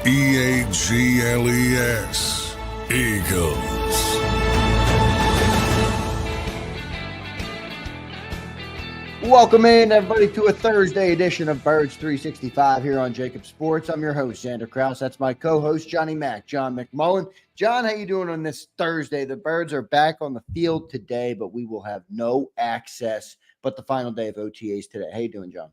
EAGLES, Eagles. Welcome in, everybody, to a Thursday edition of Birds 365 here on JAKIB Sports. I'm your host, Zander Krause. That's my co-host, Johnny Mac, John McMullen. John, how you doing on this Thursday? The Birds are back on the field today, but we will have no access but the final day of OTAs today. How you doing, John?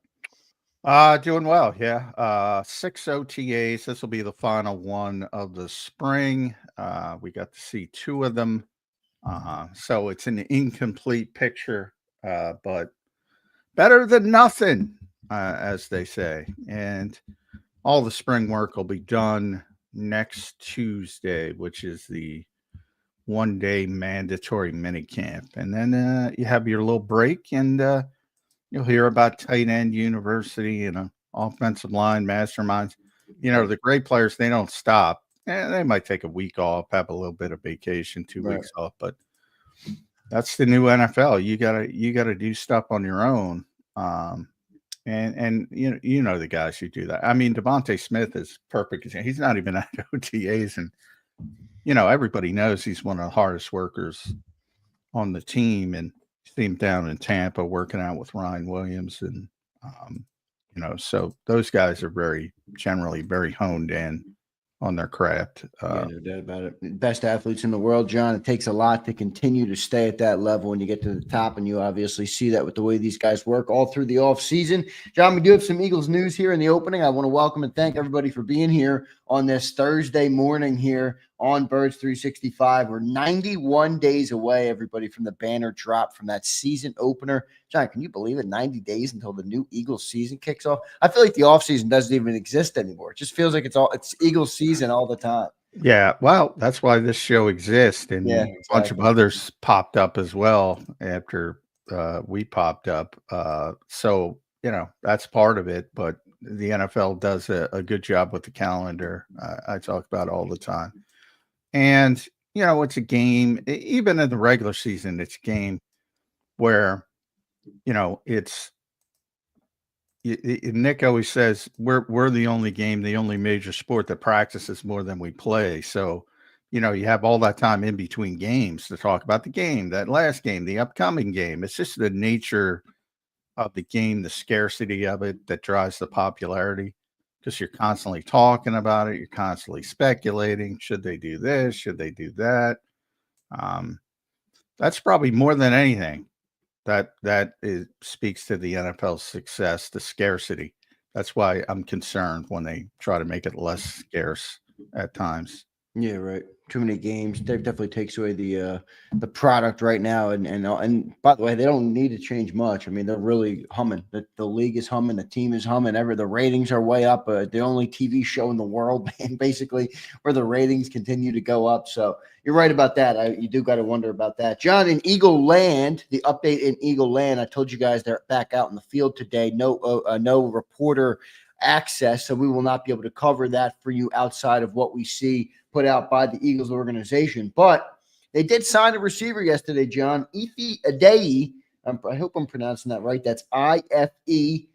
Doing well, yeah. 6 OTAs. This will be the final one of the spring. We got to see 2 of them. So it's an incomplete picture, but better than nothing, as they say. And all the spring work will be done next Tuesday, which is the one-day mandatory minicamp. And then you have your little break, and you'll hear about tight end university and offensive line masterminds. You know, the great players, they don't stop. And they might take a week off, have a little bit of vacation, 2 weeks off, but that's the new NFL. You gotta do stuff on your own. And you know the guys who do that. I mean, Devontae Smith is perfect. He's not even at OTAs, and you know, everybody knows he's one of the hardest workers on the team, and see him down in Tampa working out with Ryan Williams. And you know, so those guys are generally very honed in on their craft. Yeah, no doubt about it. Best athletes in the world, John. It takes a lot to continue to stay at that level when you get to the top, and you obviously see that with the way these guys work all through the offseason. John, we do have some Eagles news here in the opening. I want to welcome and thank everybody for being here on this Thursday morning here on Birds 365. We're 91 days away, everybody, from the banner drop from that season opener. John, can you believe it? 90 days until the new Eagles season kicks off. I feel like the offseason doesn't even exist anymore. It just feels like it's Eagles season all the time. Yeah, well, that's why this show exists, and Yeah, a bunch of others popped up as well after we popped up. So, you know, that's part of it, but the NFL does a good job with the calendar. I talk about it all the time. And, you know, it's a game, even in the regular season, it's a game where, you know, Nick always says we're the only game, the only major sport that practices more than we play. So, you know, you have all that time in between games to talk about the game, that last game, the upcoming game. It's just the nature of the game, the scarcity of it that drives the popularity, because you're constantly talking about it. You're constantly speculating. Should they do this? Should they do that? That's probably more than anything that speaks to the NFL's success, the scarcity. That's why I'm concerned when they try to make it less scarce at times. Yeah, right. Too many games. That definitely takes away the product right now. And by the way, they don't need to change much. I mean, they're really humming. The league is humming. The team is humming. The ratings are way up. The only TV show in the world, man, basically, where the ratings continue to go up. So you're right about that. You do got to wonder about that. John, in Eagle Land, the update in Eagle Land, I told you guys they're back out in the field today. No reporter access, so we will not be able to cover that for you outside of what we see put out by the Eagles organization. But they did sign a receiver yesterday, John. Ife Adeyeye. I hope I'm pronouncing that right. That's Ifeadeyei.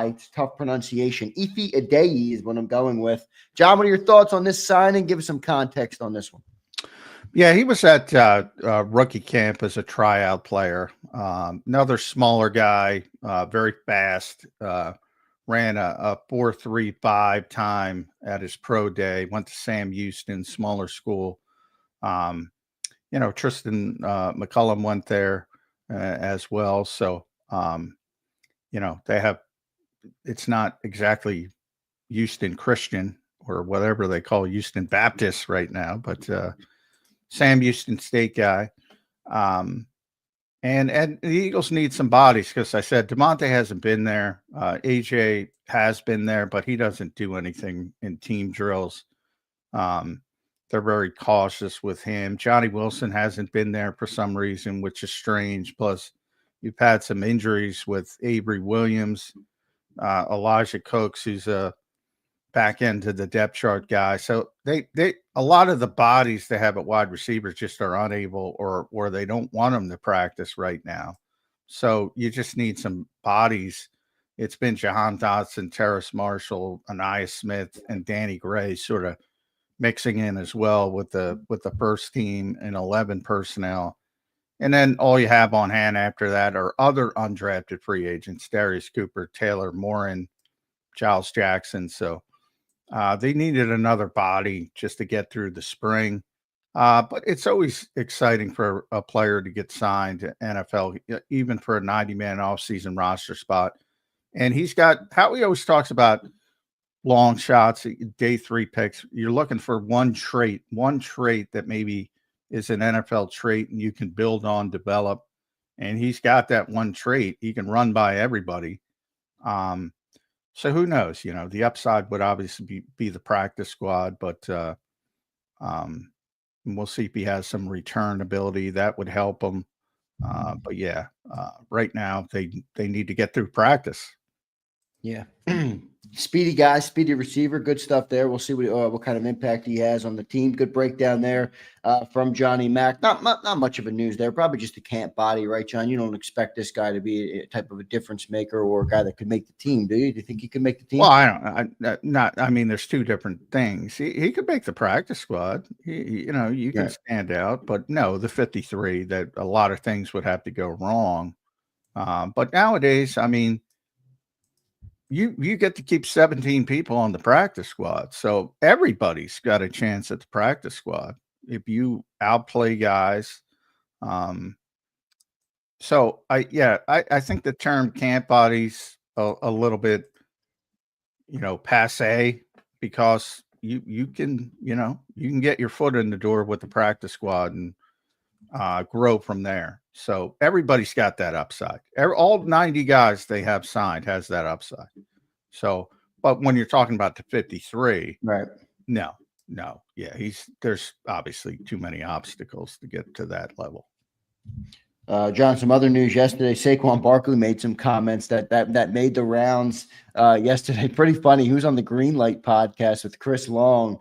It's tough pronunciation. Ife Adeyeye is what I'm going with. John, what are your thoughts on this signing? Give us some context on this one. Yeah, he was at rookie camp as a tryout player. Another smaller guy, very fast. Ran a 4.35 time at his pro day. Went to Sam Houston, smaller school. You know, Tristan McCullum went there as well. So, you know, it's not exactly Houston Christian or whatever they call Houston Baptist right now, but Sam Houston State guy. And the Eagles need some bodies, because I said DeMonte hasn't been there. AJ has been there, but he doesn't do anything in team drills. They're very cautious with him. Johnny Wilson hasn't been there for some reason, which is strange. Plus, you've had some injuries with Avery Williams, Elijah Cooks, who's a back end to the depth chart guy. So they a lot of the bodies they have at wide receivers just are unable, or they don't want them to practice right now. So you just need some bodies it's been Jahan Dotson, Terrace Marshall, Anaya Smith, and Danny Gray sort of mixing in as well with the first team and 11 personnel. And then all you have on hand after that are other undrafted free agents: Darius Cooper, Taylor Morin, Giles Jackson. So they needed another body just to get through the spring. But it's always exciting for a player to get signed to NFL, even for a 90-man offseason roster spot. And he's got, Howie always talks about long shots, day 3 picks. You're looking for one trait that maybe is an NFL trait and you can build on, develop. And he's got that one trait. He can run by everybody. So who knows? The upside would obviously be the practice squad, but we'll see if he has some return ability that would help him. But yeah, right now they need to get through practice. Yeah. Speedy guy, speedy receiver, good stuff there. We'll see what kind of impact he has on the team. Good breakdown there from Johnny Mack. Not much of a news there. Probably just a camp body, right, John? You don't expect this guy to be a type of a difference maker or a guy that could make the team, do you? Do you think he could make the team? Well, I mean, there's two different things. He could make the practice squad. You can stand out, but no, the 53, that a lot of things would have to go wrong. But nowadays, I mean, you get to keep 17 people on the practice squad. So everybody's got a chance at the practice squad if you outplay guys. So I think the term camp body's a little bit, passe, because you can get your foot in the door with the practice squad and grow from there. So everybody's got that upside. All 90 guys they have signed has that upside. So, but when you're talking about the 53, right? No. Yeah, there's obviously too many obstacles to get to that level. John, some other news yesterday. Saquon Barkley made some comments that made the rounds yesterday. Pretty funny. He was on the Greenlight podcast with Chris Long.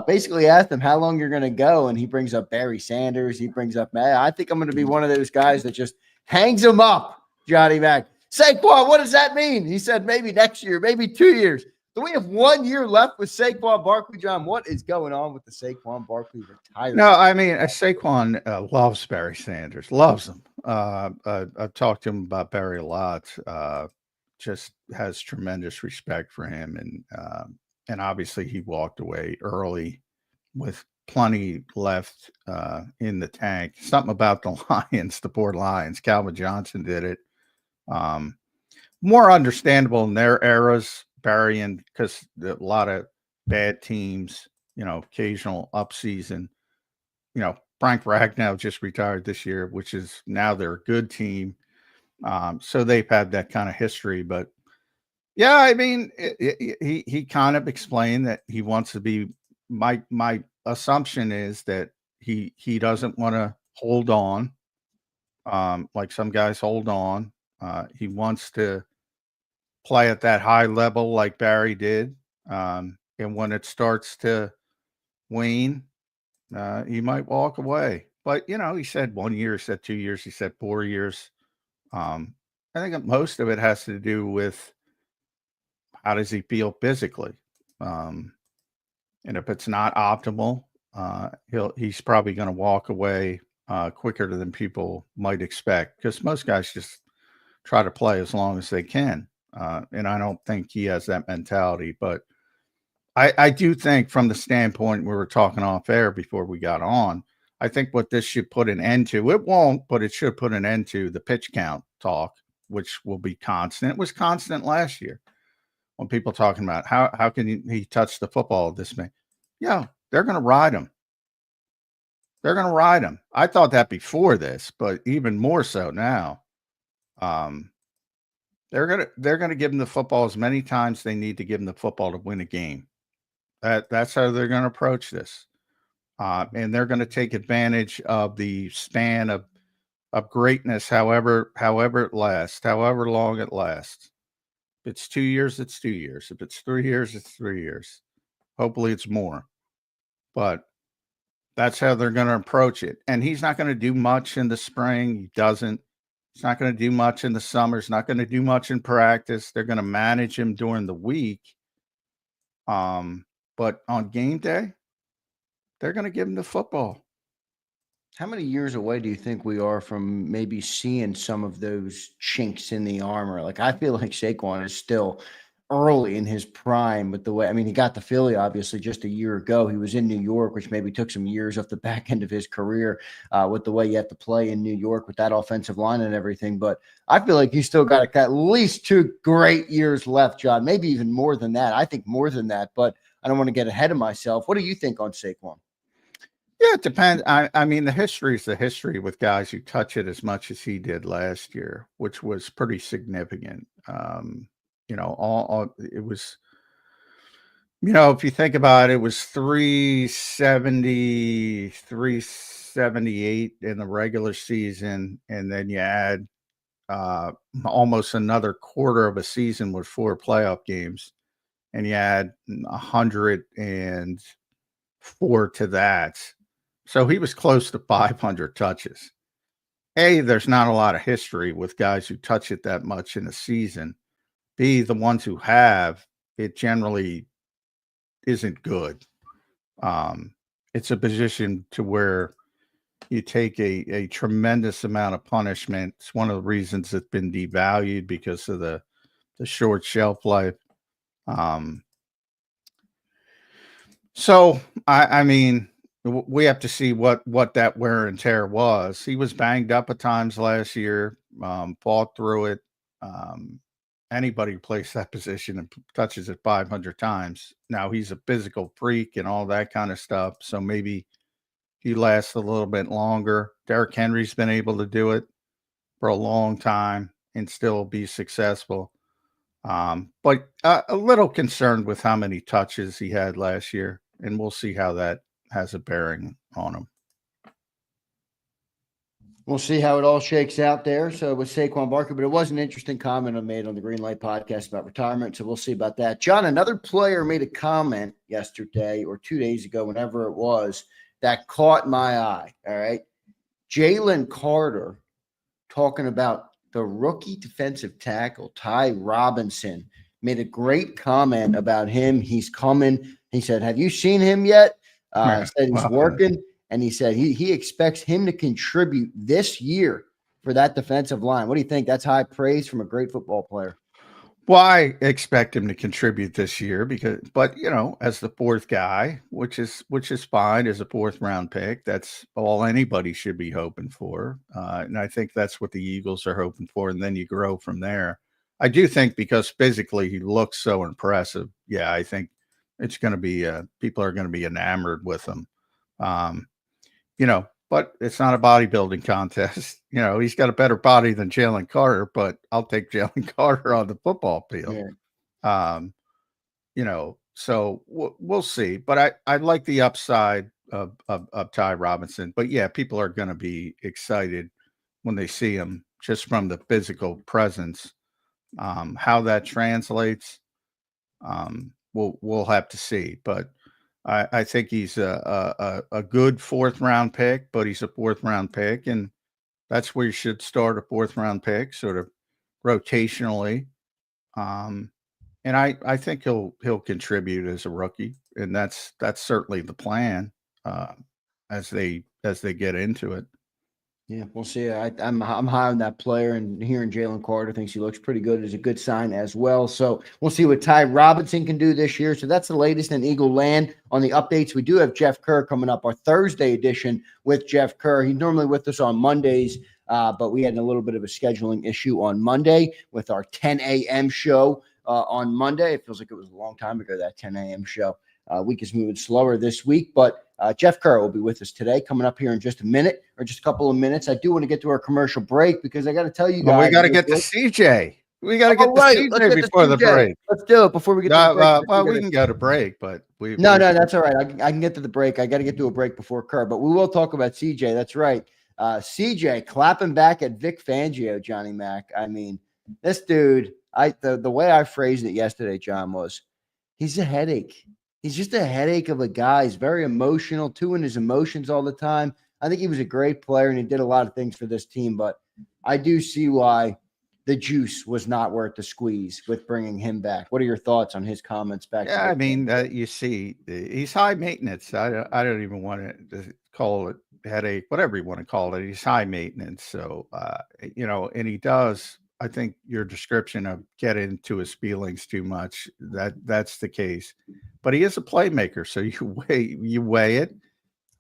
Basically asked him how long you're going to go, and he brings up Barry Sanders. He brings up, man, I think I'm going to be one of those guys that just hangs him up, Johnny Mac. Saquon, what does that mean? He said maybe next year, maybe 2 years. Do we have 1 year left with Saquon Barkley, John? What is going on with the Saquon Barkley retirement? No, I mean, Saquon loves Barry Sanders, loves him. I've talked to him about Barry a lot. Just has tremendous respect for him, and obviously he walked away early with plenty left in the tank. Something about the Lions, the poor Lions. Calvin Johnson did it. More understandable in their eras, Barry, and because a lot of bad teams, occasional upseason. Frank Ragnow just retired this year, which is now they're a good team. So they've had that kind of history. But yeah, I mean, he kind of explained that he wants to be. My assumption is that he doesn't want to hold on, like some guys hold on. He wants to play at that high level like Barry did. And when it starts to wane, he might walk away. But, he said 1 year, he said 2 years, he said 4 years. I think most of it has to do with how does he feel physically. And if it's not optimal, he's probably going to walk away quicker than people might expect, because most guys just try to play as long as they can. And I don't think he has that mentality. But I do think, from the standpoint we were talking off air before we got on, I think what this should put an end to, it won't, but it should put an end to the pitch count talk, which will be constant. It was constant last year when people talking about how can he touch the football this man? Yeah, they're going to ride him. They're going to ride him. I thought that before this, but even more so now. They're gonna give him the football as many times they need to give him the football to win a game. That's how they're going to approach this, and they're going to take advantage of the span of greatness, however it lasts, however long it lasts. If it's 2 years, it's 2 years. If it's 3 years, it's 3 years. Hopefully, it's more, but that's how they're going to approach it. And he's not going to do much in the spring. He doesn't. He's not going to do much in the summer. He's not going to do much in practice. They're going to manage him during the week. But on game day, they're going to give him the football. How many years away do you think we are from maybe seeing some of those chinks in the armor? Like, I feel like Saquon is still early in his prime with the way, I mean, he got to Philly, obviously, just a year ago. He was in New York, which maybe took some years off the back end of his career with the way you have to play in New York with that offensive line and everything. But I feel like he's still got at least 2 great years left, John, maybe even more than that. I think more than that, but I don't want to get ahead of myself. What do you think on Saquon? Yeah, it depends. I mean, the history is the history with guys who touch it as much as he did last year, which was pretty significant. All it was, if you think about it, it was 370, 378 in the regular season, and then you add almost another quarter of a season with 4 playoff games, and you add 104 to that. So he was close to 500 touches. There's not a lot of history with guys who touch it that much in a season. B, the ones who have, it generally isn't good. It's a position to where you take a tremendous amount of punishment. It's one of the reasons it's been devalued because of the short shelf life. So, I mean, we have to see what that wear and tear was. He was banged up at times last year, fought through it. Anybody who plays that position and touches it 500 times. Now, he's a physical freak and all that kind of stuff, so maybe he lasts a little bit longer. Derrick Henry's been able to do it for a long time and still be successful. But a little concerned with how many touches he had last year, and we'll see how that has a bearing on him. We'll see how it all shakes out there. So with Saquon Barkley, but it was an interesting comment I made on the Green Light podcast about retirement. So we'll see about that. John, another player made a comment yesterday or 2 days ago, whenever it was, that caught my eye. All right. Jalen Carter talking about the rookie defensive tackle, Ty Robinson, made a great comment about him. He's coming. He said, have you seen him yet? Said he's working. And he said he expects him to contribute this year for that defensive line. What do you think? That's high praise from a great football player. Well, I expect him to contribute this year but as the 4th guy, which is fine as a 4th round pick, that's all anybody should be hoping for. And I think that's what the Eagles are hoping for. And then you grow from there. I do think because physically he looks so impressive. Yeah, I think it's going to be people are going to be enamored with him. But it's not a bodybuilding contest. He's got a better body than Jalen Carter, but I'll take Jalen Carter on the football field. Yeah. So we'll see. But I like the upside of Ty Robinson. But yeah, people are going to be excited when they see him just from the physical presence. How that translates, we'll have to see. But I think he's a good 4th round pick, but he's a 4th round pick, and that's where you should start a 4th round pick, sort of rotationally. And I think he'll contribute as a rookie, and that's certainly the plan as they get into it. Yeah, we'll see. I'm high on that player, and hearing Jalen Carter thinks he looks pretty good is a good sign as well. So we'll see what Ty Robinson can do this year. So that's the latest in Eagle Land on the updates. We do have Jeff Kerr coming up, our Thursday edition with Jeff Kerr. He's normally with us on Mondays, but we had a little bit of a scheduling issue on Monday with our 10 a.m. show on Monday. It feels like it was a long time ago, that 10 a.m. show. Week is moving slower this week, but Jeff Kerr will be with us today, coming up here in just a minute or just a couple of minutes. I do want to get to our commercial break because I got to tell you guys. We got to get to CJ. We got to get to CJ before the break. Let's do it before we get to the break. Well, we can go to break, but No, that's all right. I can get to the break. I got to get to a break before Kerr, but we will talk about CJ. That's right. CJ clapping back at Vic Fangio, Johnny Mac. I mean, this dude, the way I phrased it yesterday, John, was he's a headache. He's just a headache of a guy. He's very emotional, too, in his emotions all the time. I think he was a great player, and he did a lot of things for this team. But I do see why the juice was not worth the squeeze with bringing him back. What are your thoughts on his comments back? Yeah, I mean, you see, he's high maintenance. I don't even want to call it headache, whatever you want to call it. He's high maintenance. So, and he does, I think your description of get into his feelings too much, that's the case. But he is a playmaker. So you weigh it.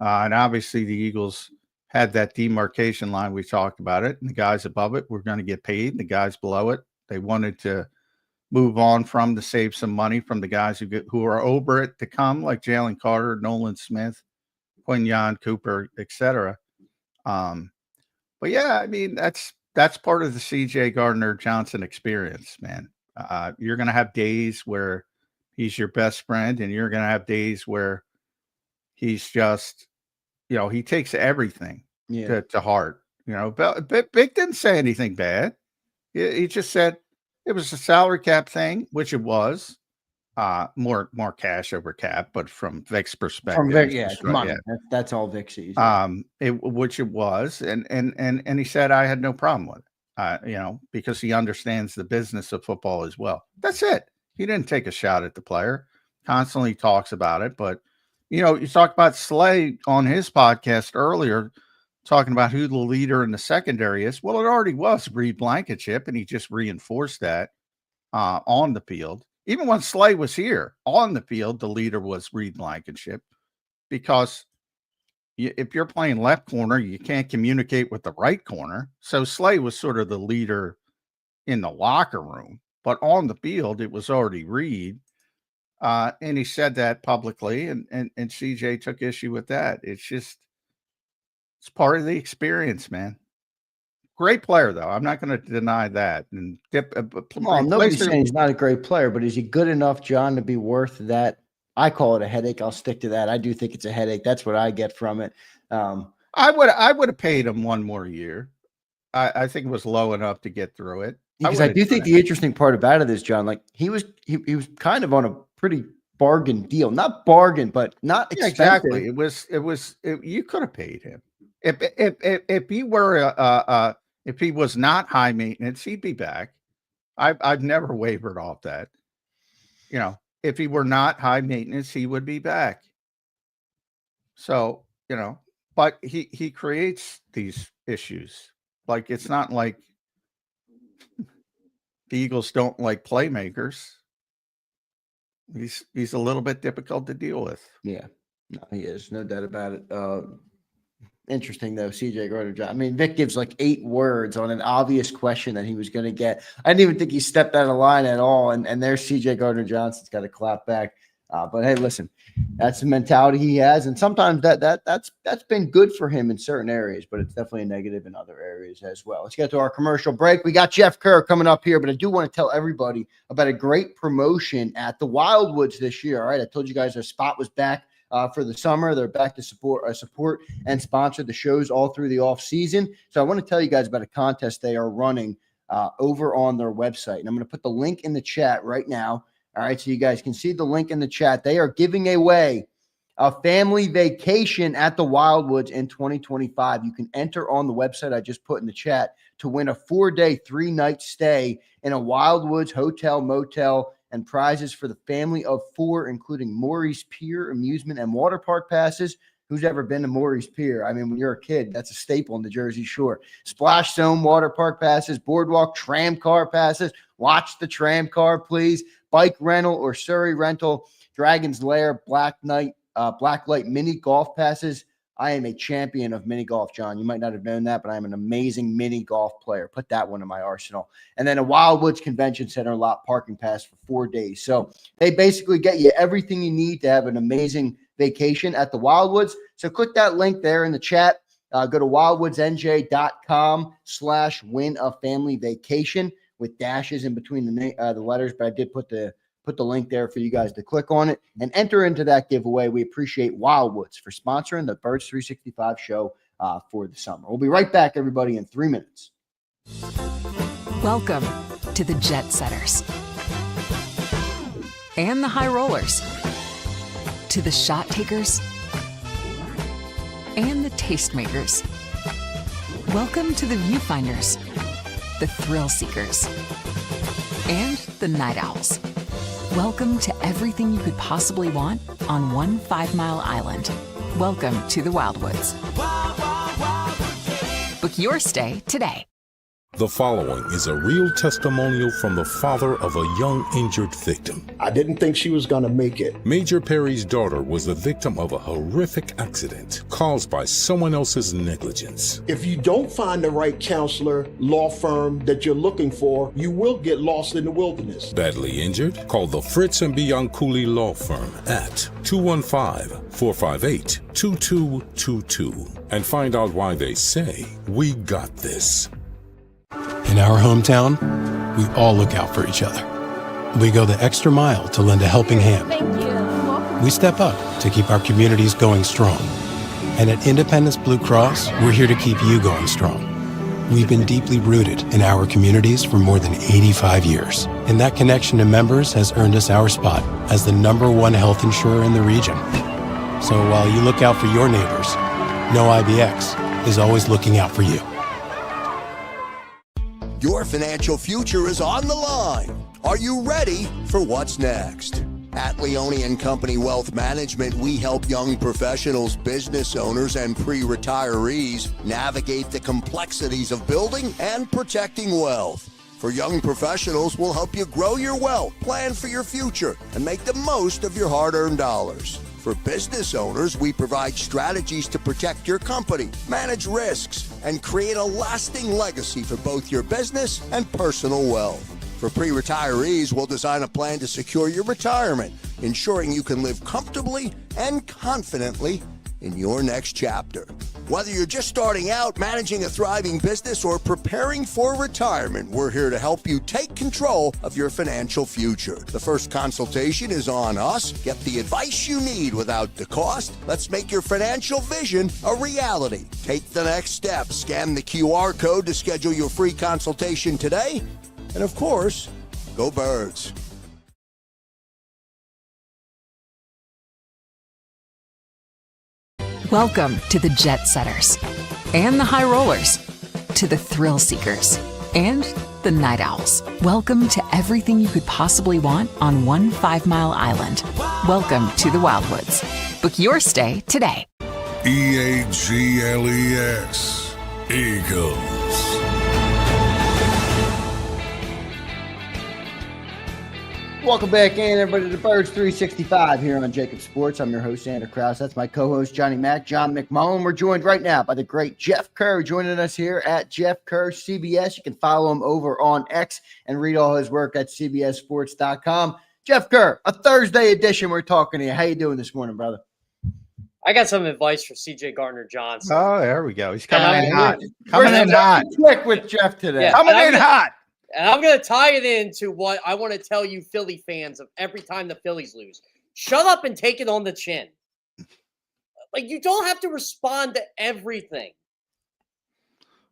And obviously the Eagles had that demarcation line. We talked about it. And the guys above it were going to get paid. The guys below it, they wanted to move on from to save some money from the guys who are over it to come, like Jalen Carter, Nolan Smith, Quinyon Cooper, etc. But yeah, I mean, that's part of the CJ Gardner-Johnson experience, man. You're going to have days where he's your best friend, and you're going to have days where he's just, he takes everything to heart. But Vic didn't say anything bad. He just said it was a salary cap thing, which it was. More cash over cap, but from Vic's perspective, from Vic, it's money. Yeah. That's all Vic sees. Which it was, and he said I had no problem with it. Because he understands the business of football as well. That's it. He didn't take a shot at the player. Constantly talks about it, but you talked about Slay on his podcast earlier, talking about who the leader in the secondary is. Well, it already was Reed Blankenship, and he just reinforced that on the field. Even when Slay was here on the field, the leader was Reed Blankenship, because if you're playing left corner, you can't communicate with the right corner. So Slay was sort of the leader in the locker room, but on the field, it was already Reed. And he said that publicly, and CJ took issue with that. It's part of the experience, man. Great player, though. I'm not going to deny that. And nobody's saying he's not a great player, but is he good enough, John, to be worth that? I call it a headache. I'll stick to that. I do think it's a headache. That's what I get from it. I would have paid him one more year. I think it was low enough to get through it. Because I do think the interesting part about it is, John, like he was kind of on a pretty bargain deal. Not bargain, but not expensive. Exactly. It was you could have paid him. If he were if he was not high maintenance, he'd be back. I've never wavered off that. If he were not high maintenance, he would be back. So, but he creates these issues. Like, it's not like the Eagles don't like playmakers. He's a little bit difficult to deal with. Yeah, no, he is. No doubt about it. Interesting, though, CJ Gardner-Johnson. I mean, Vic gives like 8 words on an obvious question that he was going to get. I didn't even think he stepped out of line at all. And there's CJ Gardner-Johnson's got to clap back. But hey, listen, that's the mentality he has. And sometimes that's been good for him in certain areas, but it's definitely a negative in other areas as well. Let's get to our commercial break. We got Jeff Kerr coming up here, but I do want to tell everybody about a great promotion at the Wildwoods this year. All right, I told you guys our spot was back for the summer. They're back to support and sponsor the shows all through the off season. So I want to tell you guys about a contest they are running over on their website. And I'm going to put the link in the chat right now. All right, so you guys can see the link in the chat. They are giving away a family vacation at the Wildwoods in 2025. You can enter on the website I just put in the chat to win a 4-day, 3-night stay in a Wildwoods hotel, motel, and prizes for the family of 4, including Maurice Pier amusement and water park passes. Who's ever been to Maurice Pier? I mean, when you're a kid, that's a staple in the Jersey Shore. Splash Zone water park passes, boardwalk tram car passes. Watch the tram car, please. Bike rental or Surrey rental. Dragon's Lair, Blacklight mini golf passes. I am a champion of mini golf, John. You might not have known that, but I'm an amazing mini golf player. Put that one in my arsenal. And then a Wildwoods Convention Center lot parking pass for 4 days. So they basically get you everything you need to have an amazing vacation at the Wildwoods. So click that link there in the chat. Go to wildwoodsnj.com/win-a-family-vacation with dashes in between the letters. But I did put the link there for you guys to click on it and enter into that giveaway. We appreciate Wildwoods for sponsoring the Birds 365 show for the summer. We'll be right back, everybody, in 3 minutes. Welcome to the Jet Setters and the High Rollers, to the Shot Takers and the Tastemakers, Welcome to the Viewfinders, the Thrill Seekers, and the Night Owls. Welcome to everything you could possibly want on one 5-mile island. Welcome to the Wildwoods. Book your stay today. The following is a real testimonial from the father of a young injured victim. I didn't think she was going to make it. Major Perry's daughter was the victim of a horrific accident caused by someone else's negligence. If you don't find the right counselor, law firm that you're looking for, you will get lost in the wilderness. Badly injured? Call the Fritz and Bianculli Law Firm at 215-458-2222 and find out why they say, "We got this." In our hometown, we all look out for each other. We go the extra mile to lend a helping hand. We step up to keep our communities going strong. And at Independence Blue Cross, we're here to keep you going strong. We've been deeply rooted in our communities for more than 85 years. And that connection to members has earned us our spot as the #1 health insurer in the region. So while you look out for your neighbors, know IBX is always looking out for you. Your financial future is on the line. Are you ready for what's next? At Leone & Company Wealth Management, we help young professionals, business owners, and pre-retirees navigate the complexities of building and protecting wealth. For young professionals, we'll help you grow your wealth, plan for your future, and make the most of your hard-earned dollars. For business owners, we provide strategies to protect your company, manage risks, and create a lasting legacy for both your business and personal wealth. For pre-retirees, we'll design a plan to secure your retirement, ensuring you can live comfortably and confidently in your next chapter. Whether you're just starting out, managing a thriving business, or preparing for retirement, we're here to help you take control of your financial future. The first consultation is on us. Get the advice you need without the cost. Let's make your financial vision a reality. Take the next step. Scan the QR code to schedule your free consultation today. And of course, go Birds. Welcome to the Jet Setters and the High Rollers, to the Thrill Seekers and the Night Owls. Welcome to everything you could possibly want on one 5-mile island. Welcome to the Wildwoods. Book your stay today. EAGLES. Eagles. Welcome back in, everybody, to Birds 365 here on JAKIB Sports. I'm your host, Zander Krause. That's my co-host, Johnny Mack, John McMullen. We're joined right now by the great Jeff Kerr, joining us here at Jeff Kerr CBS. You can follow him over on X and read all his work at cbssports.com. Jeff Kerr, a Thursday edition. We're talking to you. How you doing this morning, brother? I got some advice for CJ Gardner-Johnson. Oh, there we go. He's coming in hot. Coming in hot. Quick with Jeff today. Yeah. Coming in hot. And I'm going to tie it into what I want to tell you Philly fans of every time the Phillies lose. Shut up and take it on the chin. Like, you don't have to respond to everything.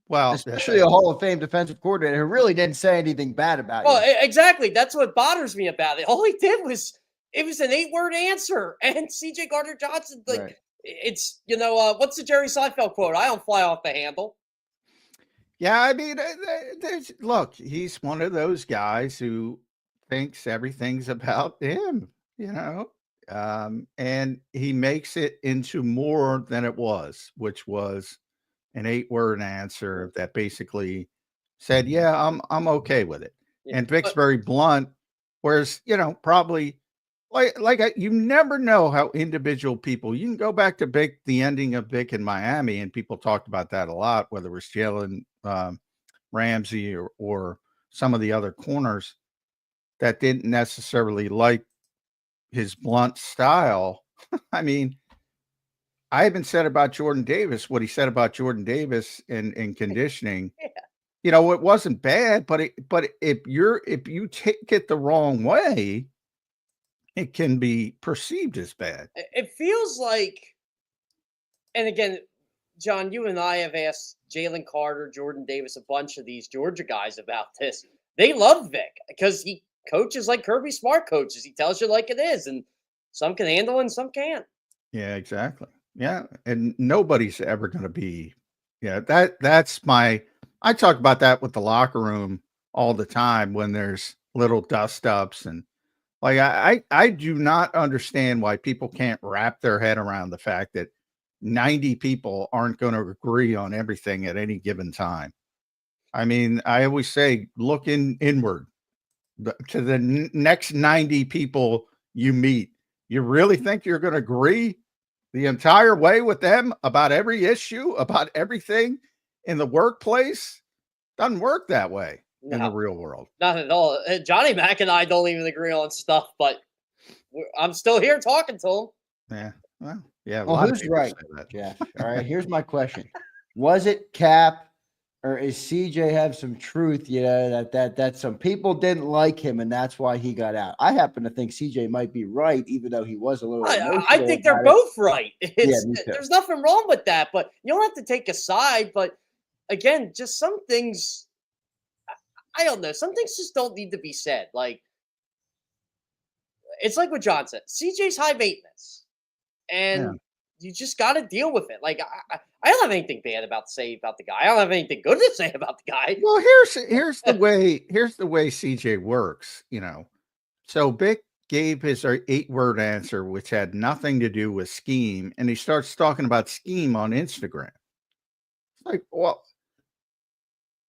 Well, especially a Hall of Fame defensive coordinator who really didn't say anything bad about you. Well, exactly. That's what bothers me about it. All he did was, it was an 8-word answer. And CJ Gardner-Johnson, like, right. It's, what's the Jerry Seinfeld quote? I don't fly off the handle. Yeah, I mean, look, he's one of those guys who thinks everything's about him, and he makes it into more than it was, which was an 8-word answer that basically said, yeah, I'm okay with it. Yeah, and Vic's very blunt, whereas, probably you never know how individual people, you can go back to Vic, the ending of Vic in Miami, and people talked about that a lot, whether it was Jalen Ramsey or some of the other corners that didn't necessarily like his blunt style. I mean, I haven't said about Jordan Davis what he said about Jordan Davis in conditioning. Yeah. It wasn't bad, but if you take it the wrong way, it can be perceived as bad. It feels like, and again, John, you and I have asked Jalen Carter, Jordan Davis, a bunch of these Georgia guys about this. They love Vic because he coaches like Kirby Smart coaches. He tells you like it is, and some can handle it and some can't. Yeah, exactly. Yeah, and nobody's ever going to be Yeah, that's my I talk about that with the locker room all the time when there's little dust ups and like I do not understand why people can't wrap their head around the fact that 90 people aren't going to agree on everything at any given time. I mean, I always say look inward to the next 90 people you meet. You really think you're going to agree the entire way with them about every issue, about everything in the workplace? Doesn't work that way in the real world. Not at all. Johnny Mac and I don't even agree on stuff, but I'm still here talking to him. Yeah. Well, yeah. Well, who's right, Jeff? All right. Here's my question: was it Cap, or is CJ have some truth? You know that some people didn't like him, and that's why he got out. I happen to think CJ might be right, even though he was a little. I think they're both right. Yeah, there's nothing wrong with that, but you don't have to take a side. But again, just some things. I don't know. Some things just don't need to be said. Like it's like what John said. CJ's high maintenance, and you just got to deal with it. Like I don't have anything bad to say about the guy. I don't have anything good to say about the guy. Well, here's the way CJ works. You know, so Vic gave his 8-word answer, which had nothing to do with scheme, and he starts talking about scheme on Instagram. It's like, well.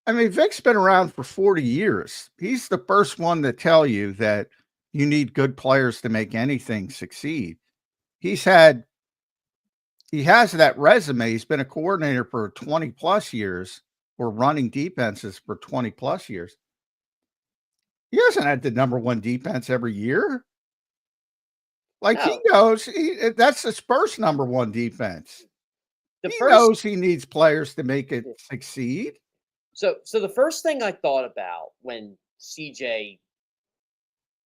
I mean, Vic's been around for 40 years. He's the first one to tell you that you need good players to make anything succeed. He has that resume. He's been a coordinator for 20 plus years or running defenses for 20 plus years. He hasn't had the number one defense every year. Like he knows that's his first number one defense. He knows he needs players to make it succeed. So the first thing I thought about when CJ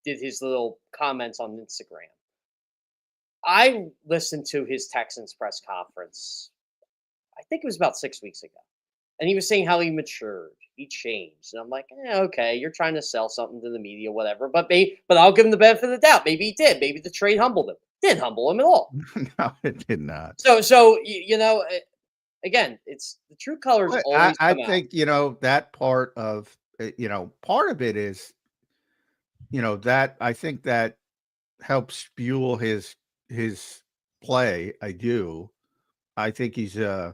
did his little comments on Instagram, I listened to his Texans press conference. I think it was about 6 weeks ago, and he was saying how he matured, he changed, and I'm like, okay, you're trying to sell something to the media, whatever. But I'll give him the benefit of the doubt. Maybe he did. Maybe the trade humbled him. Didn't humble him at all. No, it did not. So you know. Again, it's the true colors always I come think, out. you know, that part of it is, you know, that I think that helps fuel his play. I do. I think he's a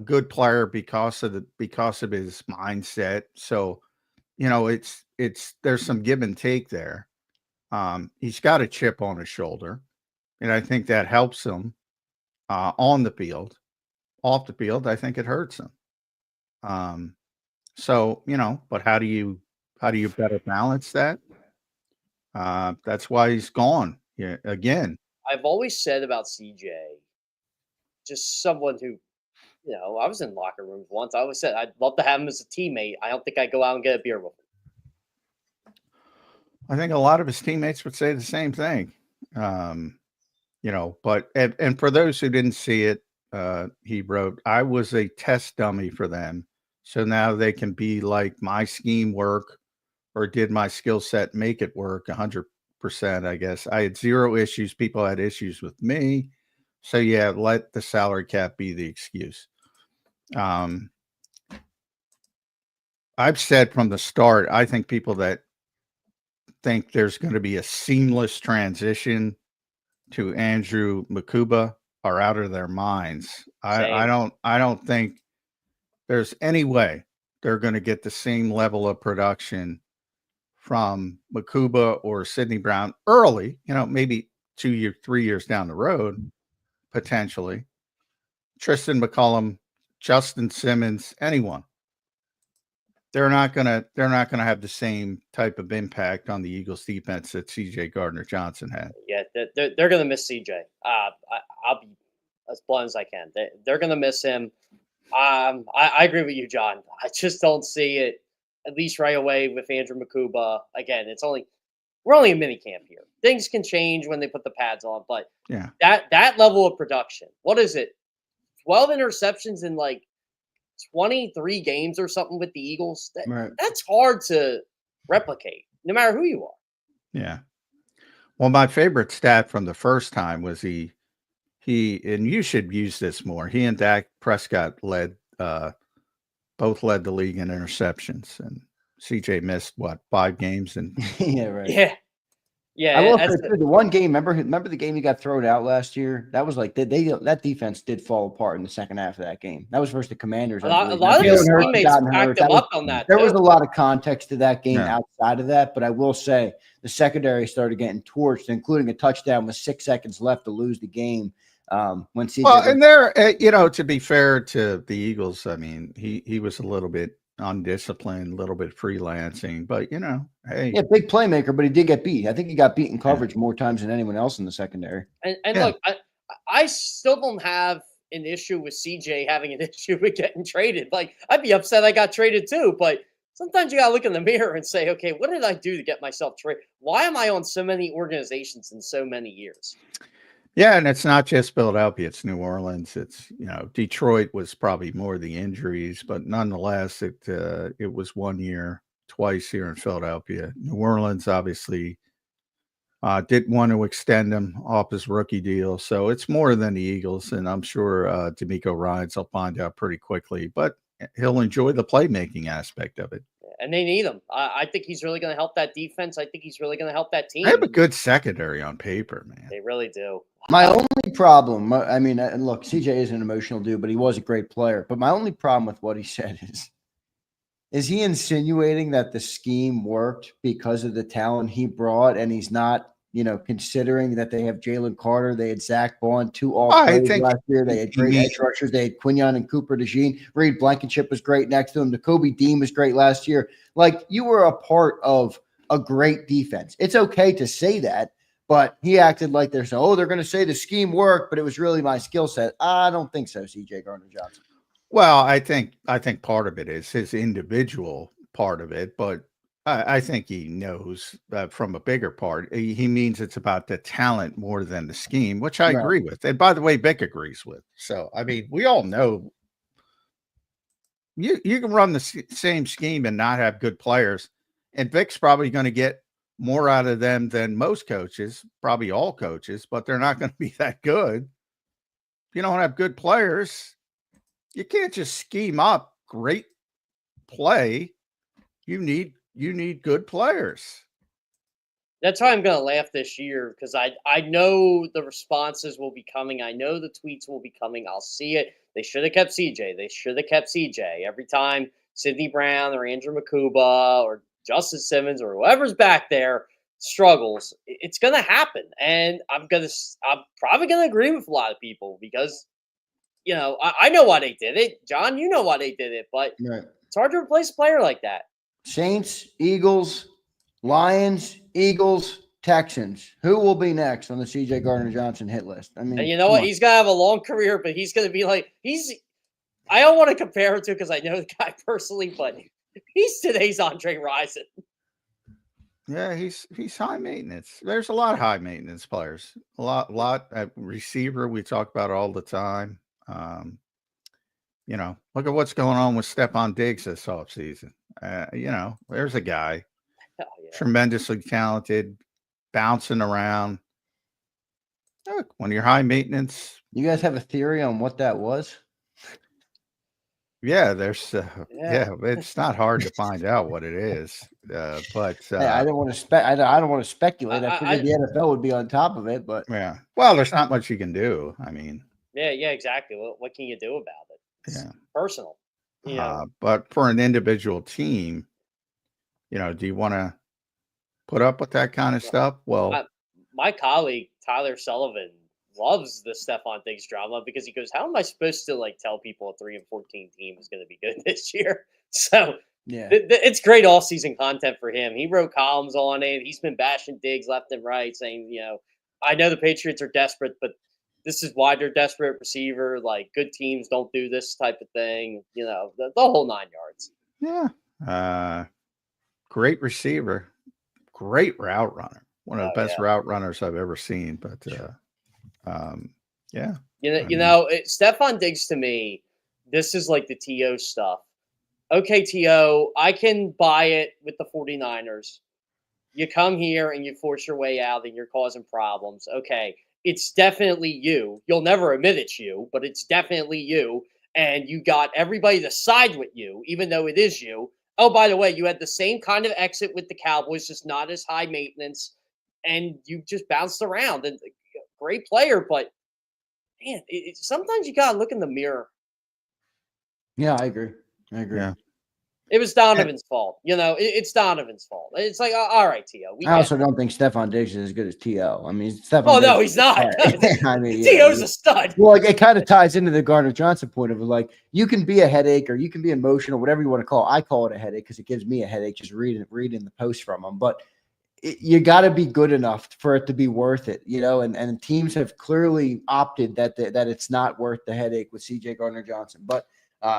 good player because of his mindset. So, you know, there's some give and take there. He's got a chip on his shoulder, and I think that helps him on the field. Off the field, I think it hurts him. So, you know, but how do you better balance that? That's why he's gone. Yeah, again. I've always said about CJ, just someone who, you know, I was in locker rooms once. I always said I'd love to have him as a teammate. I don't think I'd go out and get a beer with him. I think a lot of his teammates would say the same thing. You know, but and for those who didn't see it, he wrote, I was a test dummy for them. So now they can be like my scheme work, or did my skill set make it work 100%, I guess. I had zero issues. People had issues with me. So yeah, let the salary cap be the excuse. I've said from the start, I think people that think there's going to be a seamless transition to Andrew Makuba are out of their minds. I don't think there's any way they're going to get the same level of production from Makuba or Sidney Brown early, you know, maybe 2 years, 3 years down the road, potentially. Tristan McCullum, Justin Simmons, anyone. They're not gonna have the same type of impact on the Eagles defense that CJ Gardner-Johnson had. Yeah, they're gonna miss CJ. I'll be as blunt as I can. They're gonna miss him. I agree with you, John. I just don't see it, at least right away, with Andrew Makuba. Again, we're only in minicamp here. Things can change when they put the pads on, but yeah, that level of production. What is it? 12 interceptions in like 23 games or something with the Eagles. That's hard to replicate, no matter who you are. Yeah. Well, my favorite stat from the first time was he, and you should use this more. He and Dak Prescott led both led the league in interceptions, and CJ missed what 5 games and Yeah, right. Yeah. Yeah. I will that's say too, the one game. Remember the game he got thrown out last year? That was like that defense did fall apart in the second half of that game. That was versus the Commanders. a I lot, believe. a lot of his Jalen Hurts teammates gotten backed hurt. him That was- up on that. There too. was a lot of context to that game Yeah. outside of that, but I will say the secondary started getting torched, including a touchdown with 6 seconds left to lose the game. When CJ well, and there, to be fair to the Eagles, I mean, he was a little bit undisciplined, a little bit freelancing, but hey, yeah, big playmaker, but he did get beat. I think he got beat in coverage more times than anyone else in the secondary. And Yeah. look, I still don't have an issue with CJ having an issue with getting traded. Like, I'd be upset I got traded too, but sometimes you gotta look in the mirror and say, okay, what did I do to get myself traded? Why am I on so many organizations in so many years? yeah, and it's not just Philadelphia; it's New Orleans. It's Detroit was probably more the injuries, but nonetheless, it was 1 year, twice here in Philadelphia. New Orleans obviously didn't want to extend him off his rookie deal, so it's more than the Eagles, and I'm sure D'Amico Ryans will find out pretty quickly, but he'll enjoy the playmaking aspect of it. And they need him. I think he's really going to help that defense. I think he's really going to help that team. They have a good secondary on paper, man. They really do. My only problem, I mean, and look, CJ is an emotional dude, but he was a great player. But my only problem with what he said is he insinuating that the scheme worked because of the talent he brought, and he's not, considering that they have Jalen Carter, they had Zach Bond, 2 all-pros last year, they had great edge rushers, they had Quinion and Cooper DeJean, Reed Blankenship was great next to him, Jacoby Dean was great last year. Like, you were a part of a great defense. It's okay to say that, but he acted like they're going to say the scheme worked, but it was really my skill set. I don't think so, CJ Gardner-Johnson. Well, I think part of it is his individual part of it, but I think he knows from a bigger part. He means it's about the talent more than the scheme, which I agree with. And by the way, Vic agrees with. So, I mean, we all know you can run the same scheme and not have good players, and Vic's probably going to get more out of them than most coaches, probably all coaches, but they're not going to be that good. If you don't have good players, you can't just scheme up great play. You need good players. That's why I'm going to laugh this year, because I know the responses will be coming. I know the tweets will be coming. I'll see it. They should have kept CJ. They should have kept CJ. Every time Sidney Brown or Andrew Makuba or Justin Simmons or whoever's back there struggles, it's going to happen. And I'm probably going to agree with a lot of people because, I know why they did it. John, you know why they did it, but it's hard to replace a player like that. Saints, Eagles, Lions, Eagles, Texans. Who will be next on the CJ Gardner-Johnson hit list? I mean, and you know what? He's going to have a long career, but he's going to be like, I don't want to compare him to because I know the guy personally, but he's today's Andre Rison. Yeah, he's high maintenance. There's a lot of high maintenance players. A lot at receiver. We talk about it all the time. Look at what's going on with Stephon Diggs this offseason. There's a guy, tremendously talented, bouncing around. Look, when you're high maintenance. You guys have a theory on what that was? Yeah, there's it's not hard to find out what it is. But I don't want to I don't want to speculate. I figured the NFL would be on top of it, but yeah. Well, there's not much you can do. I mean, yeah, exactly. What can you do about it? It's personal. But for an individual team, do you want to put up with that kind of stuff? Well, my colleague Tyler Sullivan loves the Stephon Diggs drama because he goes, how am I supposed to tell people a 3-14 team is going to be good this year? So yeah, it's great all-season content for him. He wrote columns on it. He's been bashing Diggs left and right, saying, I know the Patriots are desperate, but this is why they're desperate receiver. Like, good teams don't do this type of thing. The whole 9 yards. Yeah. Great receiver. Great route runner. One of the best route runners I've ever seen. But, yeah. Stephon Diggs to me, this is like the T.O. stuff. Okay, T.O., I can buy it with the 49ers. You come here and you force your way out and you're causing problems. Okay, it's definitely you. You'll never admit it's you, but it's definitely you. and you got everybody to side with you, even though it is you. Oh, by the way, you had the same kind of exit with the Cowboys, just not as high maintenance, and you just bounced around. And great player, but man, sometimes you gotta look in the mirror. Yeah, I agree. Yeah. It was Donovan's fault. It's Donovan's fault. It's like, all right, T.O. I also don't think Stephon Diggs is as good as T.O. I mean, Stephon Oh, Diggs, no, he's not. I mean, T.O.'s a stud. Well, it kind of ties into the Gardner-Johnson point of like, you can be a headache or you can be emotional, whatever you want to call it. I call it a headache because it gives me a headache just reading the post from him. But you got to be good enough for it to be worth it, and teams have clearly opted that it's not worth the headache with C.J. Gardner-Johnson. But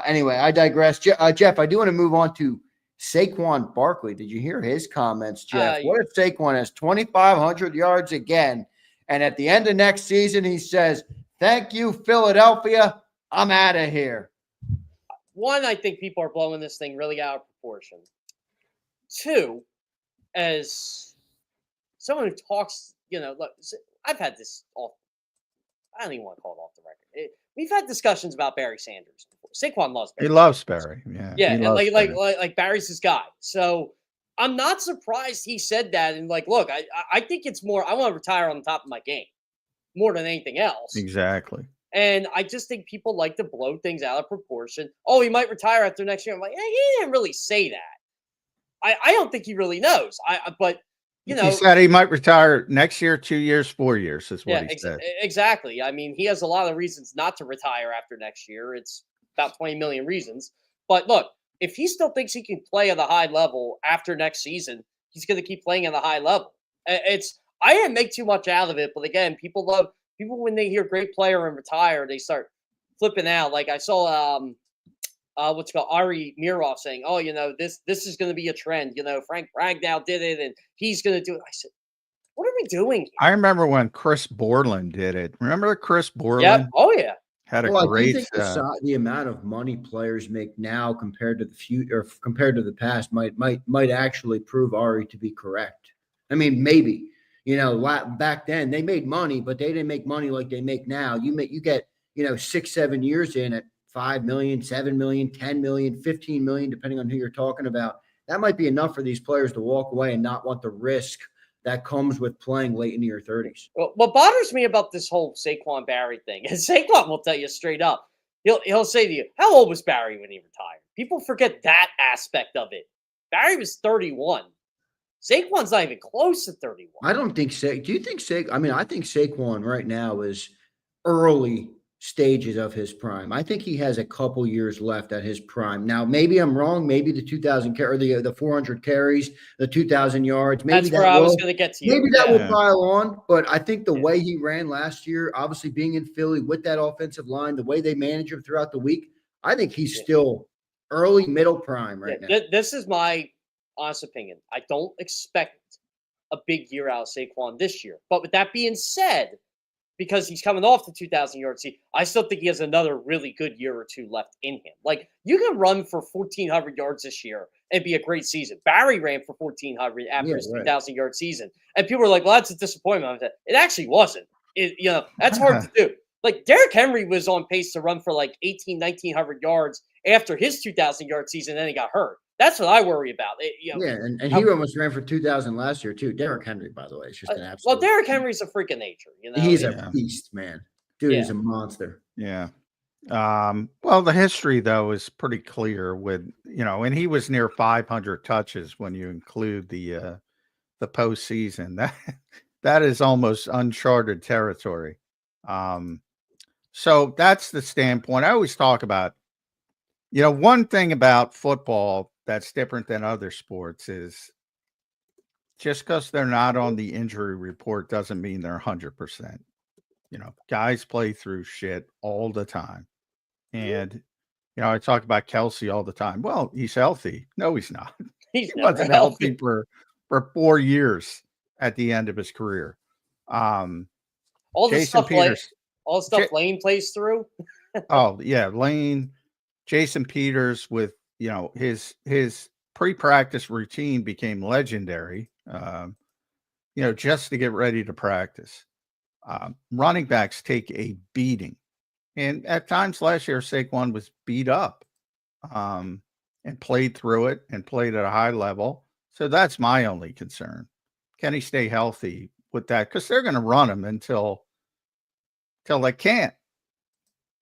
anyway, I digress. Jeff, I do want to move on to Saquon Barkley. Did you hear his comments, Jeff? What if Saquon has 2,500 yards again, and at the end of next season he says, "Thank you, Philadelphia. I'm out of here." One, I think people are blowing this thing really out of proportion. Two, as someone who talks, look, I've had this off. I don't even want to call it off the record. We've had discussions about Barry Sanders before. Saquon loves Barry. He loves Barry. Yeah. Yeah, he loves Barry. like Barry's his guy. So I'm not surprised he said that. And look, I think it's more. I want to retire on the top of my game more than anything else. Exactly. And I just think people like to blow things out of proportion. Oh, he might retire after next year. I'm like, he didn't really say that. I don't think he really knows. But he said he might retire next year, 2 years, 4 years is what he said. Exactly. I mean, he has a lot of reasons not to retire after next year. It's about 20 million reasons. But look, if he still thinks he can play at a high level after next season, he's going to keep playing at a high level. I didn't make too much out of it, but again, people when they hear great player and retire, they start flipping out. Like I saw what's called Ari Mirov saying, "Oh, this is going to be a trend. Frank Ragnow did it, and he's going to do it." I said, "What are we doing here?" I remember when Chris Borland did it. Remember Chris Borland? Yep. Oh yeah. Had a great. I think the amount of money players make now compared to the future, or compared to the past, might actually prove Ari to be correct. I mean, maybe back then they made money, but they didn't make money like they make now. You get 6-7 years in at 5 million, 7 million, 10 million, 15 million, depending on who you're talking about. That might be enough for these players to walk away and not want the risk that comes with playing late into your 30s. Well, what bothers me about this whole Saquon Barry thing is Saquon will tell you straight up. He'll say to you, "How old was Barry when he retired?" People forget that aspect of it. Barry was 31. Saquon's not even close to 31. I don't think do you think I think Saquon right now is early stages of his prime. I think he has a couple years left at his prime. Now, maybe I'm wrong. Maybe the 2,000 or the 400 carries, the 2,000 yards. Maybe that's where I was going to get to you. Maybe that will pile on. But I think the way he ran last year, obviously being in Philly with that offensive line, the way they manage him throughout the week, I think he's still early, middle prime right now. This is my honest opinion. I don't expect a big year out of Saquon this year. But with that being said, because he's coming off the 2,000 yards, I still think he has another really good year or two left in him. Like, you can run for 1,400 yards this year and be a great season. Barry ran for 1,400 after his 2,000-yard season. And people were like, "Well, that's a disappointment." It actually wasn't. That's hard to do. Like, Derrick Henry was on pace to run for like 1,900 yards after his 2,000-yard season, and then he got hurt. That's what I worry about. And he almost ran for 2,000 last year too. Derrick Henry, by the way, it's just an absolute. Well, Derrick Henry's a freak of nature. He's a beast, man. Dude, he's a monster. Yeah. Well, the history though is pretty clear with and he was near 500 touches when you include the postseason. That is almost uncharted territory. So that's the standpoint. I always talk about. One thing about football that's different than other sports is just because they're not on the injury report doesn't mean they're 100%. Guys play through shit all the time. And, I talk about Kelsey all the time. Well, he's healthy. No, he's not. He wasn't healthy for 4 years at the end of his career. All the stuff Lane plays through. Oh, yeah. Lane, Jason Peters with, his pre-practice routine became legendary, just to get ready to practice. Running backs take a beating And at times last year, Saquon was beat up and played through it and played at a high level. So that's my only concern. Can he stay healthy with that? Because they're going to run him until they can't.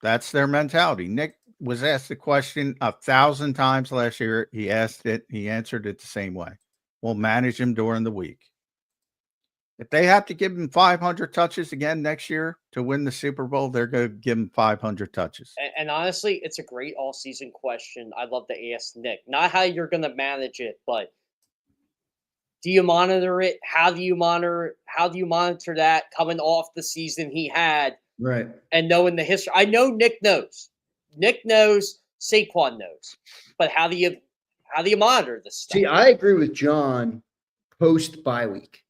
That's their mentality. Nick was asked the question 1,000 times last year. He asked it. He answered it the same way. We'll manage him during the week. If they have to give him 500 touches again next year to win the Super Bowl, they're going to give him 500 touches. And honestly, it's a great all-season question. I'd love to ask Nick. Not how you're going to manage it, but do you monitor it? How do you monitor that coming off the season he had? Right. And knowing the history. I know Nick knows. Nick knows, Saquon knows. But how do you monitor this stuff? See, I agree with John post bye week.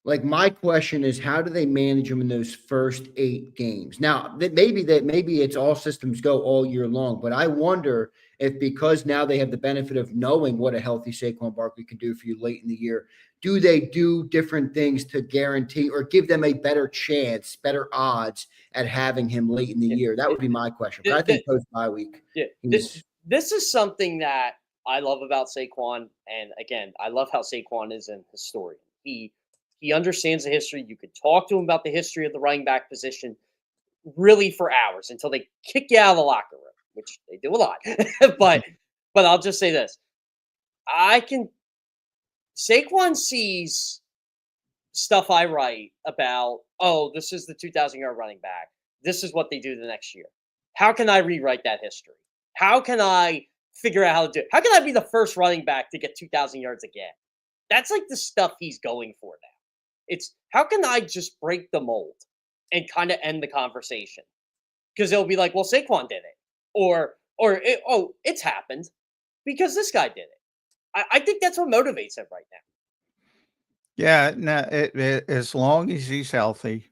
Like, my question is, how do they manage them in those first 8 games? Now, maybe it's all systems go all year long, but I wonder if, because now they have the benefit of knowing what a healthy Saquon Barkley can do for you late in the year, do they do different things to guarantee or give them a better chance, better odds at having him late in the year? That would be my question. But I think post bye week. Yeah, this is something that I love about Saquon, and again, I love how Saquon is an historian. He understands the history. You could talk to him about the history of the running back position really for hours until they kick you out of the locker room, which they do a lot. but I'll just say this. Saquon sees stuff I write about, oh, this is the 2,000-yard running back. This is what they do the next year. How can I rewrite that history? How can I figure out how to do it? How can I be the first running back to get 2,000 yards again? That's like the stuff he's going for now. It's how can I just break the mold and kind of end the conversation? Because they'll be like, well, Saquon did it. Or it's happened because this guy did it. I think that's what motivates him right now. Yeah, no, as long as he's healthy,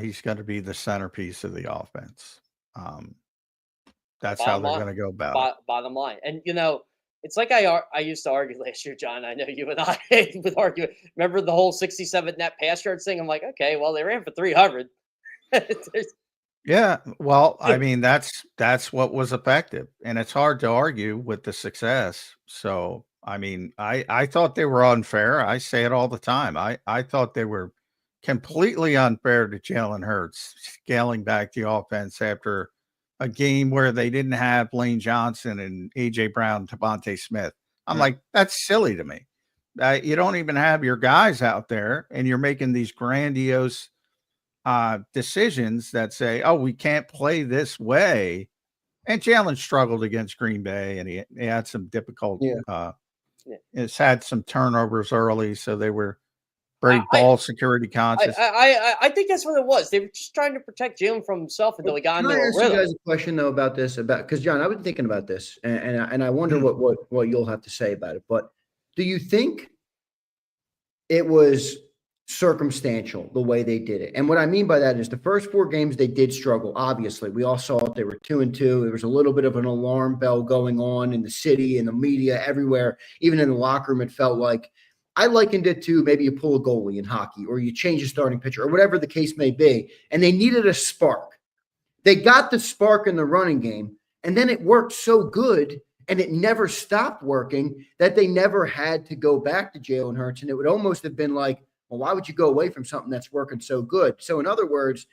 he's going to be the centerpiece of the offense. That's how they're going to go about it. Bottom line. And, it's like I used to argue last year, John. I know you and I would argue. Remember the whole 67 net pass yards thing? I'm like, okay, well, they ran for 300. Yeah, well, I mean, that's what was effective. And it's hard to argue with the success. So, I mean, I thought they were unfair. I say it all the time. I thought they were completely unfair to Jalen Hurts, scaling back the offense after a game where they didn't have Lane Johnson and A.J. Brown, Devontae Smith. I'm like, that's silly to me. You don't even have your guys out there, and you're making these grandiose decisions that say, oh, we can't play this way. And Jalen struggled against Green Bay, and he had some difficult it's had some turnovers early, so they were very ball security conscious. I think that's what it was. They were just trying to protect Jalen from himself until he got into a rhythm. Can I ask you guys a question though about this? Because John, I've been thinking about this, and I wonder what you'll have to say about it. But do you think it was circumstantial the way they did it? And what I mean by that is the first 4 games they did struggle. Obviously, we all saw it. They were 2-2. There was a little bit of an alarm bell going on in the city, in the media, everywhere. Even in the locker room, it felt like. I likened it to maybe you pull a goalie in hockey or you change a starting pitcher or whatever the case may be, and they needed a spark. They got the spark in the running game, and then it worked so good, and it never stopped working that they never had to go back to Jalen Hurts, and it would almost have been like, well, why would you go away from something that's working so good? So in other words,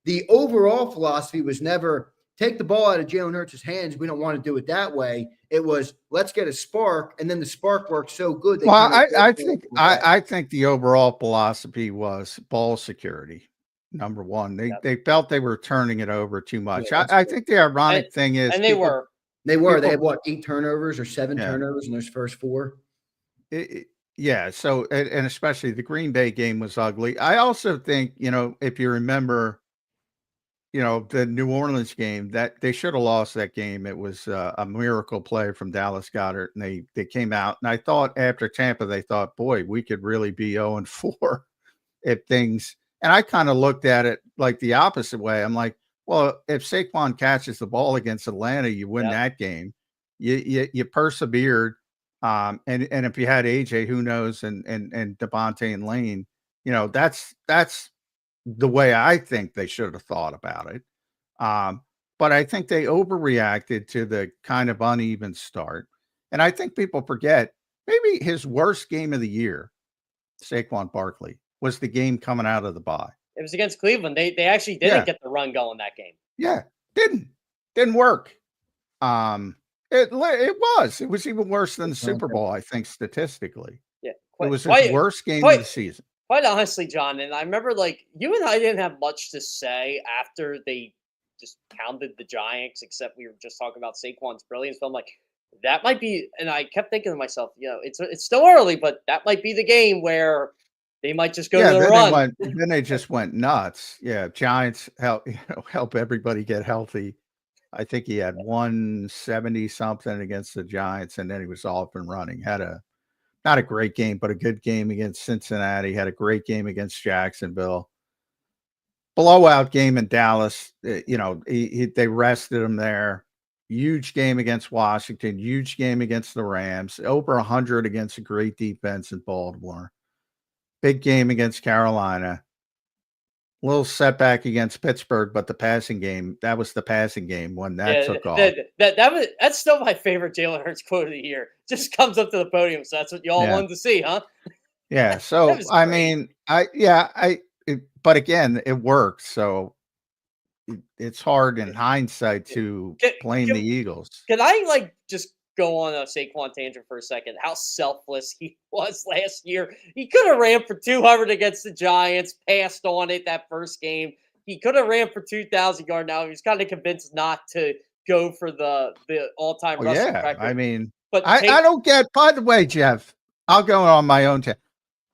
the overall philosophy was never take the ball out of Jalen Hurts' hands. We don't want to do it that way. It was let's get a spark, and then the spark worked so good. Well, I think the overall philosophy was ball security. Number one, they felt they were turning it over too much. Yeah, I think the ironic thing is, and they were. They had what, 8 turnovers or 7 turnovers in those first 4. Yeah. So, and especially the Green Bay game was ugly. I also think, if you remember, the New Orleans game, that they should have lost that game. It was a miracle play from Dallas Goedert, and they came out. And I thought after Tampa, they thought, boy, we could really be 0-4 if things. And I kind of looked at it like the opposite way. I'm like, well, if Saquon catches the ball against Atlanta, you win that game. You persevered. And if you had AJ, who knows, and Devontae and Lane, that's the way I think they should have thought about it. but I think they overreacted to the kind of uneven start. And I think people forget maybe his worst game of the year, Saquon Barkley, was the game coming out of the bye. It was against Cleveland. They actually didn't get the run going that game. Yeah, didn't work. It was even worse than the Super Bowl, I think, statistically. Yeah, it was his worst game of the season. Quite honestly, John, and I remember like you and I didn't have much to say after they just pounded the Giants, except we were just talking about Saquon's brilliance. But I'm like, that might be, and I kept thinking to myself, it's still early, but that might be the game where they might just go to the run. Then they just went nuts. Yeah, Giants help everybody get healthy. I think he had 170 something against the Giants, and then he was off and running. Had not a great game, but a good game against Cincinnati. Had a great game against Jacksonville. Blowout game in Dallas. They rested him there. Huge game against Washington. Huge game against the Rams. Over 100 against a great defense in Baltimore. Big game against Carolina. Little setback against Pittsburgh, but the passing game, that was the passing game when that took off. That's still my favorite Jalen Hurts quote of the year. Just comes up to the podium, so that's what y'all wanted to see, huh? Yeah. So I mean, but again, it worked. So it's hard in hindsight to blame the Eagles. Can I just go on a Saquon tangent for a second? How selfless he was last year. He could have ran for 200 against the Giants, passed on it that first game. He could have ran for 2,000 yards. Now he's kind of convinced not to go for the all-time rushing record. I mean, but I don't get. By the way, Jeff, I'll go on my own.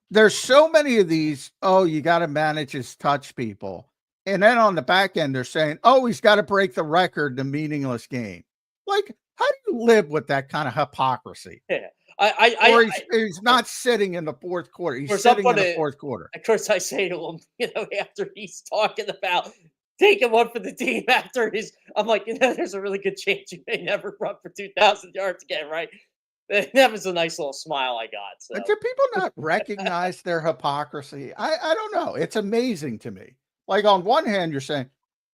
There's so many of these. Oh, you got to manage his touch people, and then on the back end, they're saying, "Oh, he's got to break the record, the meaningless game." Like, how do you live with that kind of hypocrisy? Yeah. He's not sitting in the fourth quarter. He's sitting in the fourth quarter. Of course, I say to him, after he's talking about taking one for the team after I'm like, there's a really good chance you may never run for 2,000 yards again, right? That was a nice little smile I got. So. But do people not recognize their hypocrisy? I don't know. It's amazing to me. Like on one hand, you're saying,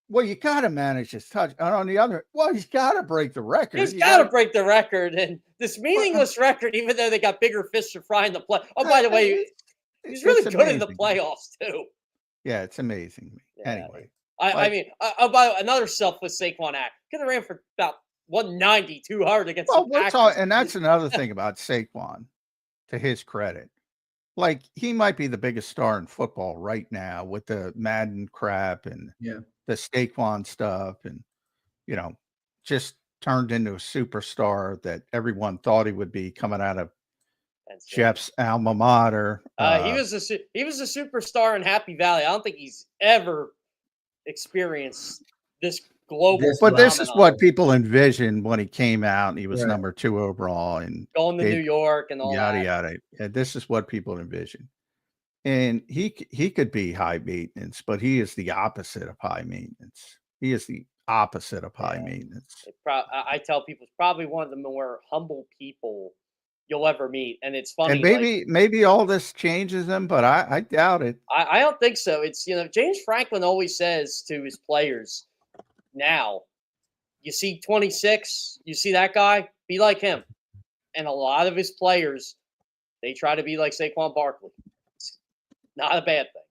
well, you got to manage his touch. And on the other, well, he's got to break the record. He's got to break the record. And this meaningless record, even though they got bigger fish to fry in the play. Oh, by the way, he's really good in the playoffs, too. Yeah, it's amazing. Yeah. Anyway. I mean, by another selfless Saquon act. Could have ran for about 190 too hard against the Packers. And that's another thing about Saquon, to his credit. Like, he might be the biggest star in football right now with the Madden crap and the Saquon stuff and, just turned into a superstar that everyone thought he would be coming out of Jeff's alma mater. He was a superstar in Happy Valley. I don't think he's ever experienced this global. But this is what people envisioned when he came out and he was number 2 overall and going to New York and all yada yada. And this is what people envisioned. And he could be high maintenance, but he is the opposite of high maintenance. He is the opposite of high maintenance. I tell people it's probably one of the more humble people you'll ever meet. And it's funny. And maybe all this changes him, but I doubt it. I don't think so. It's, James Franklin always says to his players, now, you see 26, you see that guy, be like him. And a lot of his players, they try to be like Saquon Barkley. It's not a bad thing.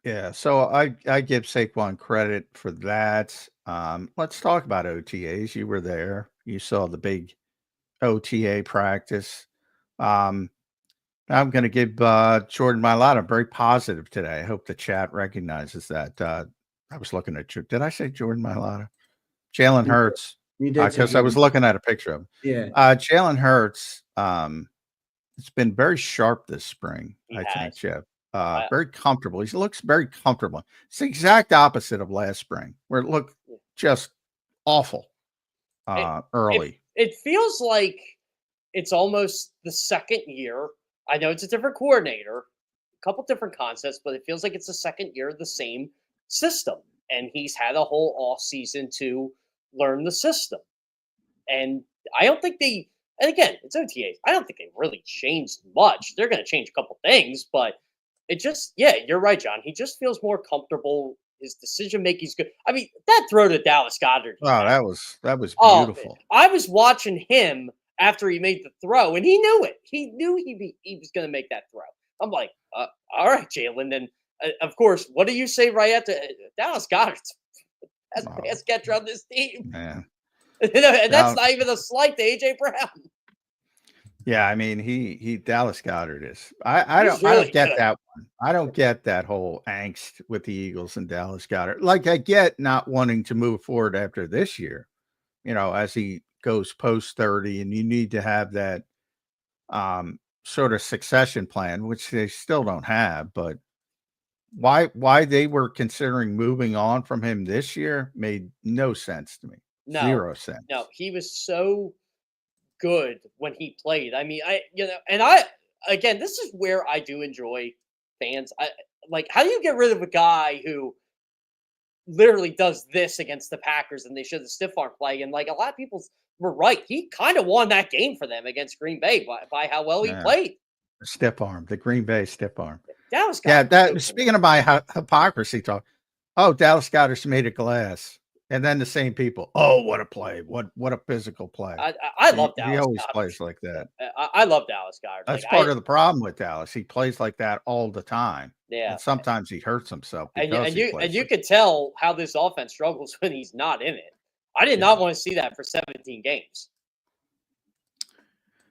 Yeah, so I give Saquon credit for that. Let's talk about OTAs. You were there. You saw the big OTA practice. I'm going to give Jordan Mailata very positive today. I hope the chat recognizes that. I was looking at you. Did I say Jordan Mailata? Jalen Hurts. You did. Because I was looking at a picture of him. Yeah. Jalen Hurts, it's been very sharp this spring, I think, Jeff. Very comfortable. He looks very comfortable. It's the exact opposite of last spring, where it looked just awful early. It feels like it's almost the second year. I know it's a different coordinator, a couple different concepts, but it feels like it's the second year of the same system. And he's had a whole off season to learn the system. And I don't think and again, it's OTAs. I don't think they really changed much. They're going to change a couple things, but it just, you're right, John. He just feels more comfortable. His decision making is good. I mean, that throw to Dallas Goedert. Oh, that was Oh, beautiful. I was watching him after he made the throw, and he knew it. He knew he was going to make that throw. I'm like, all right, Jalen. And of course, what do you say right after Dallas Goedert's best pass catcher on this team? Man. And that's not even a slight to AJ Brown. Yeah, I mean, he Dallas Goedert is. I don't get good. that one. I don't get that whole angst with the Eagles and Dallas Goedert. Like, I get not wanting to move forward after this year, as he goes post 30, and you need to have that sort of succession plan, which they still don't have. But why they were considering moving on from him this year made no sense to me. No, 0 sense. No, he was so good when he played. I mean, again, this is where I do enjoy fans. Like, how do you get rid of a guy who literally does this against the Packers and they show the stiff arm play? And like, a lot of people were right. He kind of won that game for them against Green Bay by how well he played. The stiff arm, the Green Bay stiff arm. Dallas Goedert. Speaking of my hypocrisy talk. Oh, Dallas Goedert's made of glass. And then the same people. Oh, what a play! What a physical play! I love Dallas. He always Goedert. plays like that. I love Dallas Goedert. That's part of the problem with Dallas. He plays like that all the time. Yeah. And sometimes he hurts himself. And you could tell how this offense struggles when he's not in it. I did not want to see that for 17 games.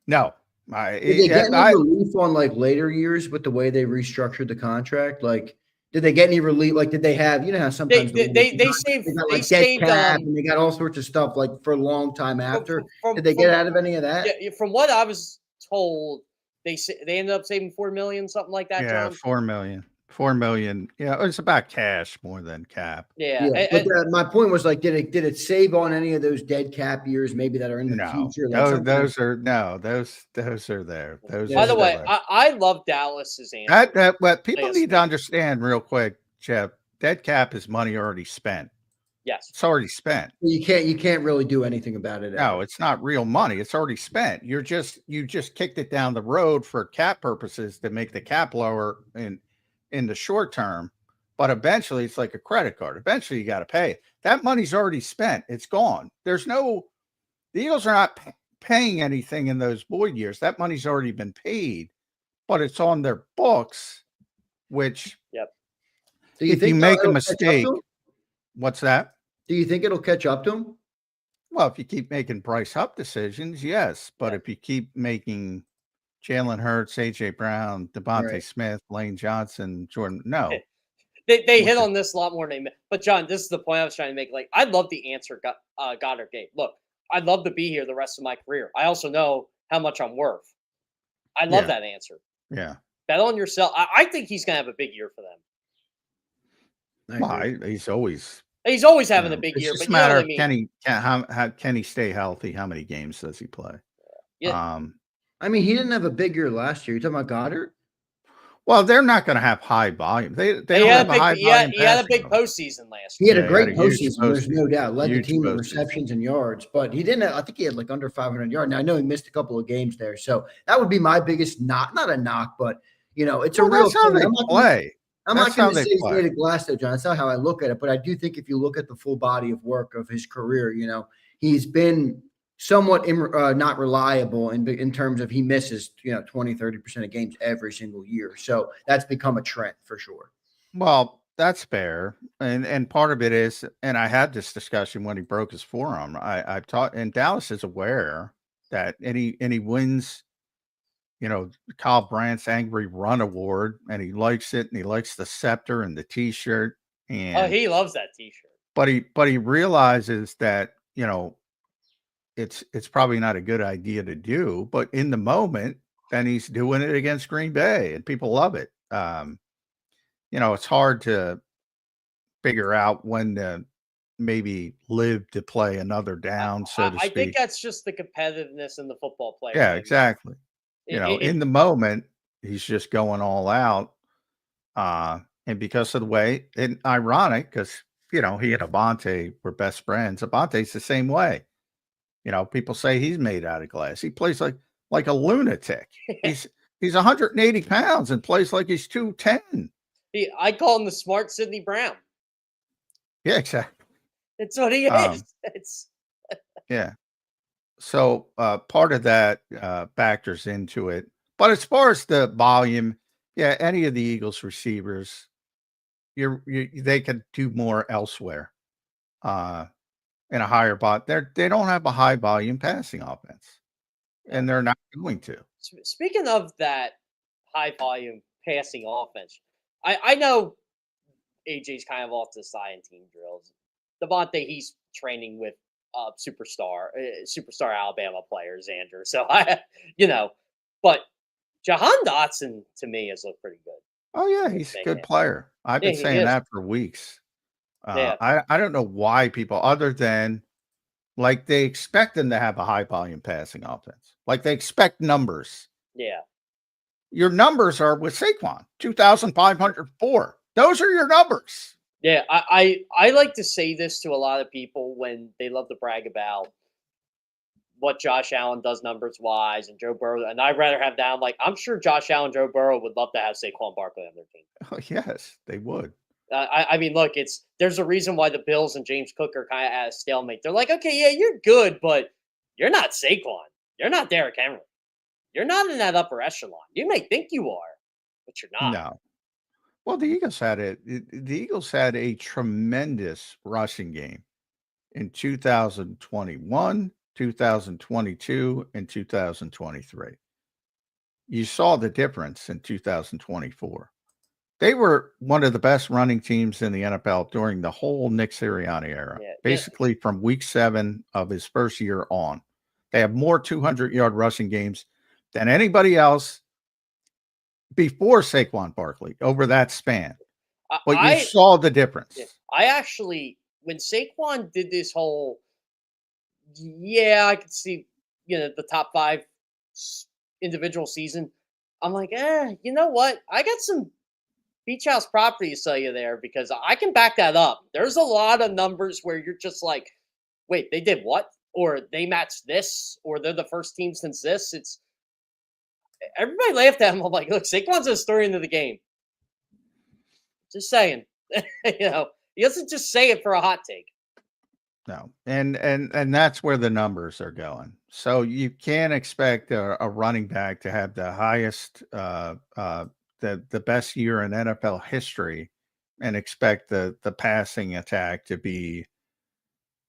No. Did they get any relief on like later years with the way they restructured the contract? Like, did they get any relief? Like, did they have, how sometimes they saved and they got all sorts of stuff like for a long time after. Did they get out of any of that? Yeah, from what I was told, they ended up saving $4 million, something like that. Yeah, John? $4 million. $4 million. Yeah, it's about cash more than cap. Yeah. But my point was like, did it save on any of those dead cap years maybe that are in the future? Like those are there. By the way, I love Dallas's answer. What people need to understand real quick, Jeff, dead cap is money already spent. Yes. It's already spent. You can't really do anything about it. No, it's not real money. It's already spent. You just kicked it down the road for cap purposes to make the cap lower in the short term, but eventually it's like a credit card. Eventually you got to pay it. That money's already spent. It's gone. The Eagles are not paying anything in those void years. That money's already been paid, but it's on their books, which if you make a mistake, what's that? Do you think it'll catch up to them? Well, if you keep making price up decisions, yes. But if you keep making Jalen Hurts, AJ Brown, Devontae Smith, Lane Johnson, Jordan. No, they hit on this a lot more than they. But John, this is the point I was trying to make. Like, I love the answer Goedert gave. Look, I'd love to be here the rest of my career. I also know how much I'm worth. I love that answer. Yeah, bet on yourself. I think he's gonna have a big year for them. Well, he's always having a big year. It's but a matter of you know what I mean? how can he stay healthy? How many games does he play? Yeah. I mean, he didn't have a big year last year. You talking about Goedert? Well, they're not going to have high volume. They don't have a high volume. He had a big postseason last year. He had a great postseason. There's no doubt. Led the team in receptions receptions and yards, but he didn't. I think he had like under 500 yards. Now I know he missed a couple of games there, so that would be my biggest not a knock, but it's a real. That's how they play. I'm not going to say he's made of glass, though, John. That's not how I look at it, but I do think if you look at the full body of work of his career, he's been somewhat not reliable in terms of he misses 20-30% of games every single year. So that's become a trend for sure. Well, that's fair. And part of it is, and I had this discussion when he broke his forearm. I've taught, and Dallas is aware that any wins, Kyle Brandt's Angry Run Award, and he likes it, and he likes the scepter and the T-shirt. And he loves that T-shirt. But he realizes that it's probably not a good idea to do. But in the moment, then he's doing it against Green Bay, and people love it. It's hard to figure out when to maybe live to play another down, so to speak. I think that's just the competitiveness in the football player. Yeah, exactly. In the moment, he's just going all out. And because of the way, and ironic, because, he and Avante were best friends. Avante's the same way. People say he's made out of glass. He plays like a lunatic. He's 180 pounds and plays like he's 210. I call him the smart Sidney Brown. Yeah, exactly. It's what he is. It's Yeah. So part of that factors into it. But as far as the volume, yeah, any of the Eagles receivers, they could do more elsewhere in a higher they don't have a high volume passing offense, and they're not going to. Speaking of that high volume passing offense, I know AJ's kind of off to the side in team drills. Devontae, he's training with superstar Alabama player Zander. So but Jahan Dotson to me has looked pretty good. Oh yeah, he's a good player. I've been saying that for weeks. Yeah. I don't know why people, other than like they expect them to have a high volume passing offense, like they expect numbers. Yeah. Your numbers are with Saquon 2,504. Those are your numbers. Yeah, I like to say this to a lot of people when they love to brag about what Josh Allen does numbers wise and Joe Burrow, and I'd rather have that. I'm like, I'm sure Josh Allen, Joe Burrow would love to have Saquon Barkley on their team. Oh, yes, they would. I mean, look, there's a reason why the Bills and James Cook are kind of at a stalemate. They're like, okay, yeah, you're good, but you're not Saquon. You're not Derrick Henry. You're not in that upper echelon. You may think you are, but you're not. No. Well, the Eagles had it. The Eagles had a tremendous rushing game in 2021, 2022, and 2023. You saw the difference in 2024. They were one of the best running teams in the NFL during the whole Nick Sirianni era, basically from week 7 of his first year on. They have more 200-yard rushing games than anybody else before Saquon Barkley over that span. But you saw the difference. I actually, when Saquon did this whole, I could see, the top 5 individual season. I'm like, you know what? I got some beach house property to sell you there because I can back that up. There's a lot of numbers where you're just like, wait, they did what? Or they matched this, or they're the first team since this. Everybody laughed at him. I'm like, look, Saquon's a story into the game. Just saying. He doesn't just say it for a hot take. No. And that's where the numbers are going. So you can't expect a running back to have the highest the best year in NFL history and expect the passing attack to be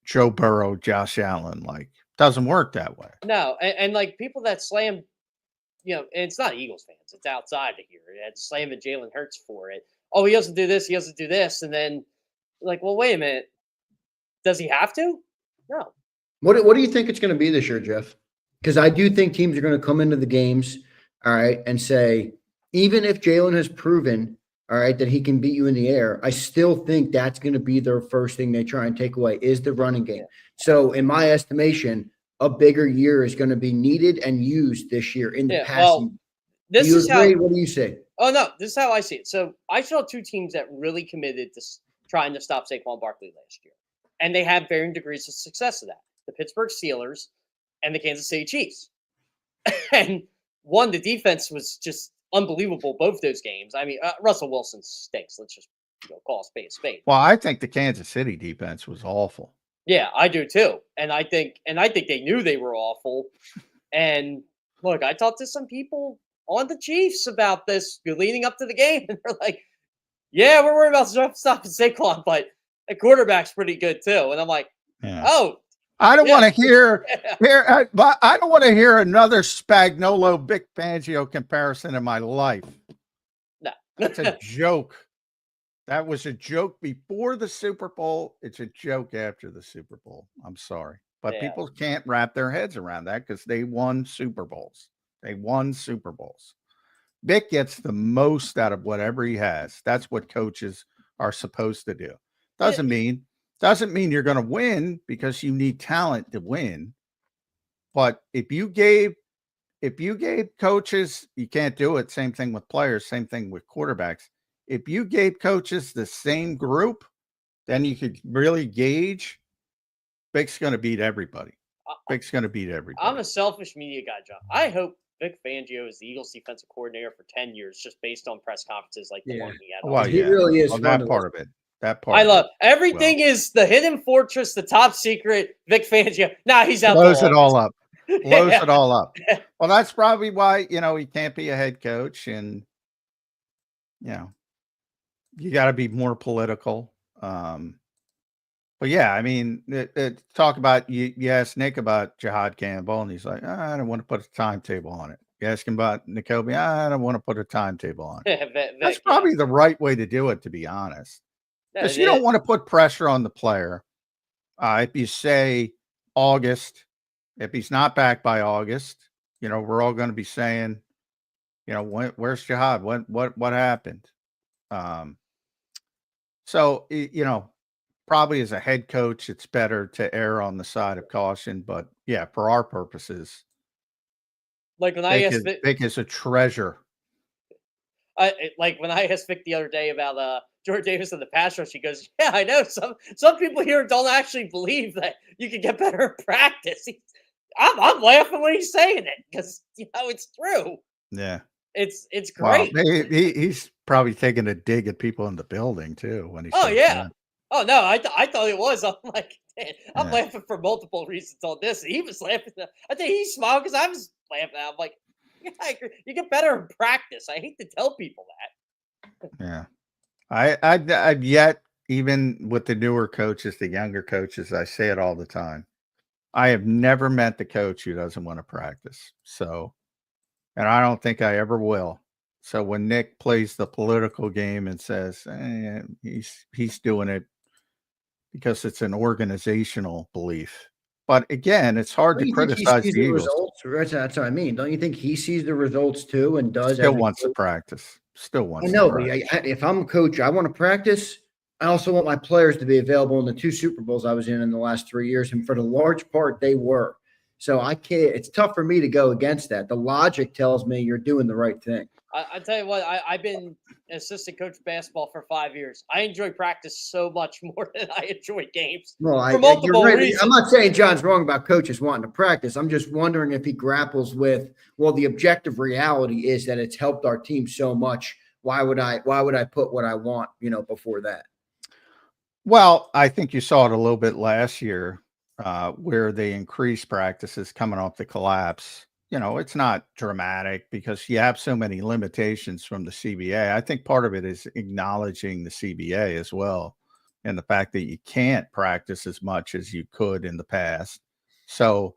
Joe Burrow, Josh Allen. Like, doesn't work that way. No, and like people that slam, and it's not Eagles fans, it's outside of here. It's slamming Jalen Hurts for it. Oh, he doesn't do this, he doesn't do this, and then like, well, wait a minute, does he have to? No. What do you think it's going to be this year, Jeff? Because I do think teams are going to come into the games, all right, and say, even if Jalen has proven, all right, that he can beat you in the air, I still think that's going to be their first thing they try and take away is the running game. So in my estimation, a bigger year is going to be needed and used this year in the passing. Well, do you agree? What do you say? Oh, no, this is how I see it. So I saw 2 teams that really committed to trying to stop Saquon Barkley last year. And they had varying degrees of success of that. The Pittsburgh Steelers and the Kansas City Chiefs. And the defense was just unbelievable, both those games. I mean, Russell Wilson stinks. Let's just call a spade a spade. Well, I think the Kansas City defense was awful. Yeah, I do too. And I think they knew they were awful. And look, I talked to some people on the Chiefs about this leading up to the game, and they're like, "Yeah, we're worried about stopping Saquon, but the quarterback's pretty good too." And I'm like, "Oh, I don't want to hear I don't want to hear another Spagnuolo Vic Fangio comparison in my life. No, that's a joke. That was a joke before the Super Bowl. It's a joke after the Super Bowl. I'm sorry, but people can't wrap their heads around that because they won Super Bowls. They won Super Bowls. Vic gets the most out of whatever he has. That's what coaches are supposed to do. Doesn't mean you're going to win because you need talent to win. But if you gave coaches, you can't do it. Same thing with players, same thing with quarterbacks. If you gave coaches the same group, then you could really gauge Vic's going to beat everybody. Vic's going to beat everybody. I'm a selfish media guy, John. I hope Vic Fangio is the Eagles defensive coordinator for 10 years just based on press conferences like the one he had. Well, he really is. That part of it. That part. I love everything is the hidden fortress, the top secret. Vic Fangio. Nah, he's out. Blows it all up. Blows Yeah. it all up. Well, that's probably why, he can't be a head coach, and you got to be more political. But yeah, I mean, talk about you asked Nick about Jihad Campbell, and he's like, I don't want to put a timetable on it. You ask him about N'Kobe, I don't want to put a timetable on it. Vic, That's probably the right way to do it, to be honest, because you Yeah. don't want to put pressure on the player. If you say August, if he's not back by August, we're all going to be saying, where's Jihad? What happened? So, probably as a head coach, it's better to err on the side of caution. But yeah, for our purposes, Like when I asked Vic is a treasure. Like when I asked Vic the other day about Jordan Davis and the pass rush, he goes, "Yeah, I know some people here don't actually believe that you can get better in practice." I'm laughing when he's saying it because it's true. Yeah, it's great. Well, he's probably taking a dig at people in the building too when he's. Oh yeah. Oh no, I thought it was. I'm like, I'm Yeah. laughing for multiple reasons on this. He was laughing. I think he smiled because I was laughing. I'm like, yeah, I agree. You get better in practice. I hate to tell people that. Yeah, I've yet, even with the newer coaches, the younger coaches, I say it all the time. I have never met the coach who doesn't want to practice. So, and I don't think I ever will. So when Nick plays the political game and says he's doing it because it's an organizational belief. But again, it's hard to criticize the Eagles. Results? That's what I mean. Don't you think he sees the results too and does? Still wants to practice. Still wants. I know, to but if I'm a coach, I want to practice. I also want my players to be available in the 2 Super Bowls I was in the last 3 years, and for the large part, they were. So I can't. It's tough for me to go against that. The logic tells me you're doing the right thing. I tell you what, I've been assistant coach of basketball for 5 years. I enjoy practice so much more than I enjoy games. Well, for multiple reasons. I'm not saying John's wrong about coaches wanting to practice. I'm just wondering if he grapples with, well, the objective reality is that it's helped our team so much. Why would I put what I want, before that? Well, I think you saw it a little bit last year where they increased practices coming off the collapse. It's not dramatic because you have so many limitations from the CBA. I think part of it is acknowledging the CBA as well, and the fact that you can't practice as much as you could in the past. So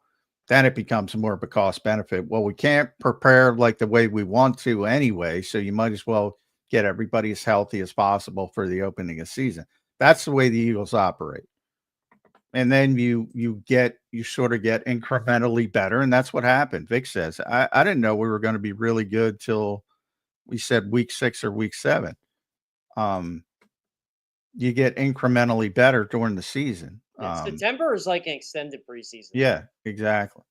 then it becomes more of a cost benefit. Well, we can't prepare like the way we want to anyway, so you might as well get everybody as healthy as possible for the opening of season. That's the way the Eagles operate. And then you sort of get incrementally better. And that's what happened. Vic says, I didn't know we were going to be really good till we said week 6 or week 7. You get incrementally better during the season. September is like an extended preseason. Yeah, exactly.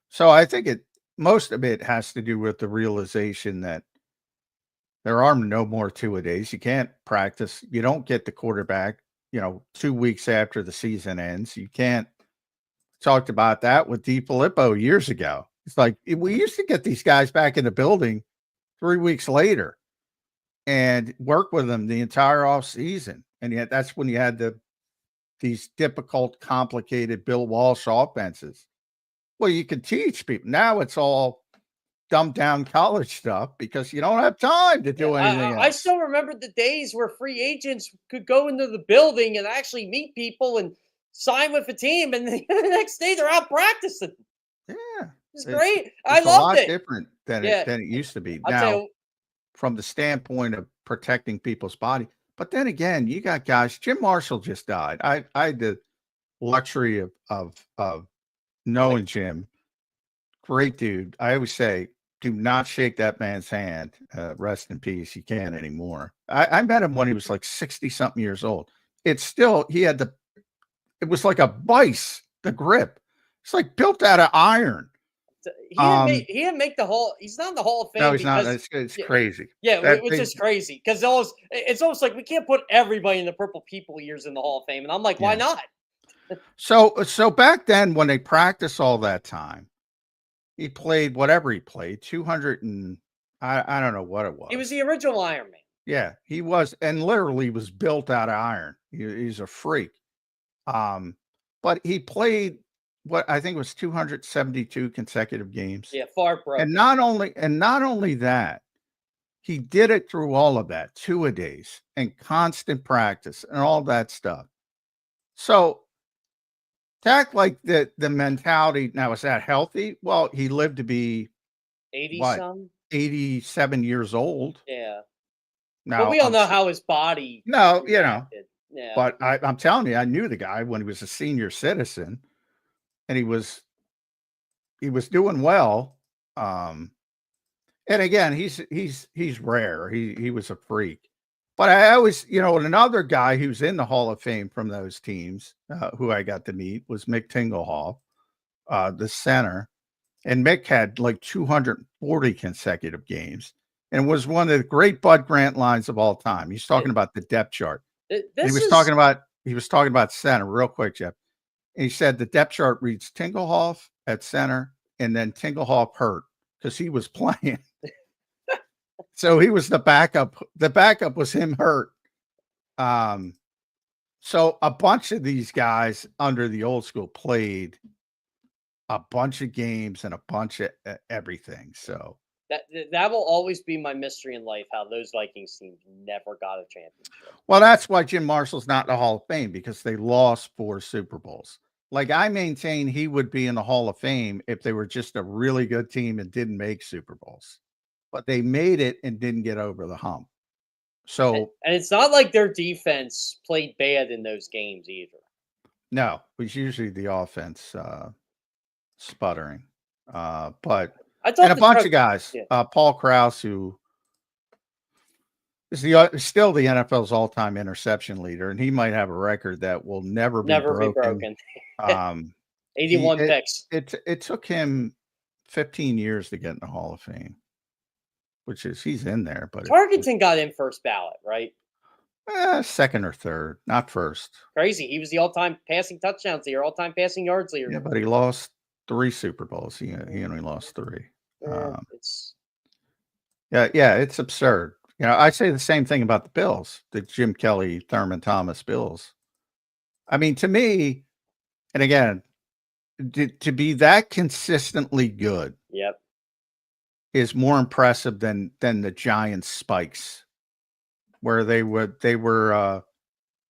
So I think most of it has to do with the realization that there are no more 2-a-days. You can't practice. You don't get the quarterback 2 weeks after the season ends. You can't. Talked about that with DiFilippo years ago. It's like we used to get these guys back in the building 3 weeks later and work with them the entire off season. And yet that's when you had these difficult, complicated Bill Walsh offenses. Well, you can teach people. Now it's all dumbed down college stuff because you don't have time to do anything else. I still remember the days where free agents could go into the building and actually meet people and sign with a team, and the next day they're out practicing. Yeah, it's great. It's I loved it. Different than it used to be. Now, from the standpoint of protecting people's body, but then again, you got guys. Jim Marshall just died. I had the luxury of knowing Jim. Great dude. I always say, do not shake that man's hand. Rest in peace. You can't anymore. I met him when he was like 60-something years old. It's still, it was like a vice, the grip. It's like built out of iron. He didn't make the Hall. He's not in the Hall of Fame. No, he's not. It's crazy. Yeah, which is crazy because it's almost like we can't put everybody in the Purple People years in the Hall of Fame. And I'm like, why not? So back then when they practiced all that time, he played whatever he played, 200 and I don't know what it was. He was the original Iron Man. Yeah, he was, and literally was built out of iron. He's a freak. But he played what I think was 272 consecutive games. Yeah, far broken. And not only that, he did it through all of that, two-a-days and constant practice and all that stuff. So to act like the mentality now, is that healthy? Well, he lived to be 80 what, some? 87 years old. Yeah. Now But we all know how his body No, reacted. Yeah. but I'm telling you, I knew the guy when he was a senior citizen, and he was doing well. And again, he's rare. He was a freak. But I always, another guy who's in the Hall of Fame from those teams, who I got to meet, was Mick Tingelhoff, the center. And Mick had like 240 consecutive games and was one of the great Bud Grant lines of all time. He's talking about the depth chart. He was talking about center real quick, Jeff. And he said the depth chart reads Tingelhoff at center and then Tingelhoff hurt because he was playing. So he was the backup. The backup was him hurt. So a bunch of these guys under the old school played a bunch of games and a bunch of everything. So that will always be my mystery in life, how those Vikings teams never got a championship. Well, that's why Jim Marshall's not in the Hall of Fame, because they lost 4 Super Bowls. Like, I maintain he would be in the Hall of Fame if they were just a really good team and didn't make Super Bowls. But they made it and didn't get over the hump. So, and it's not like their defense played bad in those games either. No, it was usually the offense sputtering. But and a bunch of guys, Paul Krause, who is still the NFL's all-time interception leader, and he might have a record that will never be broken. 81 picks. It took him 15 years to get in the Hall of Fame, which is, he's in there. But Tarkenton got in first ballot, right? Second or third, not first. Crazy. He was the all-time passing touchdowns leader, all-time passing yards leader. Yeah, but he lost 3 Super Bowls. He only lost 3. It's absurd. I say the same thing about the Bills, the Jim Kelly, Thurman Thomas Bills. I mean, to me, and again, to be that consistently good, is more impressive than the Giants spikes, where they were a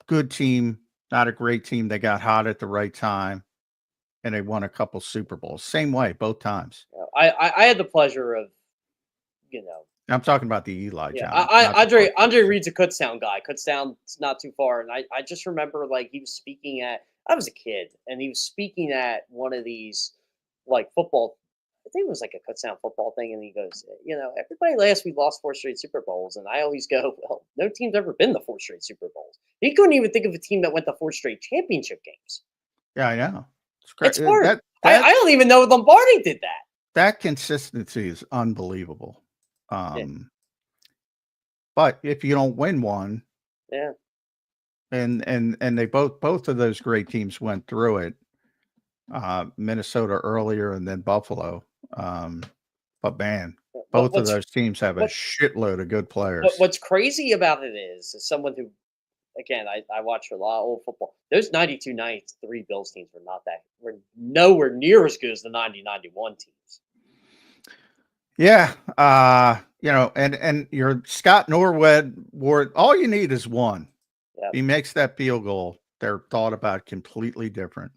good team, not a great team. They got hot at the right time, and they won a couple Super Bowls. Same way, both times. I had the pleasure of, I'm talking about the Eli. Andre Reed's a Kutztown guy. Kutztown's not too far, and I just remember, like, he was speaking at. I was a kid, and he was speaking at one of these, like, football. I think it was like a Kutztown football thing, and he goes, everybody last week lost 4 straight Super Bowls, and I always go, well, no team's ever been to 4 straight Super Bowls. He couldn't even think of a team that went to 4 straight championship games. Yeah, I know. It's hard. I don't even know Lombardi did that. That consistency is unbelievable. But if you don't win one, and they both of those great teams went through it. Minnesota earlier and then Buffalo. But man, both of those teams have a shitload of good players. What's crazy about it is, as someone who, again, I watch a lot of old football. Those 92-93 Bills teams were nowhere near as good as the 90-91 teams. Yeah, and your Scott Norwood, all you need is one. Yep. He makes that field goal. They're thought about completely different.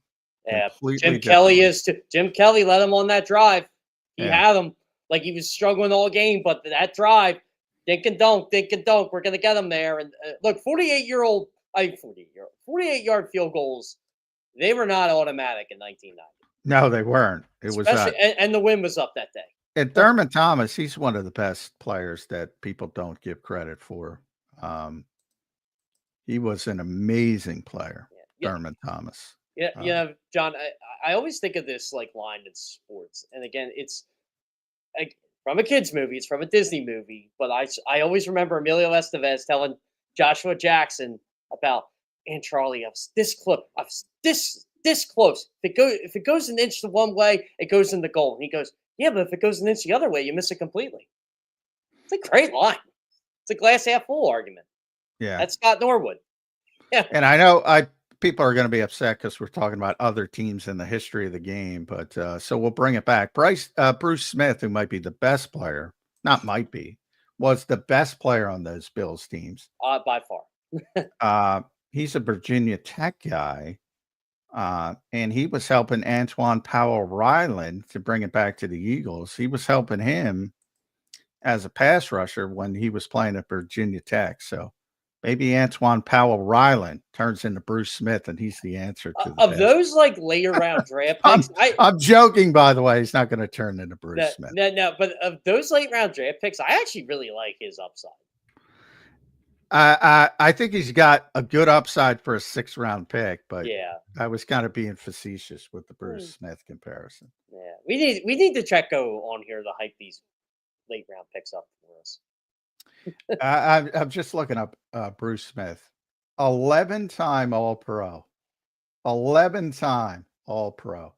Yeah, Jim Kelly is too. Jim Kelly led him on that drive. He had him like he was struggling all game, but that drive, dink and dunk. We're gonna get him there. And look, 48-yard field goals, they were not automatic in 1990. No, they weren't. It was and the wind was up that day. And Thurman Thomas, he's one of the best players that people don't give credit for. He was an amazing player, Thurman Thomas. Yeah, John, I always think of this like line in sports. And again, it's like from a kid's movie, it's from a Disney movie, but I always remember Emilio Estevez telling Joshua Jackson about, and Charlie, I was this close. I was this close. If it goes an inch the one way, it goes in the goal. And he goes, yeah, but if it goes an inch the other way, you miss it completely. It's a great line. It's a glass half full argument. Yeah. That's Scott Norwood. Yeah. And I know people are going to be upset because we're talking about other teams in the history of the game, but so we'll bring it back. Bruce Smith, who might be the best player, was the best player on those Bills teams. By far. He's a Virginia Tech guy, and he was helping Antoine Powell-Ryland to bring it back to the Eagles. He was helping him as a pass rusher when he was playing at Virginia Tech. So maybe Antoine Powell-Ryland turns into Bruce Smith, and he's the answer to those like later round draft picks. I'm joking, by the way. He's not going to turn into Bruce Smith. No. But of those late round draft picks, I actually really like his upside. I think he's got a good upside for a 6th round pick, but yeah, I was kind of being facetious with the Bruce Smith comparison. Yeah, we need to Checo on here to hype these late round picks up for us. I'm just looking up Bruce Smith, 11-time All-Pro, 11-time All-Pro.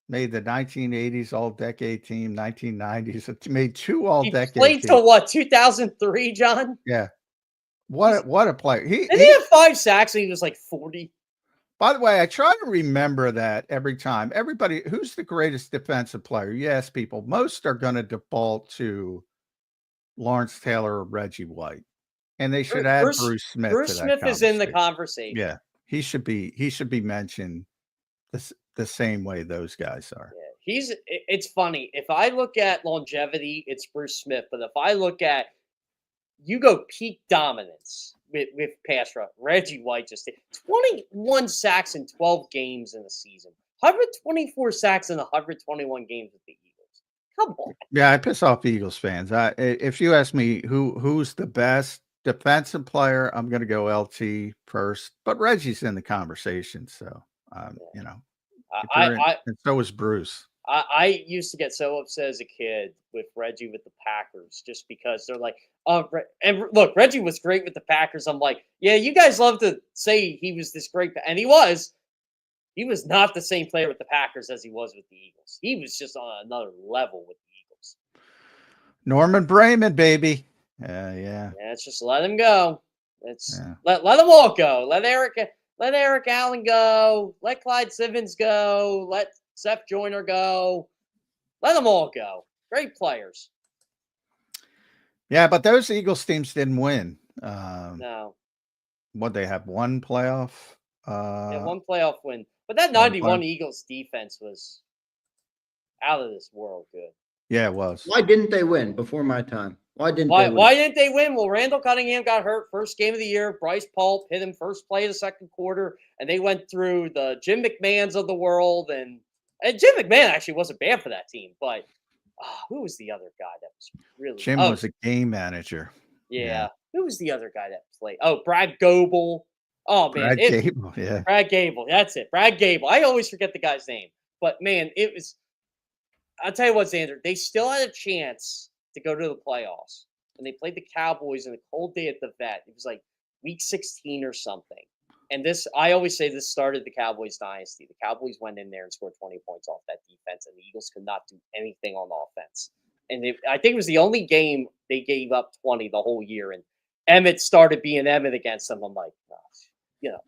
Made the 1980s All-Decade team, 1990s. It made 2 All-Decade. He played till what, 2003, John? Yeah. What a player. He had 5 sacks and he was like 40. By the way, I try to remember that every time. Everybody, who's the greatest defensive player? You ask people, most are going to default to Lawrence Taylor or Reggie White. And they should add Bruce Smith. Bruce Smith is in the conversation. Yeah. He should be mentioned the same way those guys are. Yeah. It's funny. If I look at longevity, it's Bruce Smith. But if I look at you go peak dominance with pass rush, Reggie White just did 21 sacks in 12 games in a season, 124 sacks in 121 games with the Eagles. Come on. Yeah, I piss off Eagles fans. If you ask me who's the best defensive player, I'm going to go LT first, but Reggie's in the conversation. So, you know, and so is Bruce. I used to get so upset as a kid with Reggie with the Packers just because they're like, oh, and look, Reggie was great with the Packers. I'm like, yeah, you guys love to say he was this great, and he was. He was not the same player with the Packers as he was with the Eagles. He was just on another level with the Eagles. Norman Brayman, baby. Yeah. It's just let him go. Let them all go. Let Eric Allen go. Let Clyde Simmons go. Let Seth Joyner go. Let them all go. Great players. Yeah, but those Eagles teams didn't win. No. What, they have one playoff? One playoff win. But that 91 Eagles defense was out of this world good. Yeah, it was. Why didn't they win before my time? Why didn't they win? Well, Randall Cunningham got hurt first game of the year. Bryce Paul hit him first play of the second quarter, and they went through the Jim McMahons of the world. And Jim McMahon actually wasn't bad for that team, but who was the other guy that was really? Jim was a game manager. Yeah. Who was the other guy that played? Oh, Brad Goebel. Oh, man. Gable, yeah. Brad Gable. That's it. Brad Gable. I always forget the guy's name. But, man, it was – I'll tell you what, Zander. They still had a chance to go to the playoffs. And they played the Cowboys in a cold day at the Vet. It was like week 16 or something. And this – I always say this started the Cowboys dynasty. The Cowboys went in there and scored 20 points off that defense, and the Eagles could not do anything on offense. And I think it was the only game they gave up 20 the whole year. And Emmett started being Emmett against them. I'm like, gosh. You know.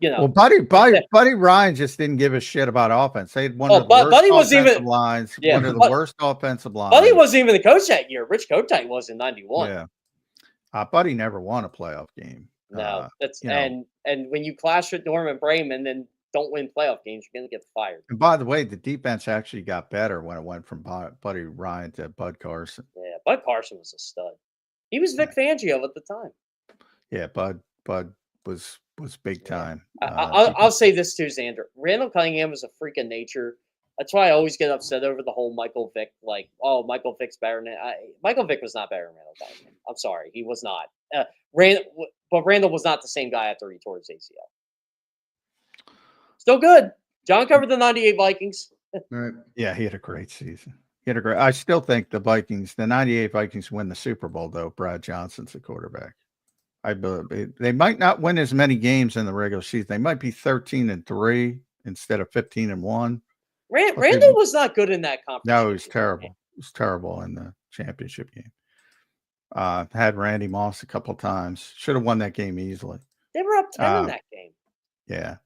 Well, Buddy Ryan just didn't give a shit about offense. They had one of the worst offensive lines. Yeah, one of the worst offensive lines. Buddy wasn't even the coach that year. Rich Kotite was in 91. Yeah. Buddy never won a playoff game. No, and when you clash with Norman Brayman and don't win playoff games, you're going to get fired. And by the way, the defense actually got better when it went from Buddy Ryan to Bud Carson. Yeah, Bud Carson was a stud. He was Vic Fangio at the time. Yeah, Bud was big time. I'll say this too, Zander. Randall Cunningham was a freak of nature. That's why I always get upset over the whole Michael Vick. Like, oh, Michael Vick's better than Michael Vick was not better than Randall Cunningham. I'm sorry, he was not. But Randall was not the same guy after he tore his ACL. Still good. John covered the 98 Vikings. Right. Yeah, he had a great season. I still think the 98 Vikings win the Super Bowl, though. Brad Johnson's the quarterback. I believe they might not win as many games in the regular season. They might be 13-3 instead of 15-1. Randall was not good in that conference. No, he was terrible. He was terrible in the championship game. Had Randy Moss a couple times. Should have won that game easily. They were up 10 in Um, that game. Yeah.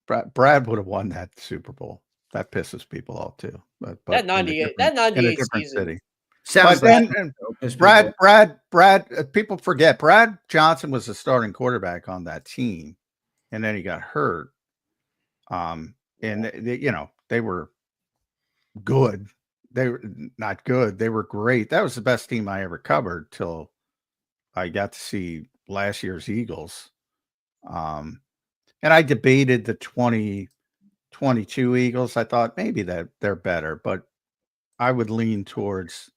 Brad would have won that Super Bowl. That pisses people off too. But That in a 98 different season. city. Sounds But then like Brad, people forget Brad Johnson was the starting quarterback on that team, and then he got hurt. And they were good. They were not good. They were great. That was the best team I ever covered till I got to see last year's Eagles. And I debated the 2022 Eagles. I thought maybe that they're better, but I would lean towards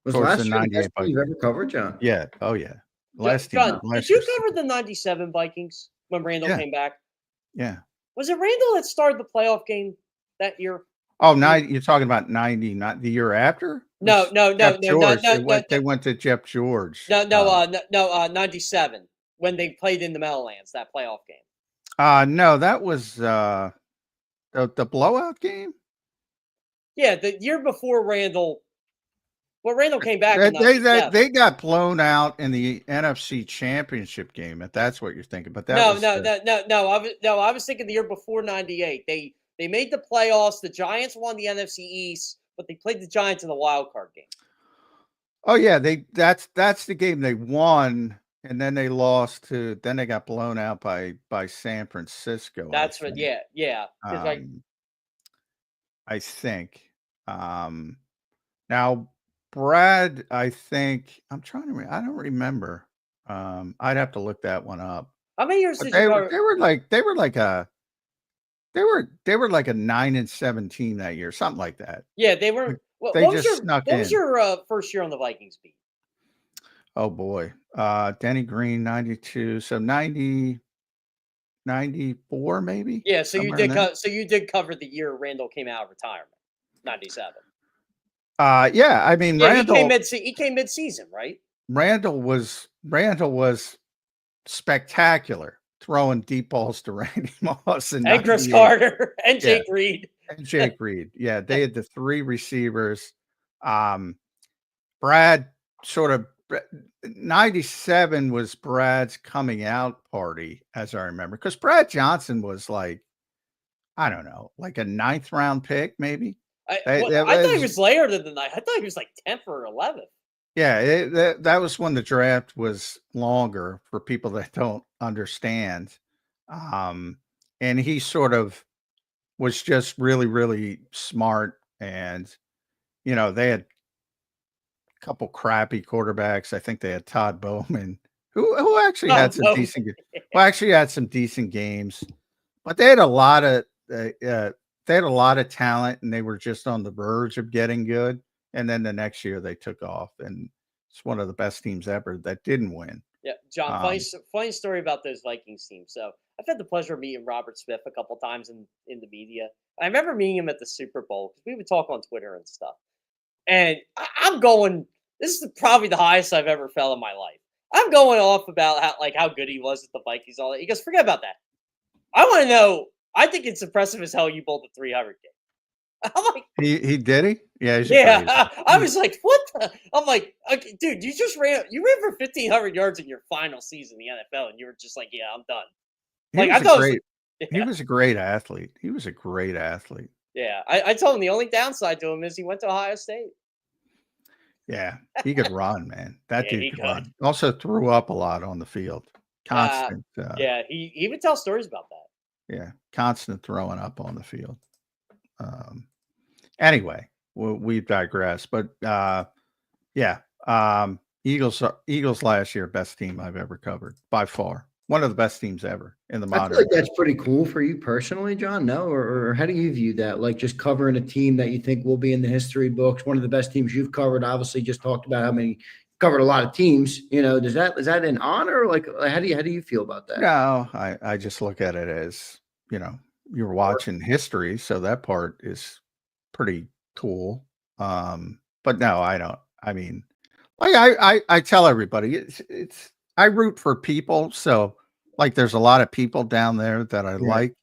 Was towards last the year the 98 best team Vikings. you've ever covered, John? Yeah. Oh yeah. John, did you year's- cover the 97 Vikings when Randall Yeah. came back? Yeah. Was it Randall that started the playoff game that year? Oh, you're talking about 90, not the year after? No. They went to Jeff George. 97 when they played in the Meadowlands, that playoff game. No, that was the blowout game. Yeah, the year before Randall. Well, Randall came back. In They got blown out in the NFC Championship game. If that's what you're thinking, but No. I was thinking the year before 98. They made the playoffs. The Giants won the NFC East, but they played the Giants in the wild card game. Oh yeah, that's the game they won, and then they lost to. Then they got blown out by San Francisco. That's what. Yeah. I think. Now Brad, I think I'm trying to. I don't remember. I'd have to look that one up. How many years But did they you were cover? they were like a 9-17 that year, something like that. Yeah, they were. What They was just your snuck What was in. your first year on the Vikings beat? Oh boy. Denny Green 92, so 94 maybe. Yeah, so you somewhere in did. there. So you did cover the year Randall came out of retirement, 97. Yeah, I mean Yeah, Randall he came mid season, right? Randall was spectacular, throwing deep balls to Randy Moss and And Chris 98. Carter and Yeah. Jake Reed. And Jake Reed. Yeah, they had the three receivers. Brad sort of 97 was Brad's coming out party, as I remember, because Brad Johnson was like, I don't know, like a 9th round pick, maybe. I thought he was later than the night. I thought he was like 10th or 11th. Yeah, that was when the draft was longer for people that don't understand. And he sort of was just really, really smart. And, they had a couple crappy quarterbacks. I think they had Todd Bowman, who actually had some decent, games, but they had a lot of, talent, and they were just on the verge of getting good. And then the next year they took off, and it's one of the best teams ever that didn't win. Yeah, John, funny story about those Vikings teams. So I've had the pleasure of meeting Robert Smith a couple times in the media. I remember meeting him at the Super Bowl because we would talk on Twitter and stuff. And I'm going, this is probably the highest I've ever felt in my life. I'm going off about how good he was at the Vikings, all that. He goes, forget about that. I want to know. I think it's impressive as hell you bowled the 300 game. I'm like, he did he? Yeah, yeah. I was like, what the? I'm like, okay, dude, you ran for 1,500 yards in your final season in the NFL, and you were just like, yeah, I'm done. He was a great athlete. He was a great athlete. Yeah, I told him the only downside to him is he went to Ohio State. Yeah, he could run, man. That Yeah, dude could run. Also threw up a lot on the field. Constant. Yeah, he would tell stories about that. Yeah, constant throwing up on the field. Anyway, we digress. But Eagles last year, best team I've ever covered by far. One of the best teams ever in the modern. I feel like that's pretty cool for you personally, John. No, or how do you view that? Like just covering a team that you think will be in the history books, one of the best teams you've covered. Obviously, just talked about how many covered a lot of teams. Is that an honor? Like how do you feel about that? No, I just look at it as you're watching history, so that part is pretty cool. But no, I don't. I mean, like I tell everybody, it's I root for people, so like there's a lot of people down there that I like,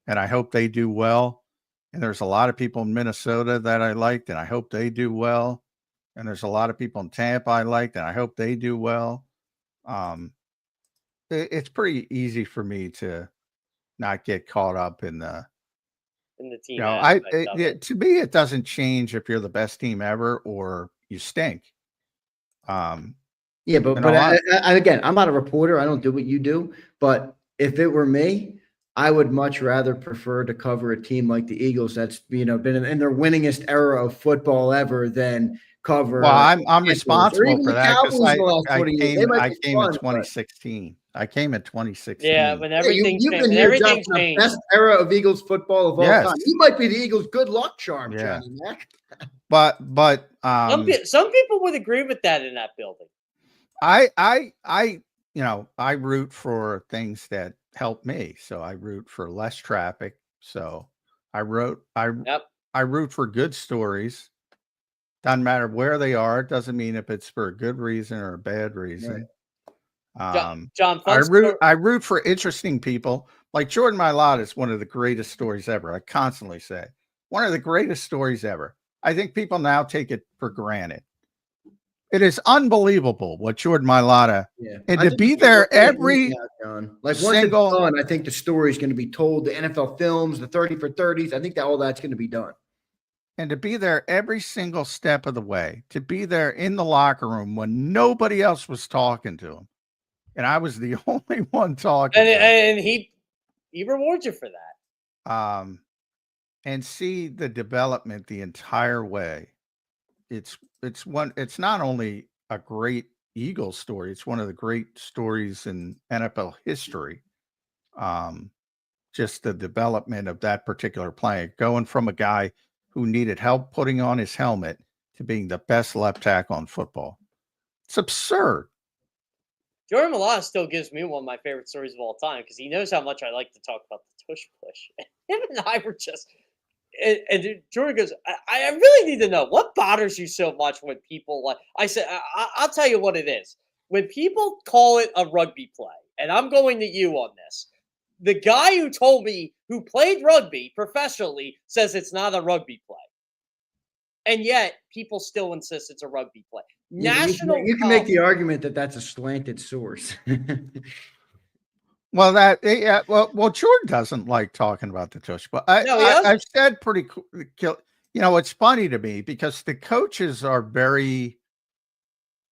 and I hope they do well. And there's a lot of people in Minnesota that I liked, and I hope they do well. and there's a lot of people in Tampa I like, and I hope they do well. It's pretty easy for me to not get caught up in the team. You know, to me, it doesn't change if you're the best team ever or you stink. Yeah, but again, I'm not a reporter. I don't do what you do. But if it were me, I would much rather prefer to cover a team like the Eagles that's been in their winningest era of football ever than cover. Well, I'm responsible for that because I came in 2016. I came in 2016. Yeah, when everything you've been here, John, the best era of Eagles football of all time. You might be the Eagles' good luck charm, Johnny Mac. But some people would agree with that in that building. I root for things that help me. So I root for less traffic. So I root for good stories. Doesn't matter where they are. It doesn't mean if it's for a good reason or a bad reason. John, I root for interesting people. Like Jordan Mailata is one of the greatest stories ever. I constantly say one of the greatest stories ever. I think people now take it for granted. It is unbelievable what Jordan Mailata and to be there every once it's done, I think the story is going to be told. The NFL films, the 30 for 30s. I think that all that's going to be done. And to be there every single step of the way, to be there in the locker room when nobody else was talking to him, and I was the only one talking. And he rewards you for that. And see the development the entire way. It's not only a great Eagles story, it's one of the great stories in NFL history. Just the development of that particular play, going from a guy who needed help putting on his helmet to being the best left tackle in football. It's absurd. Jordan Mailata still gives me one of my favorite stories of all time because he knows how much I like to talk about the Tush Push. Him and I were just, and Jordan goes, I really need to know what bothers you so much when people like, I said, I'll tell you what it is. When people call it a rugby play, and I'm going to you on this, the guy who told me who played rugby professionally says it's not a rugby play. And yet people still insist it's a rugby play. You can make the argument that that's a slanted source. Well, well, Jordan doesn't like talking about the Tush, but I've said pretty cool. It's funny to me because the coaches are very,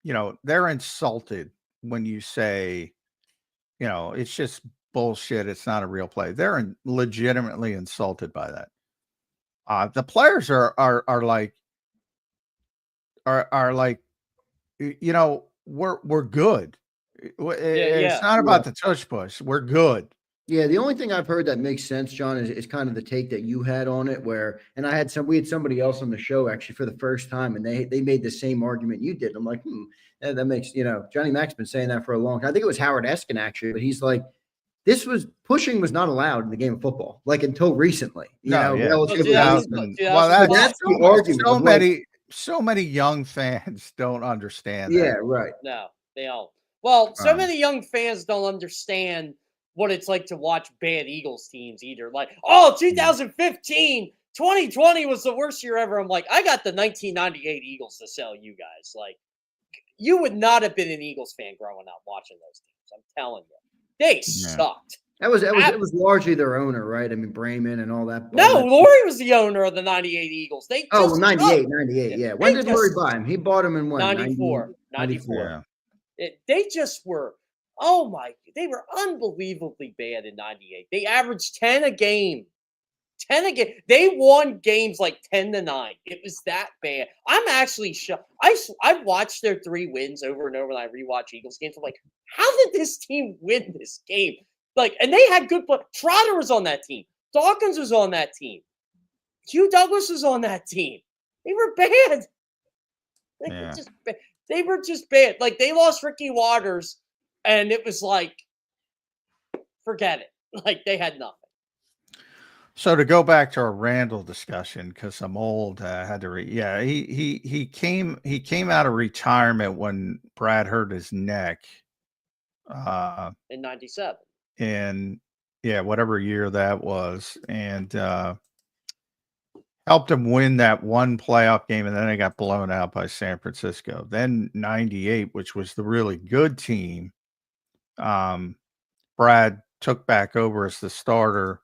they're insulted when you say, it's just bullshit. It's not a real play. They're legitimately insulted by that. The players are like, we're good. It's not about the Tush Push. We're good. Yeah, the only thing I've heard that makes sense, John, is kind of the take that you had on it, we had somebody else on the show actually for the first time, and they made the same argument you did. I'm like, that makes Johnny Mac's been saying that for a long time. I think it was Howard Eskin actually, but he's like, pushing was not allowed in the game of football, like until recently. Relatively. That's the argument. So many young fans don't understand that. Yeah, right. No, they don't. Well, so many young fans don't understand what it's like to watch bad Eagles teams either. Like, 2015, 2020 was the worst year ever. I'm like, I got the 1998 Eagles to sell you guys. Like, you would not have been an Eagles fan growing up watching those teams. I'm telling you. They sucked. It was largely their owner, right? I mean, Brayman and all that. No, Laurie was the owner of the 98 Eagles. 98, yeah. When did Laurie buy him? He bought him in when? 94. 94. They just were, they were unbelievably bad in 98. They averaged 10 a game. 10 a game. They won games like 10-9. It was that bad. I'm actually shocked. I've watched their 3 wins over and over when I rewatch Eagles games. I'm like, how did this team win this game? Like, and they had good play. Trotter was on that team. Dawkins was on that team. Hugh Douglas was on that team. They were bad. They were just bad. Like, they lost Ricky Waters, and it was like, forget it. Like, they had nothing. So to go back to our Randall discussion, because I'm old, I had to he came out of retirement when Brad hurt his neck. In 97. And whatever year that was. And helped them win that one playoff game, and then they got blown out by San Francisco. Then 98, which was the really good team, Brad took back over as the starter.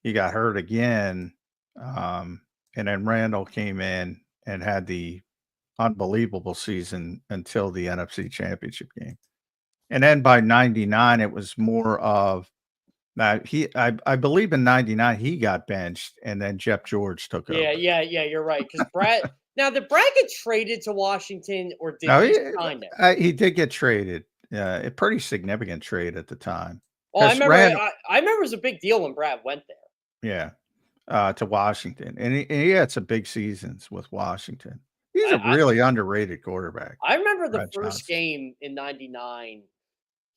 He got hurt again, and then Randall came in and had the unbelievable season until the NFC Championship game. And then by 99, it was more of that. I believe in 99 he got benched, and then Jeff George took over. Yeah, you're right. Because Brad, now did Brad get traded to Washington, or did No, he sign it? he did get traded. A pretty significant trade at the time. Oh, I remember. I remember it was a big deal when Brad went there. Yeah, to Washington, and he had some big seasons with Washington. He's a really underrated quarterback. I remember the Brad first Johnson. game in 99.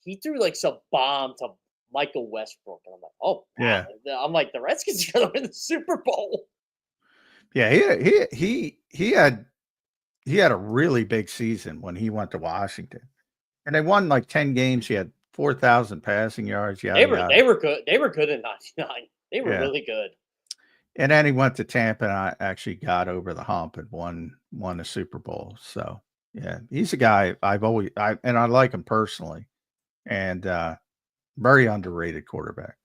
He threw like some bomb to Michael Westbrook, and I'm like, oh, wow. Yeah. I'm like, the Redskins are going to win the Super Bowl. Yeah, he had a really big season when he went to Washington, and they won like 10 games. He had 4,000 passing yards. They were good. They were good in 99. They were really good. And then he went to Tampa, and I actually got over the hump and won a Super Bowl. So yeah, he's a guy I like him personally, and very underrated quarterback.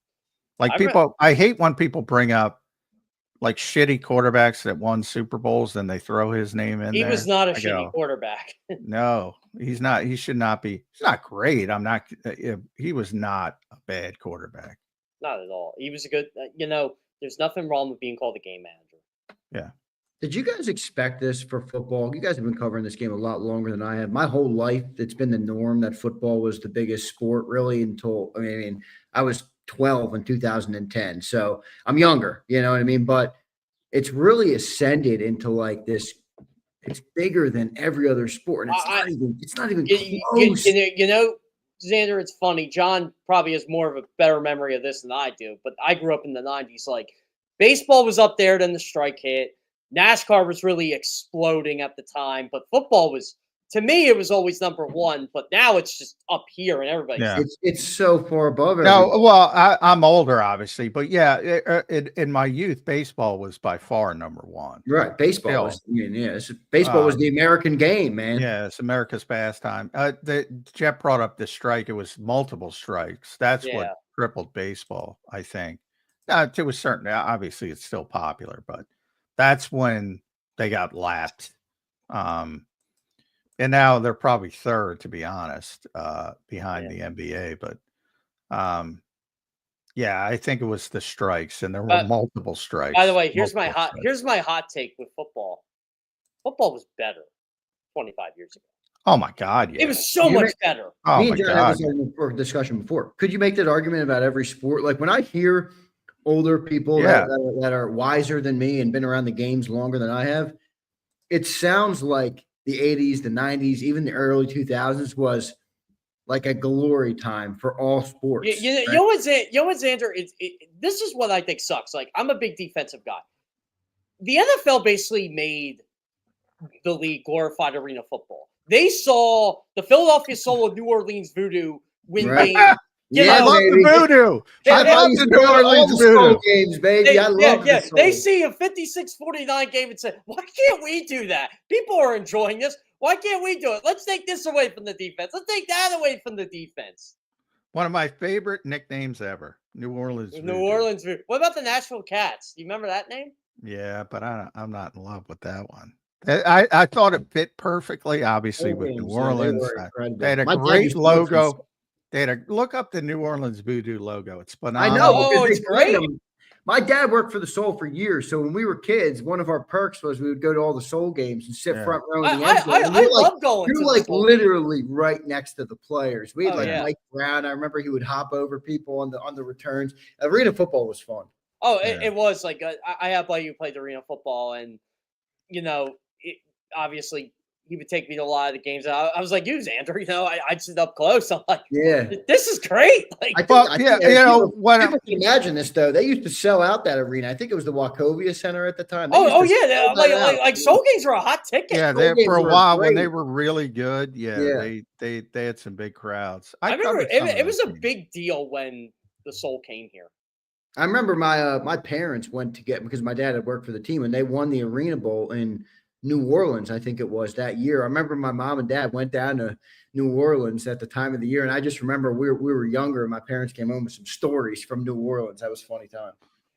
Like I hate when people bring up like shitty quarterbacks that won Super Bowls, then they throw his name in. He was not a shitty quarterback. No, he's not. He should not be. He's not great. He was not a bad quarterback. Not at all. He was a good. There's nothing wrong with being called a game manager. Yeah. Did you guys expect this for football? You guys have been covering this game a lot longer than I have. My whole life, it's been the norm that football was the biggest sport, really, until I was 12 in 2010. So I'm younger, you know what I mean? But it's really ascended into like this. It's bigger than every other sport. And it's not even close. Zander, it's funny. John probably has more of a better memory of this than I do, but I grew up in the 90s. Like, baseball was up there, then the strike hit. NASCAR was really exploding at the time, but football was, to me, it was always number one, but now it's just up here and everybody's. It's so far above it. No, well, I'm older, obviously, but yeah, in my youth, baseball was by far number one. Right, baseball was the American game, man. Yeah, it's America's pastime. Jeff brought up the strike. It was multiple strikes. That's what crippled baseball, I think. To a certain, obviously, it's still popular, but that's when they got lapped. And now they're probably third, to be honest, behind the NBA. But I think it was the strikes, and there were multiple strikes. By the way, here's my hot take with football. Football was better 25 years ago. Oh my God! Yeah, it was so much better. Oh Me my and John God! had this discussion before. Could you make that argument about every sport? Like when I hear older people that are wiser than me and been around the games longer than I have, it sounds like the 80s, the 90s, even the early 2000s was like a glory time for all sports. You know what, Zander? This is what I think sucks. Like, I'm a big defensive guy. The NFL basically made the league glorified arena football. They saw the Philadelphia Soul of New Orleans Voodoo win games. I love the voodoo. I love the New Orleans voodoo games, baby. I love it. They see a 56-49 game and say, "Why can't we do that? People are enjoying this. Why can't we do it? Let's take this away from the defense. Let's take that away from the defense." One of my favorite nicknames ever, New Orleans voodoo. New Orleans voodoo. What about the Nashville Cats? Do you remember that name? Yeah, but I'm not in love with that one. I thought it fit perfectly, obviously, with New Orleans. They had a great logo. Look up the New Orleans Voodoo logo. It's phenomenal. I know. It's great. My dad worked for the Soul for years. So when we were kids, one of our perks was we would go to all the Soul games and sit front row. In the end zone. I love going. You're like literally right next to the players. We had Mike Brown. I remember he would hop over people on the returns. Arena football was fun. Oh, it was like I had a buddy who played arena football, and obviously he would take me to a lot of the games. I was like, you, Zander, I'd sit up close. I'm like, this is great. Like, people can imagine this though. They used to sell out that arena. I think it was the Wachovia Center at the time. Like Soul games were a hot ticket. Yeah, for a while when they were really good. They had some big crowds. I remember it was a big deal when the Soul came here. I remember my parents went to get, because my dad had worked for the team, and they won the Arena Bowl in New Orleans, I think it was that year. I remember my mom and dad went down to New Orleans at the time of the year, and I just remember we were younger, and my parents came home with some stories from New Orleans. That was a funny time.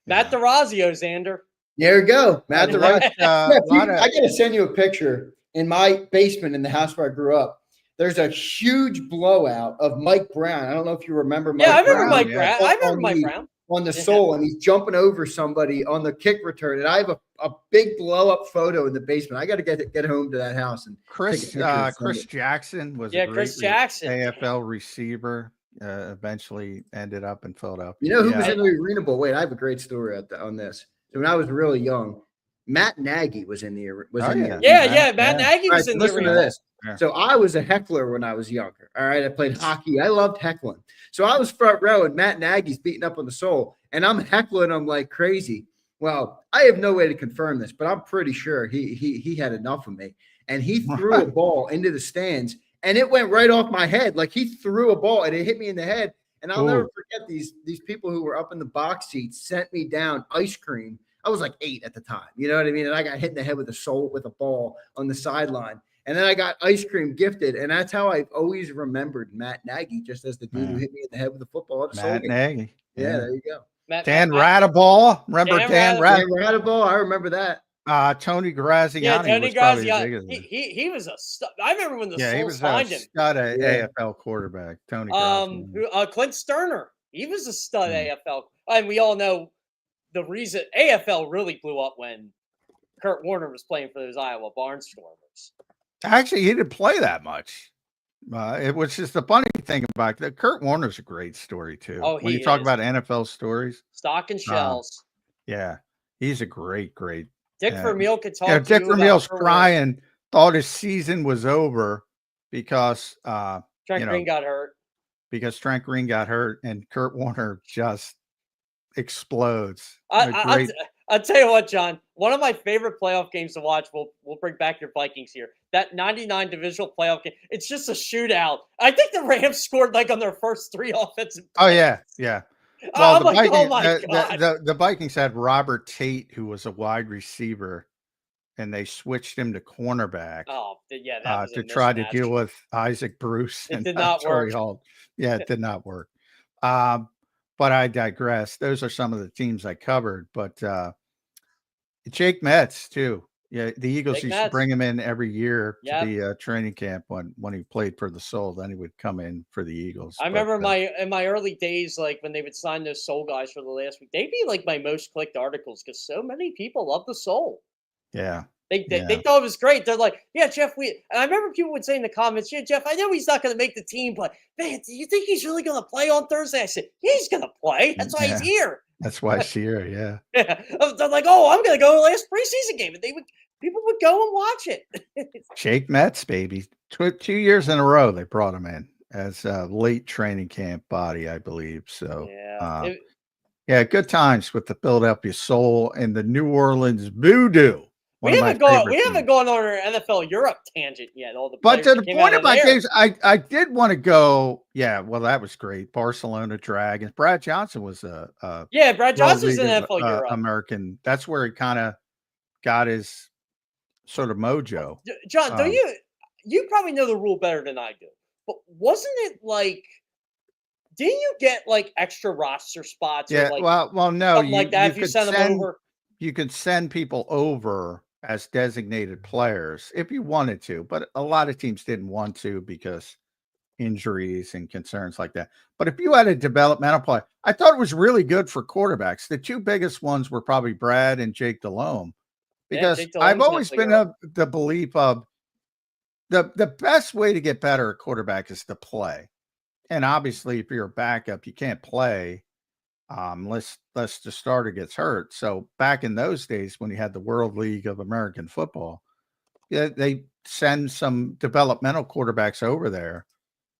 Matt DeRazio, Xander. There you go, Matt DeRazio. I got to send you a picture. In my basement in the house where I grew up, there's a huge blowout of Mike Brown. I don't know if you remember Mike Brown. I remember Mike Brown. I remember Mike Brown. On the soul, and he's jumping over somebody on the kick return. And I have a big blow up photo in the basement. I got to get home to that house. And Chris Jackson was Chris Jackson, AFL receiver. Eventually ended up in Philadelphia. You know who was in the Arena Bowl? Wait, I have a great story on this. So when I was really young, Matt Nagy was in the arena. Matt Nagy was in the arena. Listen to this. Yeah. So I was a heckler when I was younger. All right. I played hockey. I loved heckling. So I was front row, and Matt Nagy's beating up on the soul, and I'm heckling him like crazy. Well, I have no way to confirm this, but I'm pretty sure he had enough of me. And he threw a ball into the stands, and it went right off my head. Like, he threw a ball and it hit me in the head. And I'll never forget these people who were up in the box seats sent me down ice cream. I was like 8 at the time. You know what I mean? And I got hit in the head with a ball on the sideline. And then I got ice cream gifted. And that's how I've always remembered Matt Nagy, just as the dude who hit me in the head with the football. At the Matt Nagy. Yeah, there you go. Dan Radaball. Remember Dan Radaball? I remember that. Tony Graziani. Yeah, Tony Graziani. He was a stud. I remember when the Souls signed him. Stud AFL quarterback. Tony Graziani. Clint Sterner. He was a stud AFL. And we all know the reason AFL really blew up when Kurt Warner was playing for those Iowa Barnstormers. Actually, he didn't play that much. It was just the funny thing about that. Kurt Warner's a great story too. Oh, when you talk about NFL stories, stock and shells. He's a great. Dick Vermeil could talk. Yeah, Dick Vermeil's crying. Thought his season was over because Trent Green got hurt. Because Trent Green got hurt, and Kurt Warner just explodes. I'll tell you what, John. One of my favorite playoff games to watch. We'll bring back your Vikings here. That '99 divisional playoff game. It's just a shootout. I think the Rams scored like on their first 3 offensive plays. Oh yeah. Well, God. The Vikings had Robert Tate, who was a wide receiver, and they switched him to cornerback. To try to deal with Isaac Bruce. It did not work. Yeah, it did not work. But I digress. Those are some of the teams I covered. But Jake Metz too. Yeah, the Eagles used to bring him in every year to the training camp when he played for the Soul. Then he would come in for the Eagles. I remember in my early days, like when they would sign those Soul guys for the last week, they'd be like my most clicked articles because so many people love the Soul. Yeah. They thought it was great. They're like, yeah, Jeff, and I remember people would say in the comments, yeah, Jeff, I know he's not going to make the team, but man, do you think he's really going to play on Thursday? I said, he's going to play. That's why he's here. That's why he's here. Yeah. They're like, oh, I'm going to go to the last preseason game. And people would go and watch it. Jake Metz, baby. 2 years in a row, they brought him in as a late training camp body, I believe. So, good times with the Philadelphia Soul and the New Orleans Voodoo. We haven't gone on our NFL Europe tangent yet. But to the point of my games, I did want to go. Yeah, well, that was great. Barcelona Dragons. Brad Johnson was Brad Johnson's in NFL Europe. American. That's where he kind of got his sort of mojo. John, do you probably know the rule better than I do? But wasn't it like? Didn't you get like extra roster spots? Yeah. Well, no. Something like that if you send them over. You could send people over as designated players if you wanted to, but a lot of teams didn't want to because injuries and concerns like that. But if you had a developmental player, I thought it was really good for quarterbacks. The 2 biggest ones were probably Brad and Jake Delhomme, because I've always been of the belief of the best way to get better at quarterback is to play. And obviously, if you're a backup, you can't play unless the starter gets hurt. So back in those days when you had the World League of American Football, they send some developmental quarterbacks over there,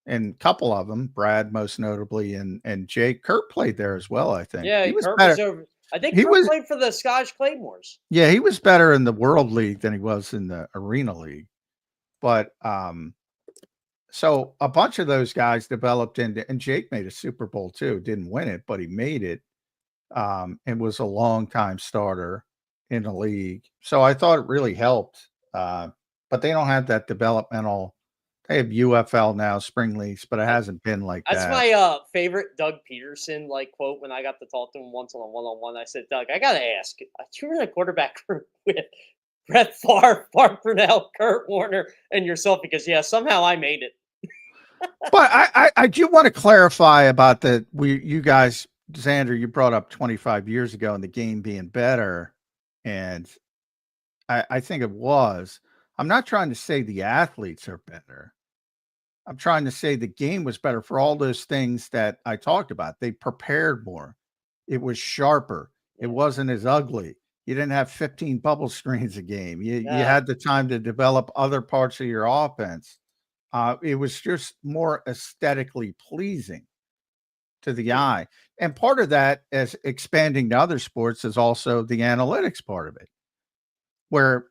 and a couple of them, Brad most notably, and Jake. Kurt played there as well, I think. Yeah, Kurt was over. I think Kurt played for the Scottish Claymores. Yeah, he was better in the World League than he was in the Arena League. But so a bunch of those guys developed into, and Jake made a Super Bowl too. Didn't win it, but he made it. and was a long-time starter in the league. So I thought it really helped. But they don't have that developmental. They have UFL now, spring leagues, but it hasn't been like That's that. my favorite Doug Peterson quote when I got to talk to him once on a one-on-one. I said, Doug, I gotta ask, you were in a quarterback group with Brett Favre, Bart Brunell, Kurt Warner, and yourself, because somehow I made it. But I do want to clarify about you guys, Zander, you brought up 25 years ago and the game being better. And I think it was. I'm not trying to say the athletes are better. I'm trying to say the game was better for all those things that I talked about. They prepared more. It was sharper. It wasn't as ugly. You didn't have 15 bubble screens a game. You had the time to develop other parts of your offense. It was just more aesthetically pleasing to the eye. And part of that, as expanding to other sports, is also the analytics part of it, where,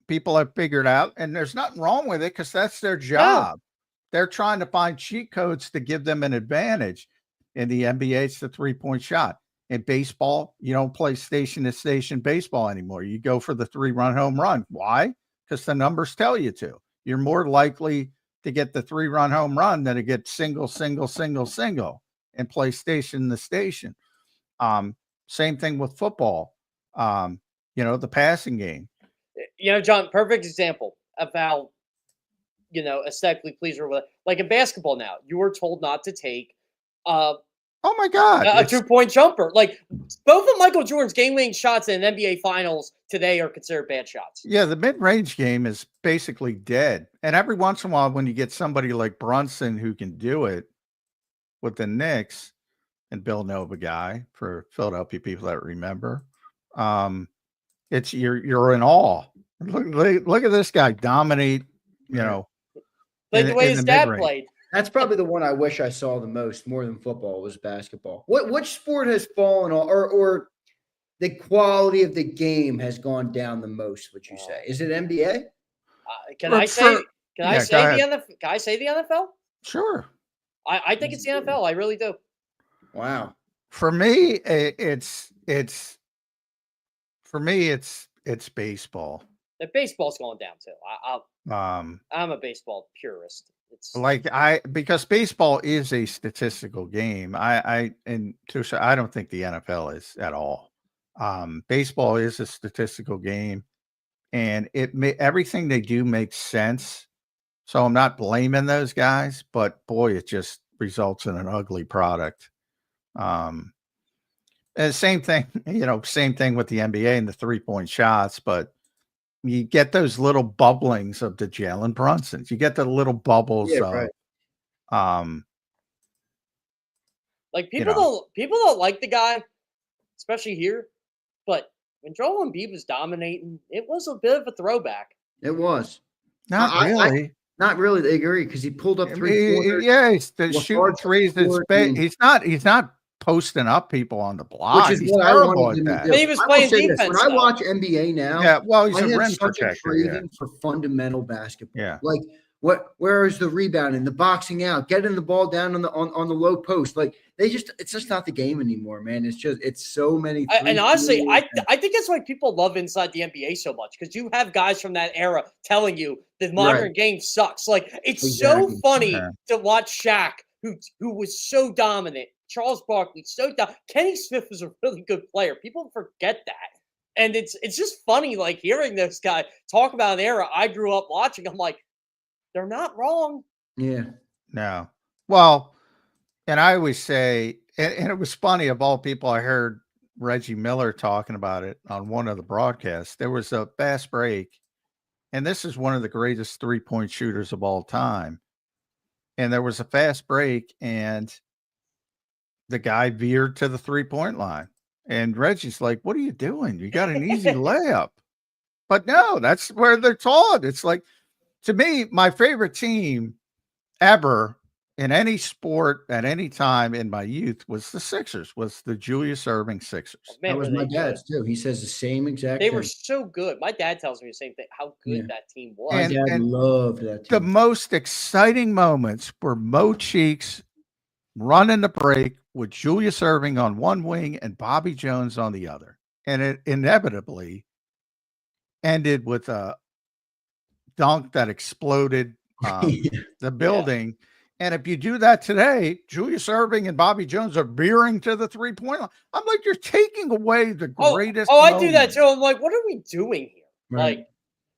people have figured out, and there's nothing wrong with it because that's their job. They're trying to find cheat codes to give them an advantage. In the NBA, it's the 3-point shot. In baseball, you don't play station to station baseball anymore. You go for the 3-run home run. Why? Because the numbers tell you to. You're more likely to get the 3-run home run than to get single, and play station to station. Same thing with football. The passing game. John, perfect example of how, aesthetically pleasing. Like in basketball now, you were told not to take oh my God, a 2-point jumper. Like both of Michael Jordan's game-winning shots in NBA Finals today are considered bad shots. Yeah, the mid-range game is basically dead. And every once in a while, when you get somebody like Brunson who can do it with the Knicks, and Bill Nova guy for Philadelphia people that remember, it's you're in awe. Look at this guy dominate. Like the way his dad played. That's probably the one I wish I saw the most, more than football, was basketball. Which sport has fallen off, or the quality of the game has gone down the most? Would you say? Is it NBA? Can I say the NFL? Sure. I think it's the NFL. I really do. Wow. For me, it's baseball. The baseball's going down too. I'm a baseball purist. It's because baseball is a statistical game. And Tush, I don't think the NFL is at all. Baseball is a statistical game, and everything they do makes sense. So I'm not blaming those guys, but boy, it just results in an ugly product. And same thing with the NBA and the 3-point shots, but you get those little bubblings of the Jalen Brunsons. You get the little bubbles of, right. Like people don't like the guy, especially here. But when Joel Embiid was dominating, it was a bit of a throwback. It was not really. Not really. They agree because he pulled up 3-pointers. Yeah, he's shooting threes. He's not posting up people on the block. Which is what I wanted him to do. He was playing defense. When I watch NBA now, he's a rim protector. Craving for fundamental basketball. Yeah, like where is the rebounding, the boxing out, getting the ball down on the low post? Like it's just not the game anymore, man. It's so many. And honestly, I think that's why people love inside the NBA so much, because you have guys from that era telling you the modern game sucks. Like it's so funny to watch Shaq, who was so dominant. Charles Barkley, Kenny Smith was a really good player. People forget that. And it's just funny, like hearing this guy talk about an era I grew up watching. I'm like, they're not wrong. Yeah. No. Well, and I always say, and it was funny, of all people, I heard Reggie Miller talking about it on one of the broadcasts. There was a fast break, and this is one of the greatest 3-point shooters of all time. And there was a fast break, and the guy veered to the 3-point line. And Reggie's like, what are you doing? You got an easy layup. But no, that's where they're taught. It's like, to me, my favorite team ever in any sport at any time in my youth was the Sixers, was the Julius Erving Sixers. Oh, man, that was my dad's too. He says the same exact thing. They were so good. My dad tells me the same thing, how good that team was. My dad loved that team. The most exciting moments were Mo Cheeks running the break with Julius Erving on one wing and Bobby Jones on the other. And it inevitably ended with a dunk that exploded the building. And if you do that today, Julius Erving and Bobby Jones are veering to the 3-point line. I'm like, you're taking away the greatest. Oh, I do that too. I'm like, what are we doing here? Right.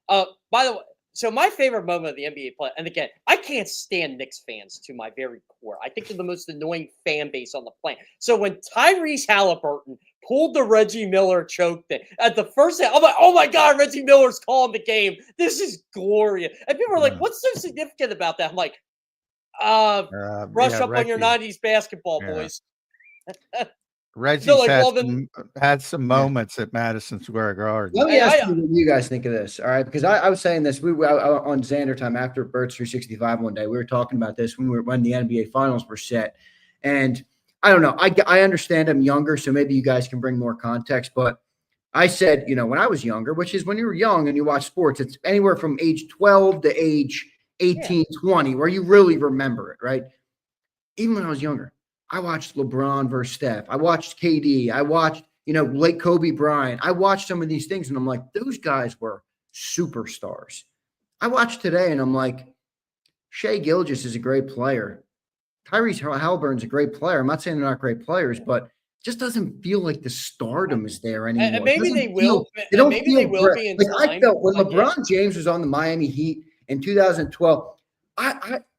Like, by the way, so my favorite moment of the NBA play, and again, I can't stand Knicks fans to my very core. I think they're the most annoying fan base on the planet. So when Tyrese Halliburton pulled the Reggie Miller choke thing at the first half, I'm like, oh my God, Reggie Miller's calling the game. This is glorious. And people are like, what's so significant about that? I'm like, brush up on your 90s basketball, boys. Reggie's like, had some moments at Madison Square Garden. Let me ask you what you guys think of this, all right? Because I was saying this. We were on Xander Time after Birds 365 one day. We were talking about this when the NBA Finals were set. And I don't know. I understand I'm younger, so maybe you guys can bring more context. But I said, when I was younger, which is when you were young and you watch sports, it's anywhere from age 12 to age 18, 20, where you really remember it, right? Even when I was younger. I watched LeBron versus Steph. I watched KD. I watched, late Kobe Bryant. I watched some of these things, and I'm like, those guys were superstars. I watched today, and I'm like, Shai Gilgeous is a great player. Tyrese Halliburton's a great player. I'm not saying they're not great players, but it just doesn't feel like the stardom is there anymore. And maybe they will. Maybe they will be in time. I felt when LeBron James was on the Miami Heat in 2012,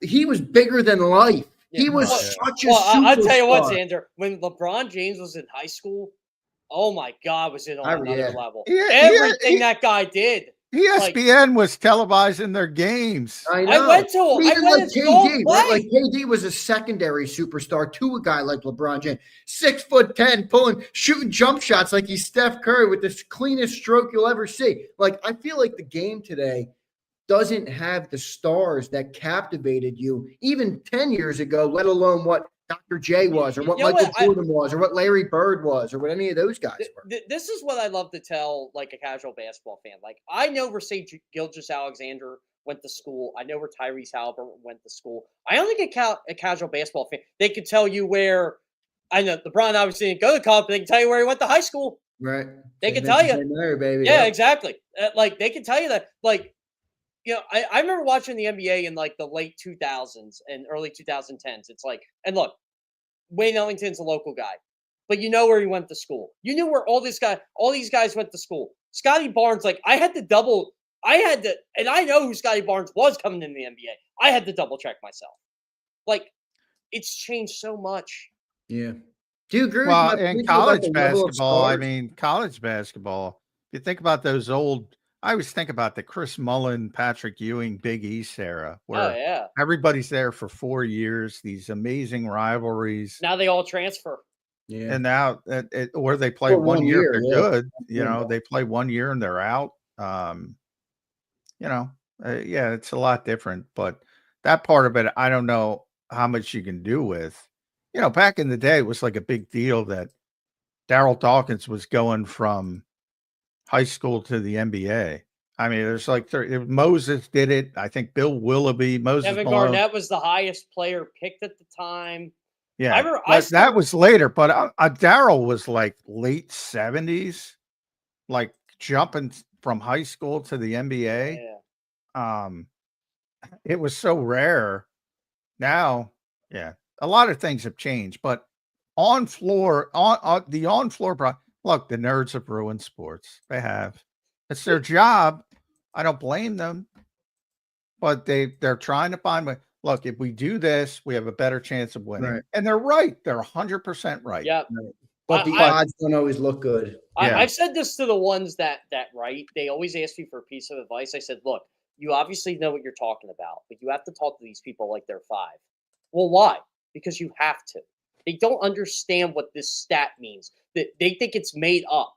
he was bigger than life. He was such a superstar. I'll tell you what, Xander, when LeBron James was in high school, oh my God, was it on another level. Everything that guy did. ESPN was televising their games. I know. I went to KD, right? Like KD was a secondary superstar to a guy like LeBron James. 6'10", shooting jump shots like he's Steph Curry with the cleanest stroke you'll ever see. Like, I feel like the game today doesn't have the stars that captivated you even 10 years ago, let alone what Dr. J was or what Michael Jordan was or what Larry Bird was or what any of those guys were. This is what I love to tell like a casual basketball fan. Like, I know where St. Gilgeous-Alexander went to school. I know where Tyrese Halliburton went to school. I don't think a casual basketball fan, they could tell you where, I know LeBron obviously didn't go to college, but they can tell you where he went to high school. Right. They can tell you. Baby. Yeah, exactly. Like, they can tell you that. Like, I remember watching the NBA in like the late 2000s and early 2010s. It's like, and look, Wayne Ellington's a local guy, but you know where he went to school. You knew where all these guys went to school. Scotty Barnes, like and I know who Scotty Barnes was coming in the NBA. I had to double check myself. Like, it's changed so much. Yeah. Do you agree? Well, in college basketball, if you think about those old, I always think about the Chris Mullen, Patrick Ewing, Big East era, where everybody's there for 4 years, these amazing rivalries. Now they all transfer. Yeah. And now, or they play one year, they're good. They play 1 year and they're out. It's a lot different. But that part of it, I don't know how much you can do with. Back in the day, it was like a big deal that Darryl Dawkins was going from high school to the NBA. I mean, there's like Moses did it. I think Bill Willoughby, Kevin Garnett was the highest player picked at the time. Yeah, that was later, but Darryl was like late 70s, like jumping from high school to the NBA. Yeah. It was so rare. Now, a lot of things have changed, but the on floor. Look, the nerds have ruined sports. They have. It's their job. I don't blame them. But they're trying to find way. Look, if we do this, we have a better chance of winning. Right. And they're right. They're 100% right. Yeah. Right. But the odds don't always look good. I've said this to the ones that write. They always ask me for a piece of advice. I said, look, you obviously know what you're talking about, but you have to talk to these people like they're 5. Well, why? Because you have to. They don't understand what this stat means. They think it's made up.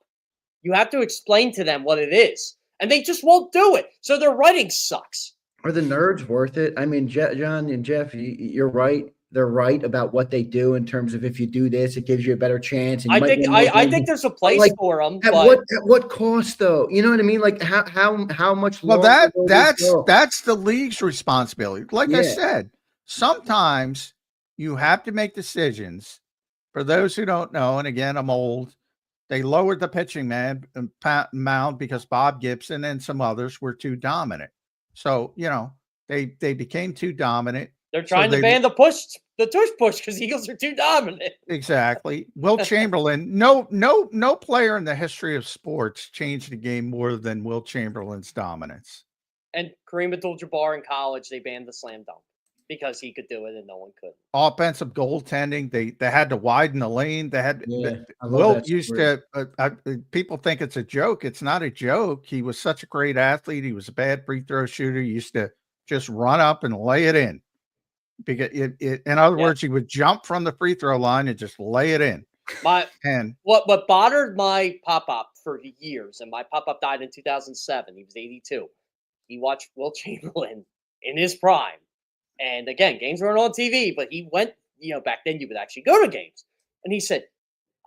You have to explain to them what it is, and they just won't do it. So their writing sucks. Are the nerds worth it? I mean, John and Jeff, you're right. They're right about what they do in terms of if you do this, it gives you a better chance. And I think there's a place for them. At what cost, though? You know what I mean? Like how much? Well, that's the league's responsibility. Like I said, sometimes you have to make decisions For those who don't know, and again, I'm old, they lowered the pitching mound because Bob Gibson and some others were too dominant. So, they became too dominant. They're trying to ban the tush push because Eagles are too dominant. Exactly. Wilt Chamberlain, no player in the history of sports changed the game more than Wilt Chamberlain's dominance. And Kareem Abdul-Jabbar in college, they banned the slam dunk because he could do it and no one could. Offensive goaltending, they had to widen the lane. They had Wilt used to. People think it's a joke. It's not a joke. He was such a great athlete. He was a bad free throw shooter. He used to just run up and lay it in. Because in other words, he would jump from the free throw line and just lay it in. What bothered my pop-up for years, and my pop-up died in 2007. He was 82. He watched Wilt Chamberlain in his prime. And again, games weren't on TV, but he went, back then you would actually go to games. And he said,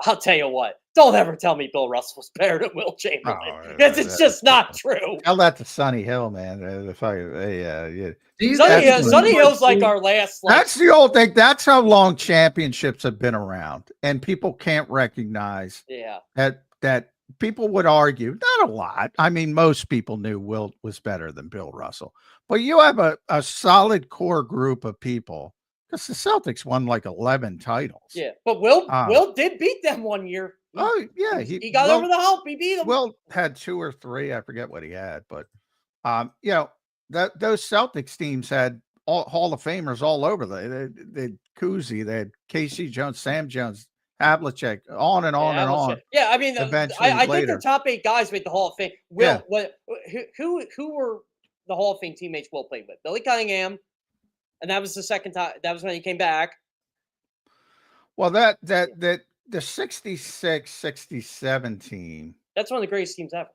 I'll tell you what, don't ever tell me Bill Russell's better than Wilt Chamberlain. Because it's just not true. Tell that to Sonny Hill, man. Sonny Hill's like our last. That's the old thing. That's how long championships have been around. And people can't recognize that people would argue, not a lot. I mean, most people knew Wilt was better than Bill Russell. But you have a solid core group of people, because the Celtics won like 11 titles. Yeah, but Wilt did beat them one year. He got over the hump. He beat them. Wilt had 2 or 3. I forget what he had, but those Celtics teams had Hall of Famers all over. They had Cousy, they had Casey Jones, Sam Jones, Havlicek, on and on and on. Yeah, I mean, I think the top 8 guys made the Hall of Fame. Who were the Hall of Fame teammates Wilt played with? Billy Cunningham, and that was the second time. That was when he came back. Well, the 66-67 team. That's one of the greatest teams ever.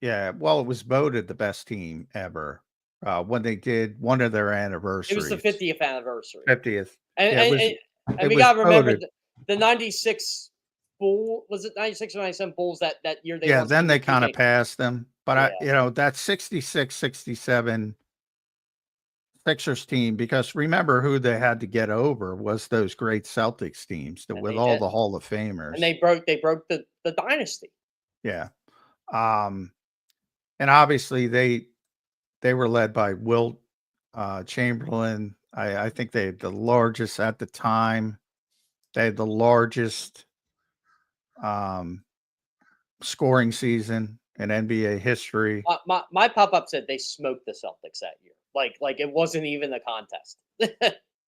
Yeah, well, it was voted the best team ever when they did one of their anniversaries. It was the 50th anniversary. 50th. And we got to remember the 96 Bull, was it 96 or 97 Bulls that year? Then they kind of passed them. But that 66-67 Sixers team, because remember who they had to get over was those great Celtics teams with all the Hall of Famers. And they broke the dynasty. Yeah. And obviously they were led by Wilt Chamberlain. I think they had the largest at the time. They had the largest scoring season in NBA history. My pop-up said they smoked the Celtics that year. Like it wasn't even a contest.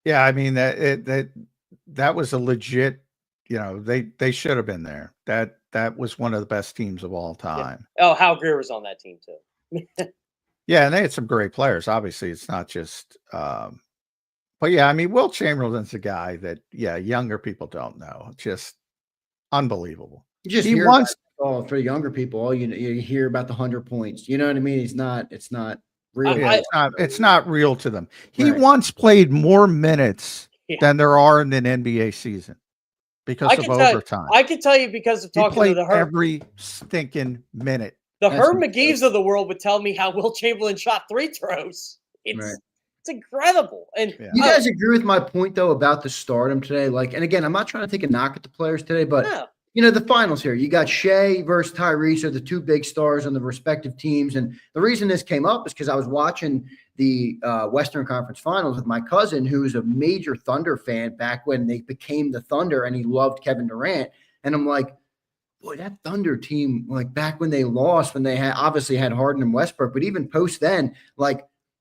Yeah, I mean that was a legit. They should have been there. That was one of the best teams of all time. Yeah. Oh, Hal Greer was on that team too. Yeah, and they had some great players. Obviously, it's not just. But yeah, I mean, Wilt Chamberlain's a guy that younger people don't know. Just unbelievable. He for younger people, all you hear about the 100 points. You know what I mean? It's not real. It's not real to them. He once played more minutes than there are in an NBA season because of overtime. I can tell you because of talking to the Herb. Every stinking minute. The Herb McGeeves of the world would tell me how Wilt Chamberlain shot 3 throws. It's incredible. And you guys agree with my point though about the stardom today? And again, I'm not trying to take a knock at the players today, but the finals here, you got Shea versus Tyrese are the 2 big stars on the respective teams. And the reason this came up is because I was watching the Western Conference Finals with my cousin, who's a major Thunder fan back when they became the Thunder, and he loved Kevin Durant. And I'm like, boy, that Thunder team, back when they lost, when they obviously had Harden and Westbrook, but even post then,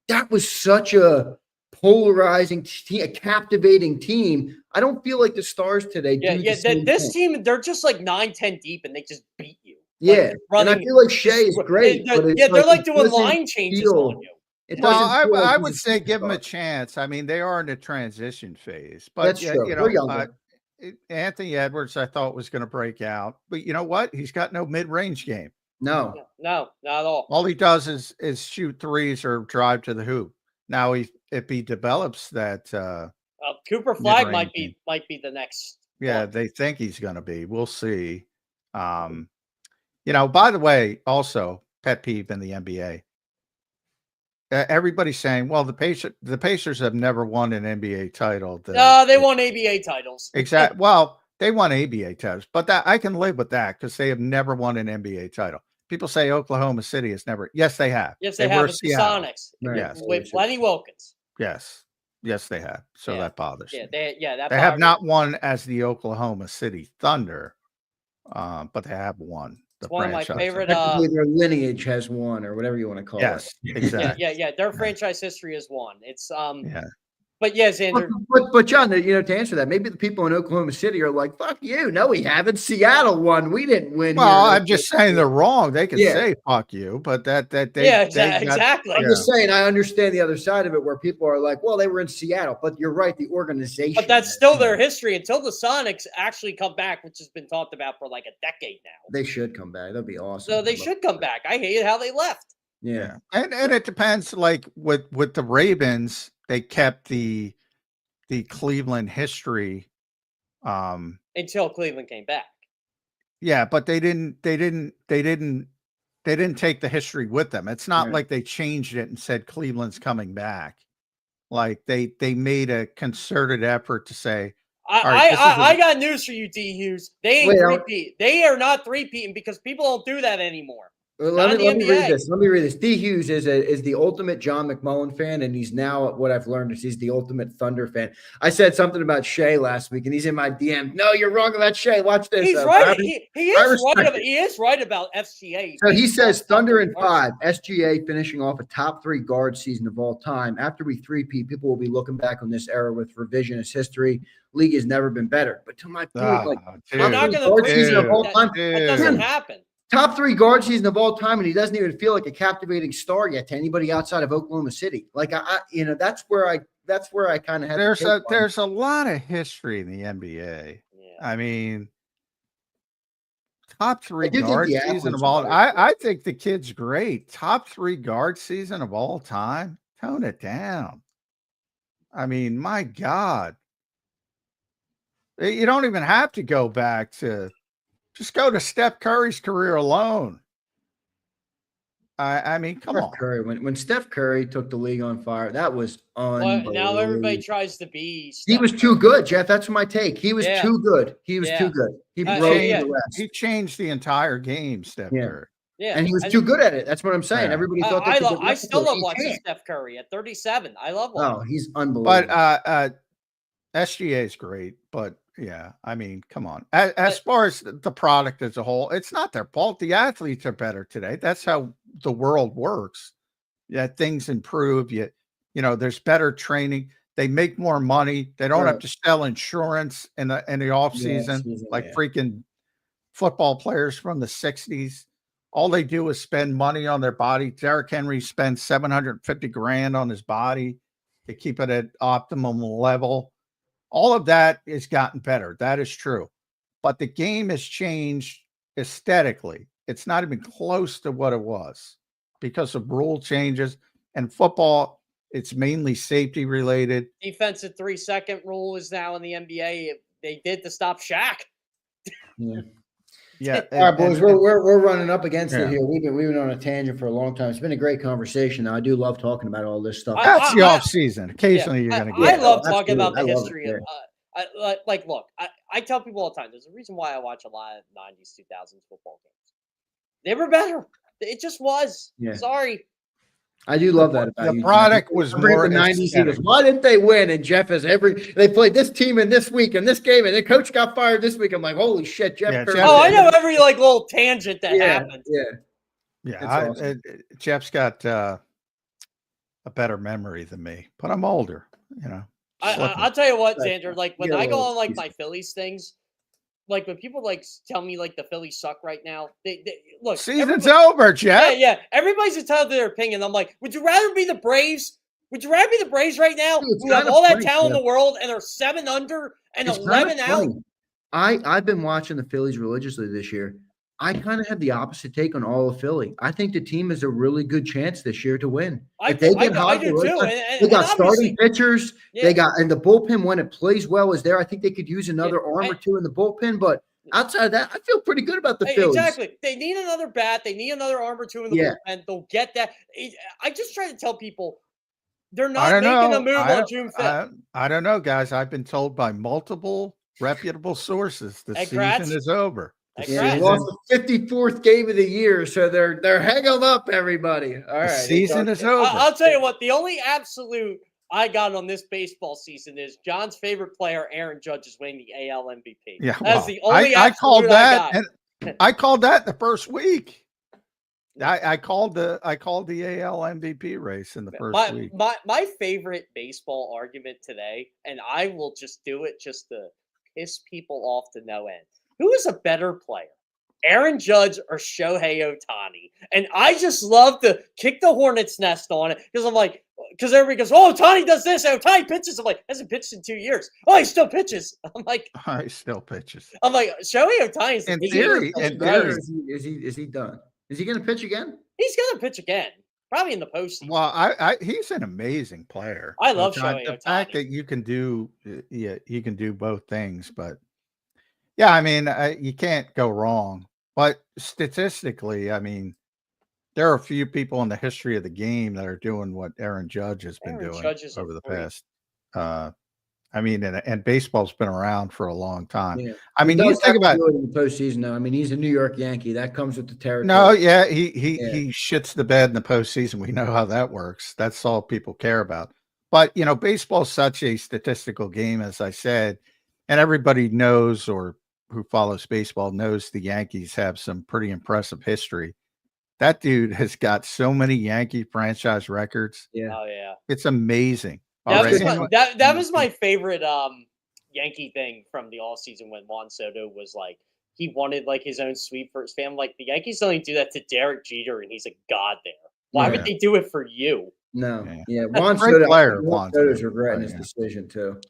that was such a polarizing a captivating team. I don't feel like the Stars today this team, they're just 9-10 deep and they just beat you. And I feel like Shea is great. They're doing line changes on you. I would say give them a chance. I mean, they are in a transition phase, but that's true. Anthony Edwards, I thought was going to break out, but you know what? He's got no mid-range game. No, not at all. All he does is shoot threes or drive to the hoop. Now, if he develops that, Cooper Flagg might be the next. Yeah, they think he's going to be. We'll see. By the way, also pet peeve in the NBA. Everybody's saying, well, the Pacers have never won an NBA title. No, they won ABA titles. Exactly. Well, They won ABA titles, but that I can live with that because they have never won an NBA title. People say Oklahoma City has never. Yes, they have. Yes, they have. were It's the Seattle. Sonics. Yes. With Lenny Wilkins. Yes. Yes, they have. So Yeah. that bothers Yeah, me. they have not won as the Oklahoma City Thunder, but they have won. It's one of my favorite. Technically, their lineage has won, or whatever you want to call it. Yes, exactly. Yeah. Their franchise history is one. It's Yeah. But yeah, Xander. But John, to answer that, maybe the people in Oklahoma City are like, "Fuck you! No, we haven't. Seattle won. We didn't win." Well, here. I'm just saying they're wrong. They can say "fuck you," but they exactly. I'm just saying I understand the other side of it, where people are like, "Well, they were in Seattle," but you're right. The organization, but that's still their history until the Sonics actually come back, which has been talked about for like a decade now. They should come back. That'd be awesome. So they should come back. I hated how they left. Yeah, and it depends. Like with the Ravens, they kept the Cleveland history until Cleveland came back. Yeah, but they didn't take the history with them. It's not like they changed it and said Cleveland's coming back. Like they made a concerted effort to say, I got news for you, D. Hughes. They ain't three-peat. They are not three-peating because people don't do that anymore. Let me read this. Let me read this. D. Hughes is the ultimate John McMullen fan, and he's now, what I've learned is he's the ultimate Thunder fan. I said something about Shea last week, and he's in my DM. No, you're wrong about Shea. Watch this. He's right. He is right about SGA. So he says Thunder in 5, SGA finishing off a top 3 guard season of all time. After we three-peat, people will be looking back on this era with revisionist history. League has never been better. But to my point, I'm not going to season of all time. That doesn't happen. Top 3 guard season of all time, and he doesn't even feel like a captivating star yet to anybody outside of Oklahoma City. Like that's where I kind of had. There's a lot of history in the NBA. Yeah. I mean, top 3 guard season of all. I think the kid's great. Top 3 guard season of all time. Tone it down. I mean, my God, you don't even have to go back to. Just go to Steph Curry's career alone. I mean, come on. Curry, when Steph Curry took the league on fire, that was unbelievable. Now everybody tries to be. He was too good, Jeff. That's my take. He was too good. He was too good. He broke the rest. He changed the entire game, Steph Curry. Yeah, and he was too good at it. That's what I'm saying. Everybody thought I still love watching Steph Curry at 37. I love watching. Oh, he's unbelievable. But SGA is great, but. Yeah, I mean, come on. As far as the product as a whole, it's not their fault. The athletes are better today. That's how the world works. Yeah, things improve. You know, there's better training. They make more money. They don't have to sell insurance in the off season like freaking football players from the 60s. All they do is spend money on their body. Derrick Henry spends $750,000 on his body to keep it at optimum level. All of that has gotten better. That is true. But the game has changed aesthetically. It's not even close to what it was because of rule changes. And football, it's mainly safety related. Defensive 3-second rule is now in the NBA. They did to stop Shaq. Yeah. All right, boys, we're running up against it here. We've been on a tangent for a long time. It's been a great conversation. Now, I do love talking about all this stuff. That's the off season. Occasionally, you're going to get. I love talking about the history of. Look, I tell people all the time. There's a reason why I watch a lot of 90s, 2000s football games. They were better. It just was. Yeah. Sorry. I do love that about the product was more the 90s. Why didn't they win? And Jeff has they played this team in this week and this game, and the coach got fired this week. I'm like, holy shit, Jeff. I know every little tangent that happened. Yeah. Awesome. Jeff's got a better memory than me, but I'm older. You know. I'll tell you what, Xander. Like when I go on my Phillies things. Like when people tell me the Phillies suck right now, they look. Season's over, Jeff. Yeah. Everybody's entitled to their opinion. I'm like, would you rather be the Braves? Would you rather be the Braves right now? Who have all that talent in the world and are 7 under and 11 out? I've been watching the Phillies religiously this year. I kind of have the opposite take on all of Philly. I think the team has a really good chance this year to win. If they get hot, they got starting pitchers. Yeah. They got, and the bullpen, when it plays well, is there. I think they could use another arm or two in the bullpen. But outside of that, I feel pretty good about the Phillies. Exactly. They need another bat. They need another arm or two in the bullpen. They'll get that. I just try to tell people they're not making a move on June 5th. I don't know, guys. I've been told by multiple reputable sources. The Congrats. season is over. Yeah, they lost the 54th game of the year, so they're hanging up, everybody. All right. The season is over. I'll tell you what, the only absolute I got on this baseball season is John's favorite player, Aaron Judge, is winning the AL MVP. Yeah, that's the only I called that, I got. and I called that the first week. I called the AL MVP race in the first week. My favorite baseball argument today, and I will just do it just to piss people off to no end. Who is a better player, Aaron Judge or Shohei Ohtani? And I just love to kick the hornet's nest on it because I'm like, because everybody goes, "Oh, Ohtani does this, Ohtani pitches." I'm like, hasn't pitched in 2 years. Oh, he still pitches. I'm like, he still pitches. I'm like, Shohei Ohtani is in theory. Is he done? Is he going to pitch again? He's going to pitch again, probably in the postseason. Well, he's an amazing player. I love Shohei Ohtani. The fact that you can do both things, but yeah, I mean, you can't go wrong. But statistically, I mean, there are a few people in the history of the game that are doing what Aaron Judge has been doing over the past. I mean, and baseball's been around for a long time. Yeah. I mean, you think about it in the postseason, though. I mean, he's a New York Yankee. That comes with the territory. No, yeah, he shits the bed in the postseason. We know how that works. That's all people care about. But you know, baseball's such a statistical game, as I said, and everybody knows, or who follows baseball knows, the Yankees have some pretty impressive history. That dude has got so many Yankee franchise records. Yeah. Oh yeah. It's amazing. That was my favorite Yankee thing from the offseason when Juan Soto was like, he wanted like his own suite for his family. Like, the Yankees only do that to Derek Jeter, and he's a god there. Why would they do it for you? No. Yeah. Juan Soto. Juan Soto's regretting his decision too.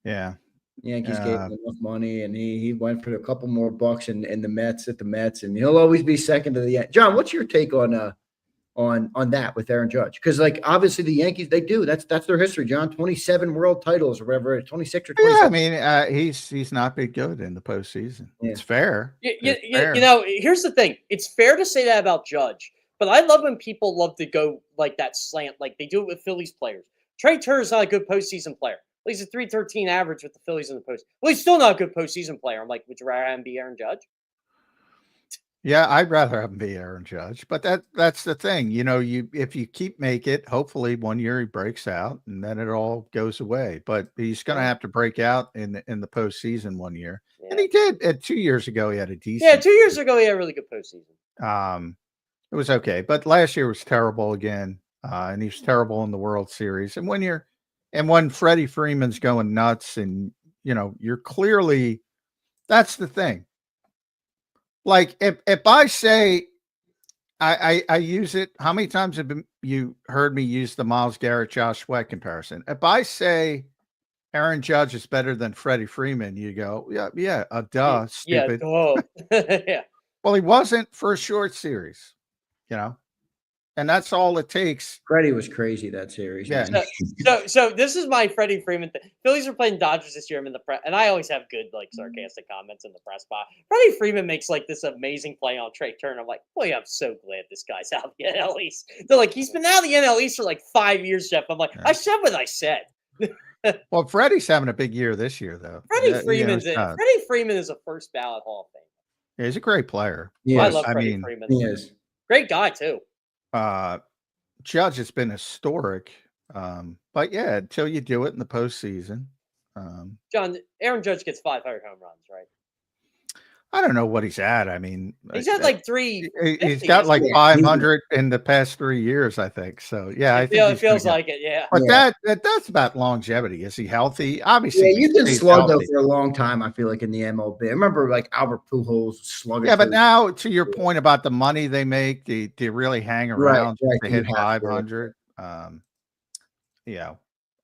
Yeah. Yankees gave him enough money, and he went for a couple more bucks in the Mets and he'll always be second to the Yankees. John, what's your take on that with Aaron Judge? Because like obviously the Yankees, they do that's their history, John. 27 world titles or whatever, 26 or 27. Yeah, I mean, he's not been good in the postseason. Yeah. It's fair. You know, here's the thing. It's fair to say that about Judge, but I love when people love to go like that slant, like they do it with Phillies players. Trey Turner's not a good postseason player. He's a 313 average with the Phillies in the post. Well, he's still not a good postseason player. I'm like, would you rather him be Aaron Judge? Yeah, I'd rather have him be Aaron Judge. But that's the thing. You know, if you keep make it, hopefully 1 year he breaks out and then it all goes away. But he's going to have to break out in the postseason 1 year. Yeah. And he did. 2 years ago, he had a decent. Yeah, 2 years ago, he had a really good postseason. It was okay. But last year was terrible again. And he was terrible in the World Series. And when Freddie Freeman's going nuts and, you know, you're clearly, that's the thing. Like if I say, I use it, how many times have you heard me use the Myles Garrett, Josh Sweat comparison? If I say Aaron Judge is better than Freddie Freeman, you go, duh, stupid. Yeah, yeah. Well, he wasn't for a short series, you know. And that's all it takes. Freddie was crazy that series. Yeah. So this is my Freddie Freeman thing. Phillies are playing Dodgers this year. I'm in the press, and I always have good, like, sarcastic comments in the press box. Freddie Freeman makes like this amazing play on Trey Turner. I'm like, boy, I'm so glad this guy's out of the NL East. They're like, he's been out of the NL East for like 5 years, Jeff. I'm like, I said what I said. Well, Freddie's having a big year this year, though. Freddie Freeman is a first ballot Hall of Fame. Yeah, he's a great player. Yeah, I love Freddie Freeman. He is great guy too. Judge has been historic, but yeah, until you do it in the postseason. John, Aaron Judge gets 500 home runs, right? I don't know what he's at. I mean, he's at like 3. He's got like 500 in the past 3 years, I think. So yeah, I think it feels like it. Yeah, but that's about longevity. Is he healthy? Obviously, yeah. You've been slugged though for a long time. I feel like in the MLB. I remember like Albert Pujols slugging. Yeah, but now to your point about the money they make, do you really hang around to hit 500? Yeah,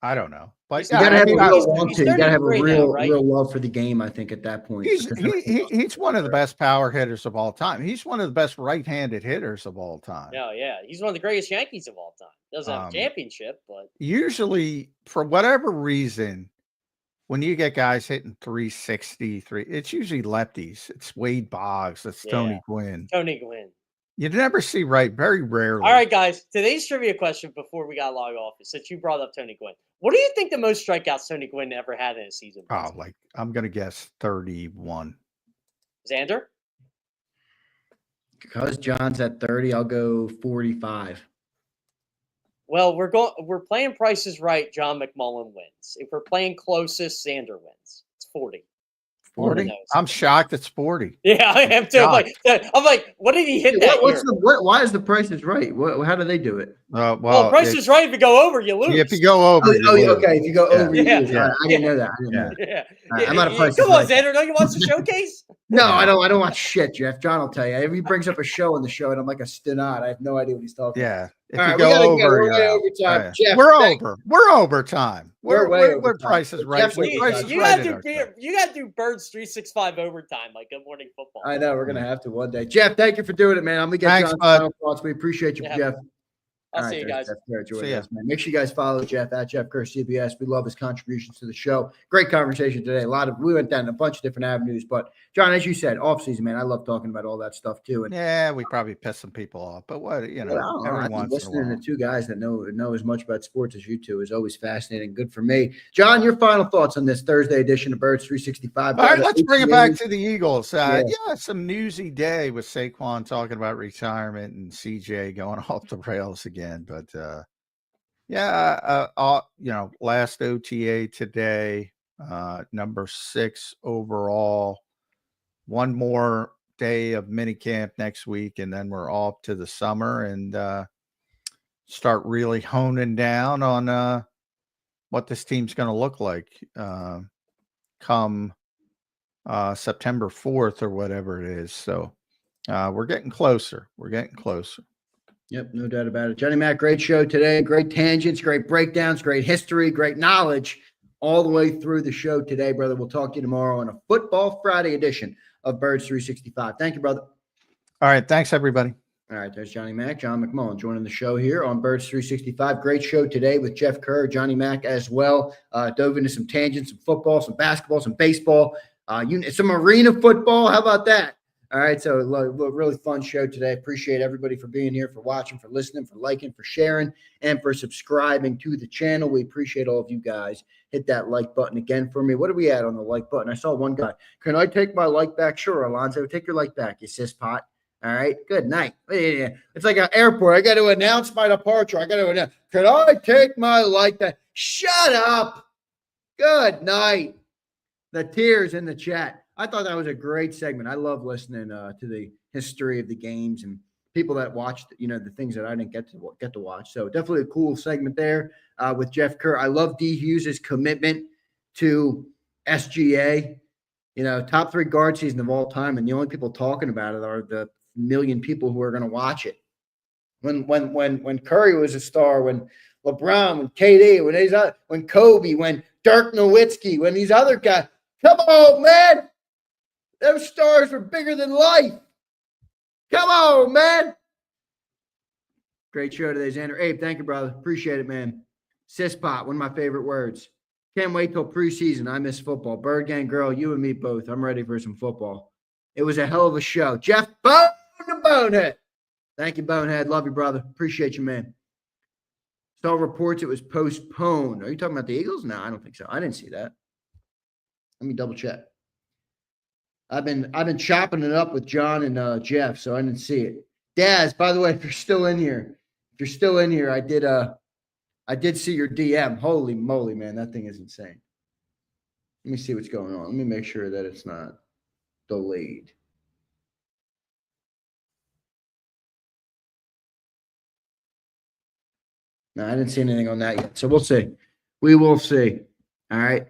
I don't know. But you gotta have a real love for the game. I think at that point, he's one of the best power hitters of all time. He's one of the best right-handed hitters of all time. Yeah, he's one of the greatest Yankees of all time. Doesn't have a championship, but usually for whatever reason, when you get guys hitting 363, it's usually lefties. It's Wade Boggs. It's Tony Gwynn. You never see Wright, very rarely. All right, guys. Today's trivia question before we got log off is, since you brought up Tony Gwynn, what do you think the most strikeouts Tony Gwynn ever had in a season was? Oh, like I'm gonna guess 31. Zander? Because John's at 30, I'll go 45. Well, we're playing Price is Right. John McMullen wins. If we're playing closest, Zander wins. It's 40. 40? I'm shocked it's 40. Yeah, I am too. I'm like, what did he hit that year? Why is the Price is Right? How do they do it? Well, Price is Right. If you go over, you lose. If you go over, okay. If you go over, you lose. Yeah. I didn't know that. I'm not a Price Come is on, Right. Zander. Don't you watch the showcase? No, I don't watch shit, Jeff. John will tell you. If he brings up a show on the show and I'm like a stenot, I have no idea what he's talking about. Yeah. If All you right, go over, we're way overtime. Jeff, we're over. We're overtime. We're Price is Right. You gotta do Birds 365 overtime, like Good Morning Football. I know we're gonna have to one day. Jeff, thank you for doing it, man. I'm gonna get John's final thoughts. We appreciate you, Jeff. I'll see you guys. See ya. Make sure you guys follow Jeff at Jeff Kerr CBS. We love his contributions to the show. Great conversation today. We went down a bunch of different avenues, but John, as you said, off season, man, I love talking about all that stuff too. And yeah, we probably pissed some people off, but what every once listening to two guys that know as much about sports as you two is always fascinating. Good for me. John, your final thoughts on this Thursday edition of Birds 365. All right, let's bring it back to the Eagles. Some newsy day with Saquon talking about retirement and CJ going off the rails again, but last OTA today, number 6 overall. One more day of minicamp next week, and then we're off to the summer and start really honing down on what this team's going to look like come September 4th or whatever it is. So we're getting closer. Yep, no doubt about it. Johnny Mac, great show today. Great tangents, great breakdowns, great history, great knowledge all the way through the show today, brother. We'll talk to you tomorrow on a Football Friday edition of Birds 365. Thank you, brother. All right. Thanks, everybody. All right. There's Johnny Mac, John McMullen joining the show here on Birds 365. Great show today with Jeff Kerr, Johnny Mac as well. Dove into some tangents, some football, some basketball, some baseball, some arena football. How about that? All right, so a really fun show today. Appreciate everybody for being here, for watching, for listening, for liking, for sharing, and for subscribing to the channel. We appreciate all of you guys. Hit that like button again for me. What are we at on the like button? I saw one guy. Can I take my like back? Sure, Alonzo. Take your like back, you cis pot. All right, good night. It's like an airport. I got to announce my departure. I got to announce. Can I take my like back? Shut up. Good night. The tears in the chat. I thought that was a great segment. I love listening to the history of the games and people that watched, the things that I didn't get to watch. So definitely a cool segment there with Jeff Kerr. I love D. Hughes' commitment to SGA. Top 3 guard season of all time, and the only people talking about it are the million people who are going to watch it. When Curry was a star, when LeBron, when KD, when Kobe, when Dirk Nowitzki, when these other guys, come on, man. Those stars were bigger than life. Come on, man. Great show today, Xander. Abe, thank you, brother. Appreciate it, man. Cispot, one of my favorite words. Can't wait till preseason. I miss football. Bird Gang girl, you and me both. I'm ready for some football. It was a hell of a show. Jeff Bonehead. Thank you, Bonehead. Love you, brother. Appreciate you, man. Saw reports it was postponed. Are you talking about the Eagles? No, I don't think so. I didn't see that. Let me double check. I've been chopping it up with John and Jeff, so I didn't see it. Daz, by the way, if you're still in here, I did see your DM. Holy moly, man, that thing is insane. Let me see what's going on. Let me make sure that it's not delayed. No, I didn't see anything on that yet. So we'll see. We will see. All right.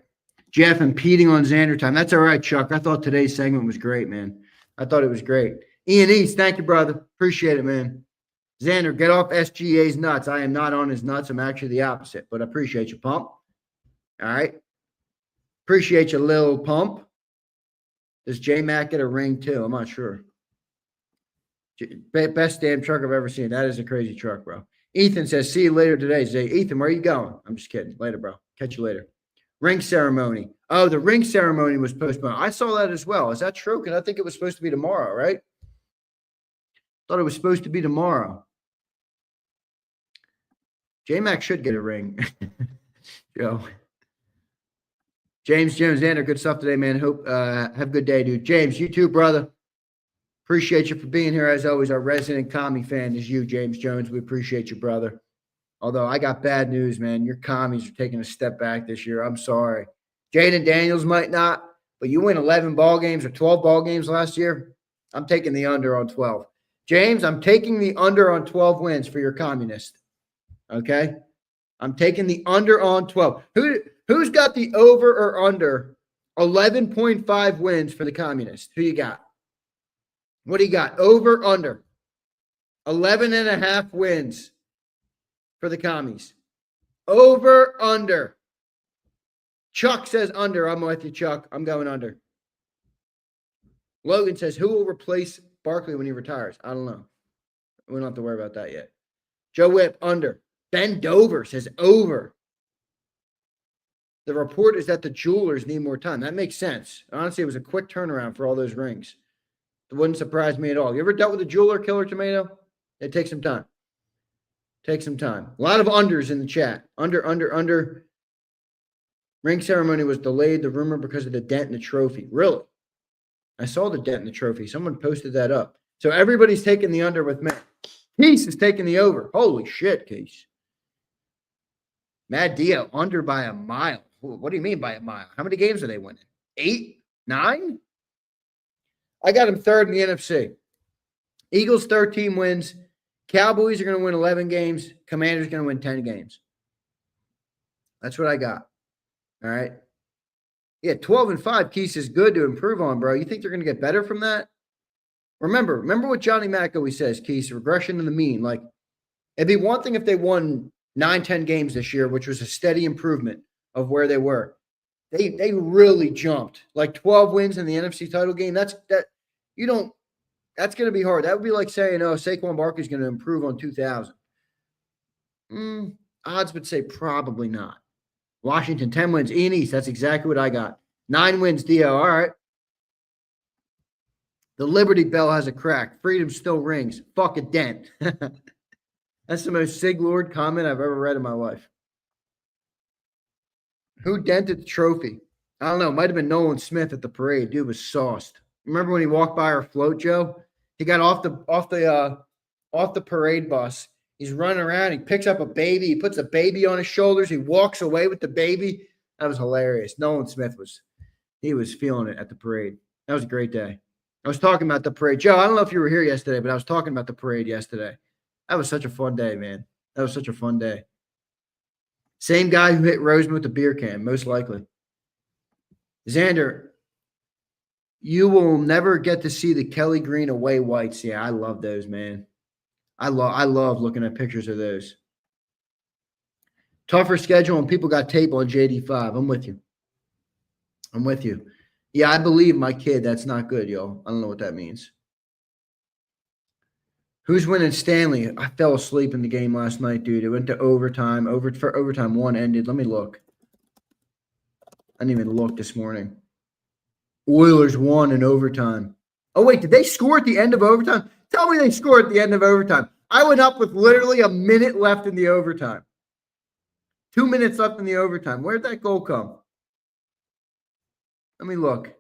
Jeff impeding on Xander time. That's all right, Chuck. I thought today's segment was great, man. I thought it was great. Ian East, thank you, brother. Appreciate it, man. Xander, get off SGA's nuts. I am not on his nuts. I'm actually the opposite, but I appreciate you, Pump. All right. Appreciate you, Lil Pump. Does J-Mac get a ring, too? I'm not sure. Best damn truck I've ever seen. That is a crazy truck, bro. Ethan says, see you later today. Say, Ethan, where are you going? I'm just kidding. Later, bro. Catch you later. Ring ceremony. Oh, the ring ceremony was postponed. I saw that as well. Is that true? Because I think it was supposed to be tomorrow, right? Thought it was supposed to be tomorrow. J-Mac should get a ring. Joe. James Jones, Zander, good stuff today, man. Hope have a good day, dude. James, you too, brother. Appreciate you for being here. As always, our resident commie fan is you, James Jones. We appreciate you, brother. Although I got bad news, man. Your commies are taking a step back this year. I'm sorry. Jaden Daniels might not, but you win 11 ball games or 12 ball games last year. I'm taking the under on 12. James, I'm taking the under on 12 wins for your communist. Okay? I'm taking the under on 12. Who's got the over or under 11.5 wins for the communist? Who you got? What do you got? Over, under. 11.5 wins for the commies. Over, under. Chuck says under. I'm with you, Chuck. I'm going under. Logan says, who will replace Barkley when he retires? I don't know. We don't have to worry about that yet. Joe Whip, under. Ben Dover says over. The report is that the jewelers need more time. That makes sense. Honestly, it was a quick turnaround for all those rings. It wouldn't surprise me at all. You ever dealt with a jeweler, Killer Tomato? It takes some time. Take some time. A lot of unders in the chat. Under. Ring ceremony was delayed, the rumor, because of the dent in the trophy. Really? I saw the dent in the trophy. Someone posted that up. So everybody's taking the under with me. Keese is taking the over. Holy shit, Keese. Mad Dio, under by a mile. What do you mean by a mile? How many games are they winning? 8? 9? I got them third in the NFC. Eagles, 13 wins. Cowboys are going to win 11 games. Commanders going to win 10 games. That's what I got. All right. Yeah, 12-5 Keese is good to improve on, bro. You think they're going to get better from that? Remember what Johnny Mack always says, Keese, regression to the mean. Like, it'd be one thing if they won 9-10 games this year, which was a steady improvement of where they were. They really jumped. Like 12 wins in the NFC title game. That's going to be hard. That would be like saying, oh, Saquon Barkley is going to improve on 2000. Odds would say probably not. Washington, 10 wins. Ian East, that's exactly what I got. 9 wins, Dio. All right. The Liberty Bell has a crack. Freedom still rings. Fuck a dent. That's the most Sig Lord comment I've ever read in my life. Who dented the trophy? I don't know. It might have been Nolan Smith at the parade. Dude was sauced. Remember when he walked by our float, Joe? He got off the parade bus. He's running around. He picks up a baby. He puts a baby on his shoulders. He walks away with the baby. That was hilarious. Nolan Smith was feeling it at the parade. That was a great day. I was talking about the parade. Joe, I don't know if you were here yesterday, but I was talking about the parade yesterday. That was such a fun day, man. That was such a fun day. Same guy who hit Roseman with the beer can, most likely. Zander, you will never get to see the Kelly Green away whites. Yeah, I love those, man. I love looking at pictures of those. Tougher schedule and people got tape on JD5. I'm with you. Yeah, I believe my kid. That's not good, yo. I don't know what that means. Who's winning Stanley? I fell asleep in the game last night, dude. It went to overtime. Overtime 1 ended. Let me look. I didn't even look this morning. Oilers won in overtime. Oh, wait, did they score at the end of overtime? Tell me they scored at the end of overtime. I went up with literally a minute left in the overtime. 2 minutes left in the overtime. Where'd that goal come? Let me look.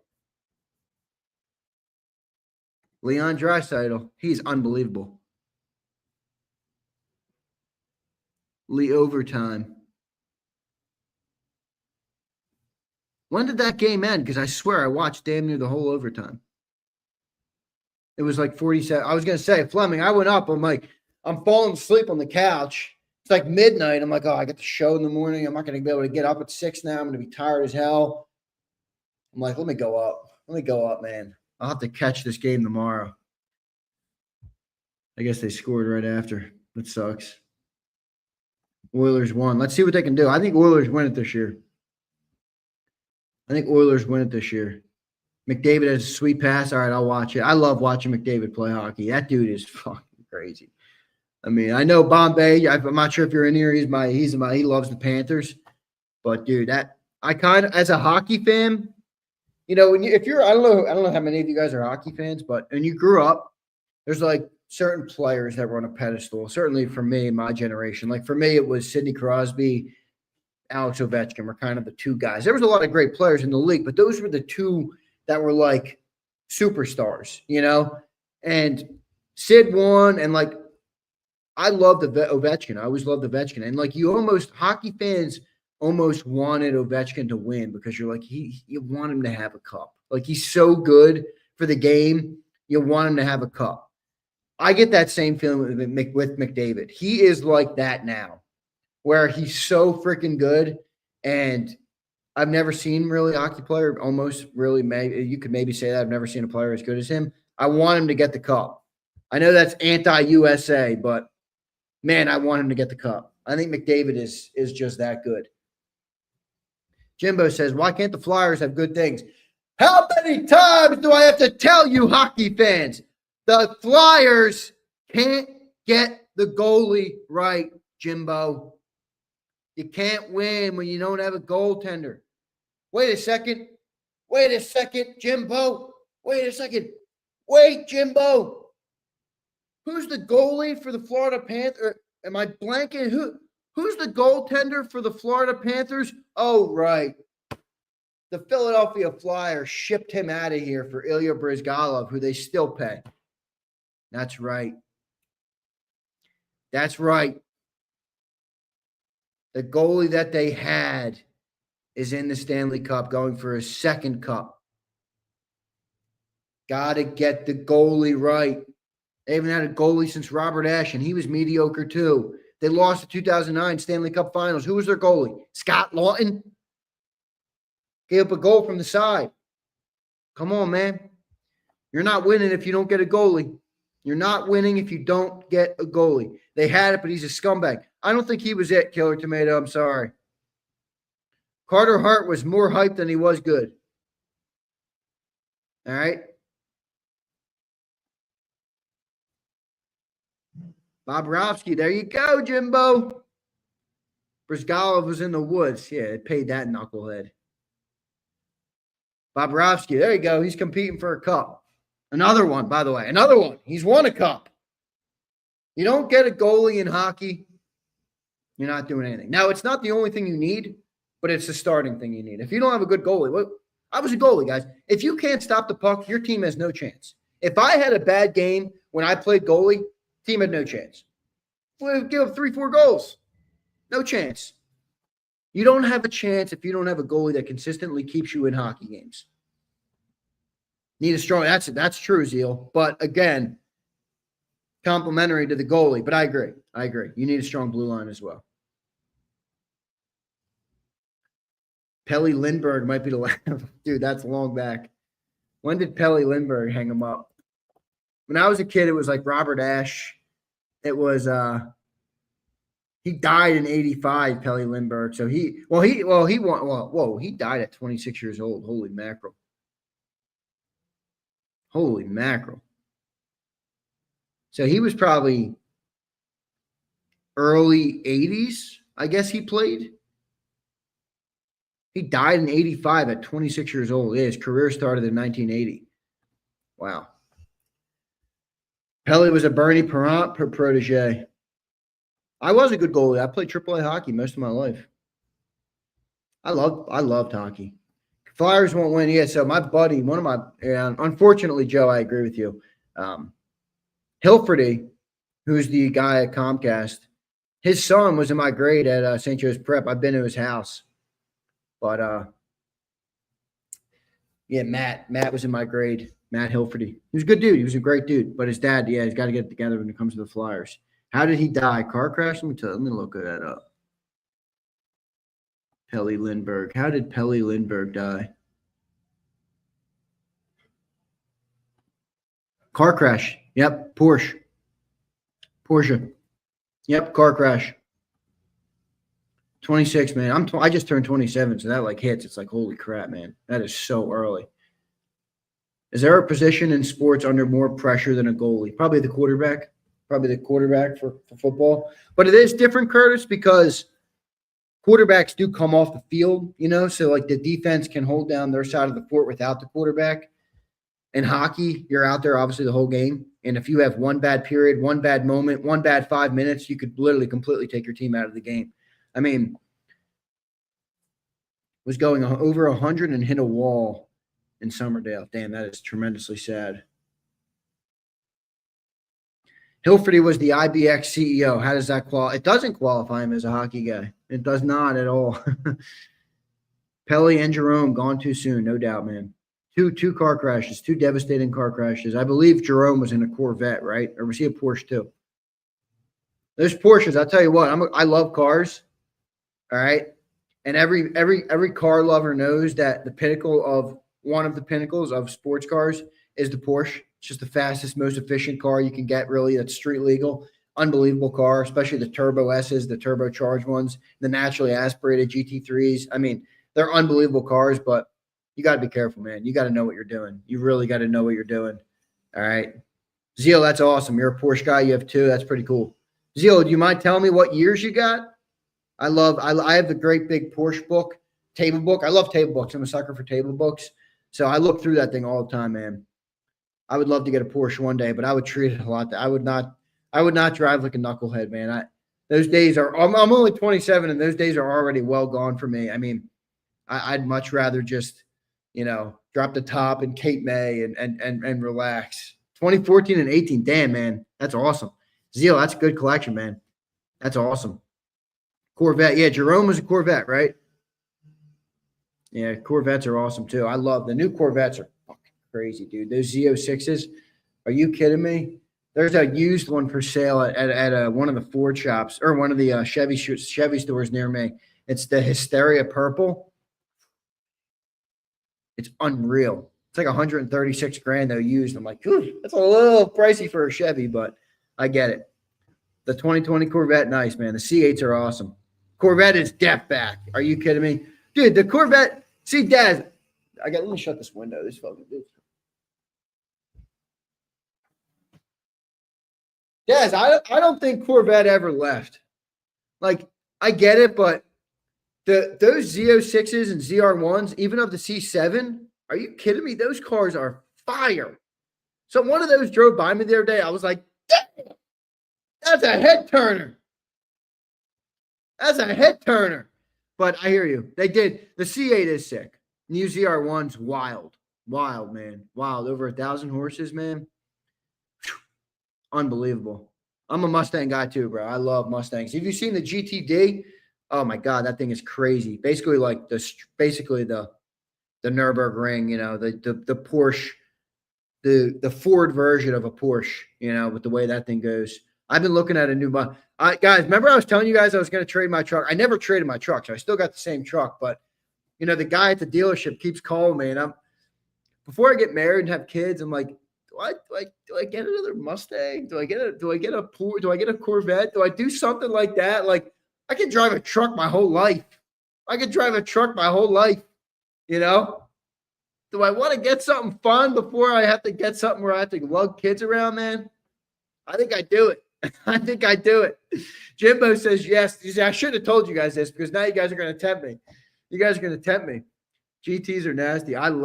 Leon Draisaitl. He's unbelievable. Lee overtime. When did that game end? Because I swear I watched damn near the whole overtime. It was like 47. I was going to say, Fleming, I went up. I'm falling asleep on the couch. It's like midnight. I'm like, oh, I got the show in the morning. I'm not going to be able to get up at 6 now. I'm going to be tired as hell. I'm like, let me go up, man. I'll have to catch this game tomorrow. I guess they scored right after. That sucks. Oilers won. Let's see what they can do. I think Oilers win it this year. McDavid has a sweet pass. All right, I'll watch it. I love watching McDavid play hockey. That dude is fucking crazy. I mean, I know Bombay. I'm not sure if you're in here. He loves the Panthers. But dude, I kind of, as a hockey fan, you know, I don't know how many of you guys are hockey fans, but when you grew up, there's like certain players that were on a pedestal. Certainly for me, my generation. Like for me, it was Sidney Crosby, Alex Ovechkin were kind of the two guys. There was a lot of great players in the league, but those were the two that were like superstars, you know? And Sid won, and like I loved Ovechkin. I always loved Ovechkin. And like hockey fans almost wanted Ovechkin to win because you're like, you want him to have a cup. Like he's so good for the game, you want him to have a cup. I get that same feeling with McDavid. He is like that now, where he's so freaking good. And I've never seen really a hockey player almost really, maybe you could maybe say that I've never seen a player as good as him. I want him to get the cup. I know that's anti-USA, but man, I want him to get the cup. I think McDavid is just that good. Jimbo says, why can't the Flyers have good things? How many times do I have to tell you, hockey fans? The Flyers can't get the goalie right, Jimbo. You can't win when you don't have a goaltender. Wait a second, Jimbo. Wait a second. Wait, Jimbo. Who's the goalie for the Florida Panthers? Am I blanking? Who's the goaltender for the Florida Panthers? Oh, right. The Philadelphia Flyers shipped him out of here for Ilya Bryzgalov, who they still pay. That's right. That's right. The goalie that they had is in the Stanley Cup, going for his second cup. Got to get the goalie right. They haven't had a goalie since Robert Ashe, and he was mediocre too. They lost the 2009 Stanley Cup Finals. Who was their goalie? Scott Lawton? Gave up a goal from the side. Come on, man. You're not winning if you don't get a goalie. You're not winning if you don't get a goalie. They had it, but he's a scumbag. I don't think he was it, Killer Tomato. I'm sorry. Carter Hart was more hyped than he was good. All right? Bobrovsky, there you go, Jimbo. Bryzgalov was in the woods. Yeah, it paid that knucklehead. Bobrovsky, there you go. He's competing for a cup. Another one, by the way. Another one. He's won a cup. You don't get a goalie in hockey, you're not doing anything. Now, it's not the only thing you need, but it's the starting thing you need. If you don't have a good goalie, well, I was a goalie, guys. If you can't stop the puck, your team has no chance. If I had a bad game when I played goalie, team had no chance. We'll give up 3-4 goals. No chance. You don't have a chance if you don't have a goalie that consistently keeps you in hockey games. Need a strong, that's true, Zeal. But again, complimentary to the goalie. But I agree. You need a strong blue line as well. Pelly Lindbergh might be the last. Dude, that's long back. When did Pelly Lindbergh hang him up? When I was a kid, it was like Robert Ashe. It was he died in 85, Pelly Lindbergh. So he died at 26 years old. Holy mackerel. Holy mackerel. So he was probably early 80s, I guess he played. He died in 85 at 26 years old. Yeah, his career started in 1980. Wow. Pelly was a Bernie Parent protege. I was a good goalie. I played AAA hockey most of my life. I loved hockey. Flyers won't win. Yeah, so my buddy, unfortunately, Joe, I agree with you. Hilferty, who's the guy at Comcast, his son was in my grade at St. Joe's Prep. I've been to his house. But, yeah, Matt was in my grade. Matt Hilferty. He was a good dude. He was a great dude. But his dad, yeah, he's got to get it together when it comes to the Flyers. How did he die? Car crash? Let me look that up. Pelly Lindbergh. How did Pelly Lindbergh die? Car crash. Yep, Porsche. Yep, car crash. 26, man. I just turned 27, so that like hits. It's like, holy crap, man. That is so early. Is there a position in sports under more pressure than a goalie? Probably the quarterback. For football. But it is different, Curtis, because quarterbacks do come off the field, so like the defense can hold down their side of the fort without the quarterback. In hockey, you're out there obviously the whole game. And if you have one bad period, one bad moment, one bad 5 minutes, you could literally completely take your team out of the game. I mean, was going over 100 and hit a wall in Summerdale. Damn, that is tremendously sad. Hilferty was the IBX CEO. How does that qualify? It doesn't qualify him as a hockey guy. It does not at all. Pelly and Jerome gone too soon, no doubt, man. Two car crashes, 2 devastating car crashes. I believe Jerome was in a Corvette, right? Or was he a Porsche too? Those Porsches, I'll tell you what, I love cars. All right. And every car lover knows that the pinnacle of one of the pinnacles of sports cars is the Porsche. It's just the fastest, most efficient car you can get, really. That's street legal. Unbelievable car, especially the Turbo S's, the turbocharged ones, the naturally aspirated GT3s. I mean, they're unbelievable cars, but you got to be careful, man. You got to know what you're doing. You really got to know what you're doing. All right. Zeal, that's awesome. You're a Porsche guy. You have 2. That's pretty cool. Zeal, do you mind telling me what years you got? I have the great big Porsche book, table book. I love table books. I'm a sucker for table books. So I look through that thing all the time, man. I would love to get a Porsche one day, but I would treat it a lot. I would not drive like a knucklehead, man. Those days are, I'm only 27 and those days are already well gone for me. I mean, I'd much rather just, drop the top and Cape May and relax. 2014 and 18. Damn, man. That's awesome. Zeal, that's a good collection, man. That's awesome. Corvette. Yeah, Jerome was a Corvette, right? Yeah, Corvettes are awesome too. I love the new Corvettes are fucking crazy, dude. Those Z06s. Are you kidding me? There's a used one for sale at one of the Ford shops or one of the Chevy stores near me. It's the Hysteria Purple. It's unreal. It's like 136 grand though used. I'm like, that's a little pricey for a Chevy, but I get it. The 2020 Corvette, nice, man. The C8s are awesome. Corvette is death back. Are you kidding me? Dude, the Corvette, see, Daz, let me shut this window. This fucking dude. Daz, I don't think Corvette ever left. Like, I get it, but those Z06s and ZR1s, even of the C7, are you kidding me? Those cars are fire. So one of those drove by me the other day. I was like, damn, that's a head turner. That's a head turner. But I hear you. They did. The C8 is sick. New ZR1's wild. Wild, man. Wild. Over 1,000 horses, man. Whew. Unbelievable. I'm a Mustang guy too, bro. I love Mustangs. Have you seen the GTD? Oh my God, that thing is crazy. Basically like the Nürburgring, the Porsche, the Ford version of a Porsche, with the way that thing goes. I've been looking at a new one. Guys, remember I was telling you guys I was going to trade my truck. I never traded my truck, so I still got the same truck. But the guy at the dealership keeps calling me, and before I get married and have kids, I'm like, do I get another Mustang? Do I get a Porsche? Do I get a Corvette? Do I do something like that? Like, I can drive a truck my whole life. Do I want to get something fun before I have to get something where I have to lug kids around, man? I think I do it. Jimbo says yes. He said, I should have told you guys this because now you guys are going to tempt me. GTs are nasty. I'm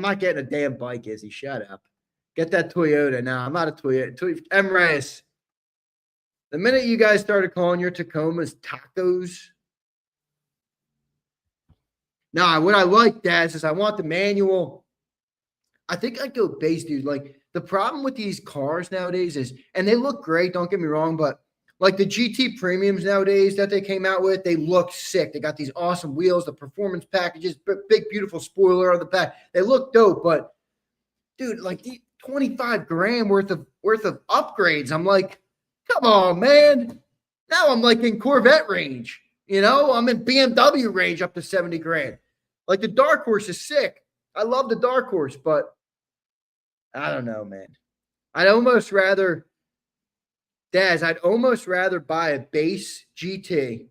not getting a damn bike, Izzy. Shut up. Get that Toyota. Now, I'm not a Toyota. M-Reyes. The minute you guys started calling your Tacomas tacos. Now, what I like, Daz, is I want the manual. I think I'd go base, dude. Like, the problem with these cars nowadays is, and they look great, don't get me wrong, but like the GT premiums nowadays that they came out with, they look sick. They got these awesome wheels, the performance packages, big, beautiful spoiler on the back. They look dope, but dude, like the 25 grand worth of upgrades. I'm like, come on, man. Now I'm like in Corvette range. I'm in BMW range up to 70 grand. Like the Dark Horse is sick. I love the Dark Horse, but I don't know, man. I'd almost rather buy a base GT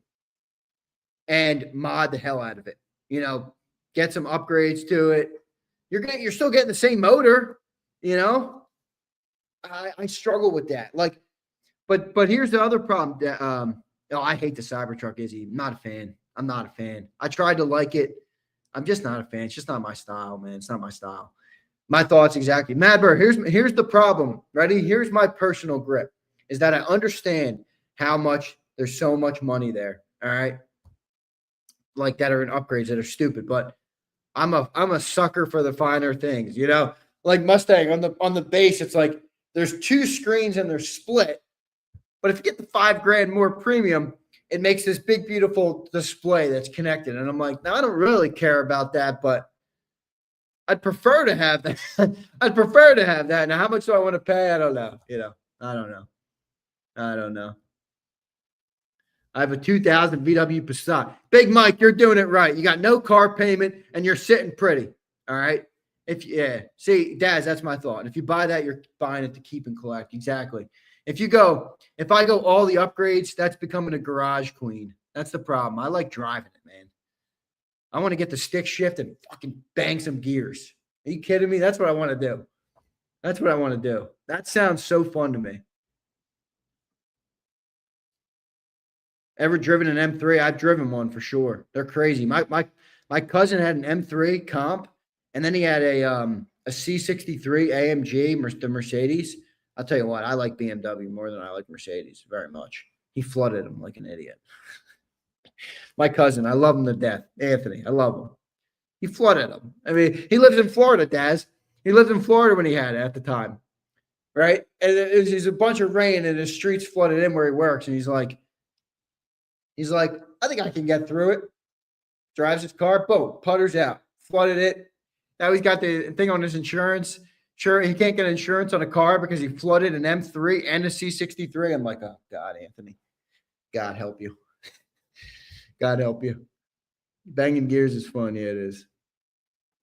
and mod the hell out of it. Get some upgrades to it. You're still getting the same motor, I struggle with that. Like, but here's the other problem that I hate the Cybertruck, Izzy. I'm not a fan. I tried to like it. I'm just not a fan. It's just not my style, man. It's not my style. My thoughts exactly. Madber, here's the problem. Ready? Here's my personal grip, is that I understand how much there's so much money there. All right. Like that are in upgrades that are stupid, but I'm a sucker for the finer things, you know, like Mustang on the base. It's like there's 2 screens and they're split, but if you get the $5,000 more premium, it makes this big, beautiful display that's connected. And I'm like, no, I don't really care about that, but I'd prefer to have that. I'd prefer to have that. Now, how much do I want to pay? I don't know. You know, I don't know. I have a 2000 VW Passat. Big Mike, you're doing it right. You got no car payment and you're sitting pretty. All right. See, Daz, that's my thought. And if you buy that, you're buying it to keep and collect. Exactly. If I go all the upgrades, that's becoming a garage queen. That's the problem. I like driving it, man. I want to get the stick shift and fucking bang some gears. Are you kidding me? That's what I want to do. That sounds so fun to me. Ever driven an M3? I've driven one for sure. They're crazy. My cousin had an M3 comp, and then he had a C63 AMG, the Mercedes. I'll tell you what, I like BMW more than I like Mercedes very much. He flooded them like an idiot. My cousin, I love him to death. Anthony, I love him. He flooded them. I mean, he lives in Florida, Daz. He lived in Florida when he had it at the time, right? And it was a bunch of rain, and the streets flooded in where he works, and he's like, I think I can get through it. Drives his car, boom, putters out, flooded it. Now he's got the thing on his insurance. Sure, he can't get insurance on a car because he flooded an M3 and a C63. I'm like, oh, God, Anthony. God help you. God help you. Banging gears is fun. Yeah, it is.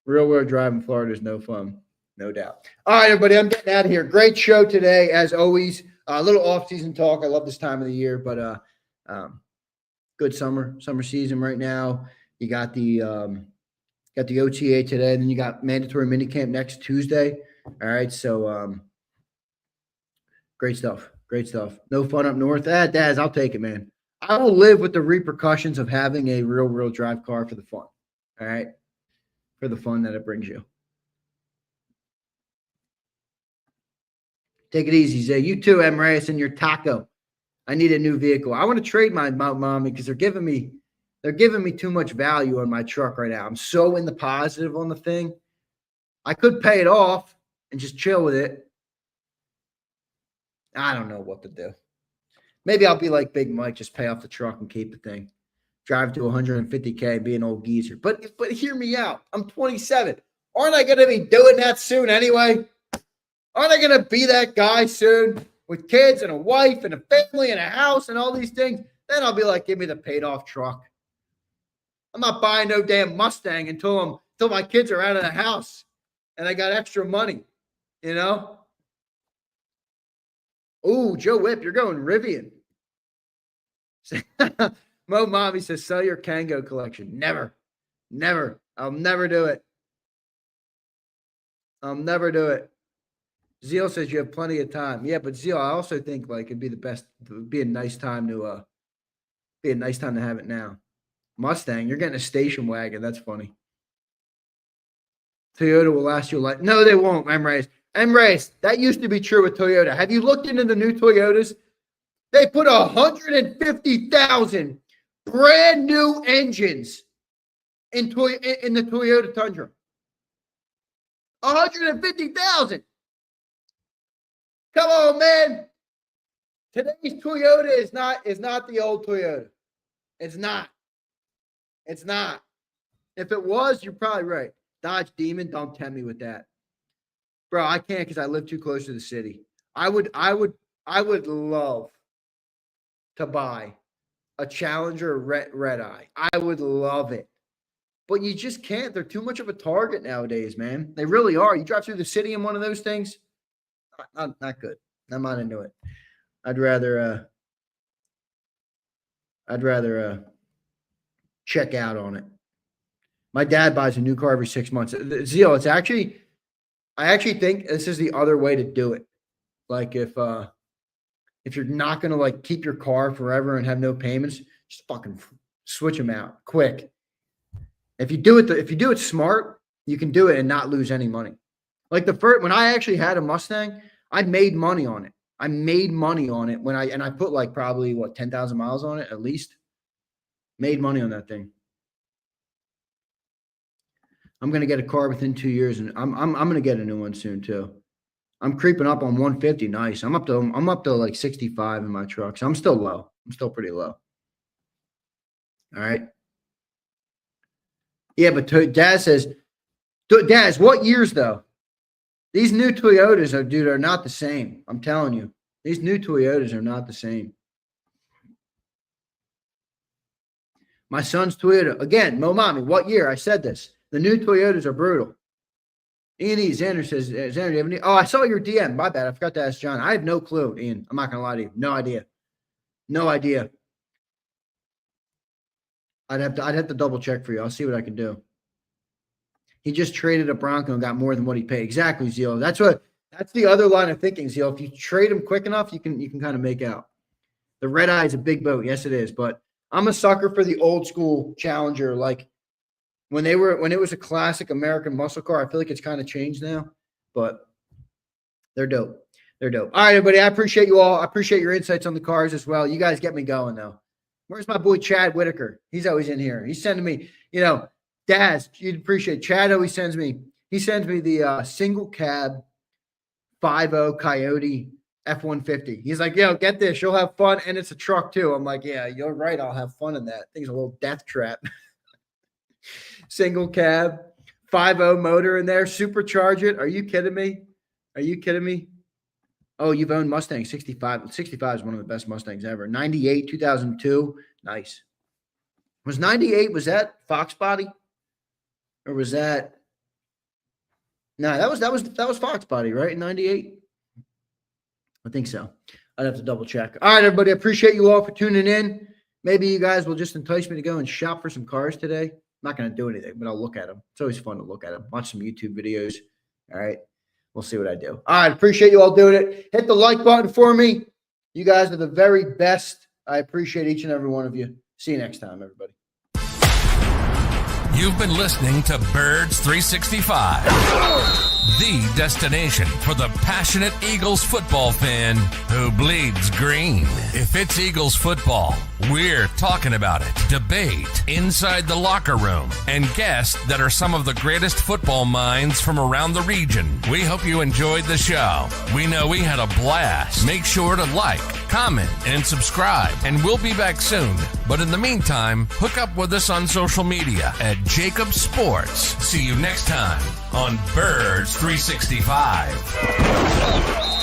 Real world drive in Florida is no fun. No doubt. All right, everybody, I'm getting out of here. Great show today, as always. A little off-season talk. I love this time of the year, but good summer season right now. You got the OTA today, and then you got mandatory minicamp next Tuesday. All right, so great stuff. No fun up north. Daz, I'll take it, man. I will live with the repercussions of having a real drive car for the fun. All right, for the fun that it brings you. Take it easy, Zay. You too, M. Reyes, and your taco. I need a new vehicle. I want to trade my mommy because they're giving me too much value on my truck right now. I'm so in the positive on the thing. I could pay it off and just chill with it. I don't know what to do. Maybe I'll be like Big Mike, just pay off the truck and keep the thing. Drive to 150K and be an old geezer. But hear me out. I'm 27. Aren't I going to be doing that soon anyway? Aren't I going to be that guy soon with kids and a wife and a family and a house and all these things? Then I'll be like, give me the paid off truck. I'm not buying no damn Mustang until my kids are out of the house and I got extra money, you know? Ooh, Joe Whip, you're going Rivian. Mo Mommy says, sell your Kango collection. Never. I'll never do it. Zeal says you have plenty of time. Yeah, but Zeal, I also think like it'd be a nice time to have it now. Mustang, you're getting a station wagon. That's funny. Toyota will last you life. No, they won't, M-Race, that used to be true with Toyota. Have you looked into the new Toyotas? They put 150,000 brand new engines in the Toyota Tundra. 150,000. Come on, man. Today's Toyota is not the old Toyota. It's not. If it was, you're probably right. Dodge Demon, don't tempt me with that. Bro, I can't because I live too close to the city. I would love to buy a Challenger red eye. I would love it. But you just can't. They're too much of a target nowadays, man. They really are. You drive through the city in one of those things, not good. I'm not into it. I'd rather check out on it. My dad buys a new car every 6 months. Zeal, I actually think this is the other way to do it. Like if you're not going to like keep your car forever and have no payments, just fucking switch them out quick. If you do it smart, you can do it and not lose any money. Like the first, when I actually had a Mustang, I made money on it. I made money on it when I put like probably 10,000 miles on it at least. Made money on that thing. I'm gonna get a car within 2 years, and I'm gonna get a new one soon too. I'm creeping up on 150. Nice. I'm up to like 65 in my truck. So I'm still low. I'm still pretty low. All right. Yeah, but Daz says, Daz, what years though? These new Toyotas are not the same. I'm telling you. These new Toyotas are not the same. My son's Toyota. Again, Momami, what year? I said this. The new Toyotas are brutal. Ian E. Zander says, Zander, do you have any? Oh, I saw your DM. My bad. I forgot to ask John. I have no clue, Ian. I'm not going to lie to you. No idea. No idea. I'd have to double check for you. I'll see what I can do. He just traded a Bronco and got more than what he paid. Exactly, Zio. That's the other line of thinking, Zio. If you trade him quick enough, you can kind of make out. The red eye is a big boat. Yes, it is. But I'm a sucker for the old school Challenger. Like when it was a classic American muscle car, I feel like it's kind of changed now, but they're dope. They're dope. All right, everybody. I appreciate you all. I appreciate your insights on the cars as well. You guys get me going though. Where's my boy Chad Whitaker? He's always in here. He's sending me, Daz, you'd appreciate. Chad always sends me the single cab 5.0 Coyote F-150. He's like, get this. You'll have fun. And it's a truck too. I'm like, yeah, you're right. I'll have fun in that. Thing's a little death trap. Single cab, 5.0 motor in there. Supercharge it. Are you kidding me? Are you kidding me? Oh, you've owned Mustang 65. 65 is one of the best Mustangs ever. 98, 2002. Nice. Was 98, was that Fox body? Or was that? No, that was Fox body, right? In 98? I think so. I'd have to double check. All right, everybody. I appreciate you all for tuning in. Maybe you guys will just entice me to go and shop for some cars today. I'm not going to do anything, but I'll look at them. It's always fun to look at them. Watch some YouTube videos. All right. We'll see what I do. All right. Appreciate you all doing it. Hit the like button for me. You guys are the very best. I appreciate each and every one of you. See you next time, everybody. You've been listening to Birds 365, the destination for the passionate Eagles football fan who bleeds green. If it's Eagles football, we're talking about it. Debate, inside the locker room, and guests that are some of the greatest football minds from around the region. We hope you enjoyed the show. We know we had a blast. Make sure to like, comment, and subscribe, and we'll be back soon. But in the meantime, hook up with us on social media at JAKIB Sports. See you next time on Birds 365.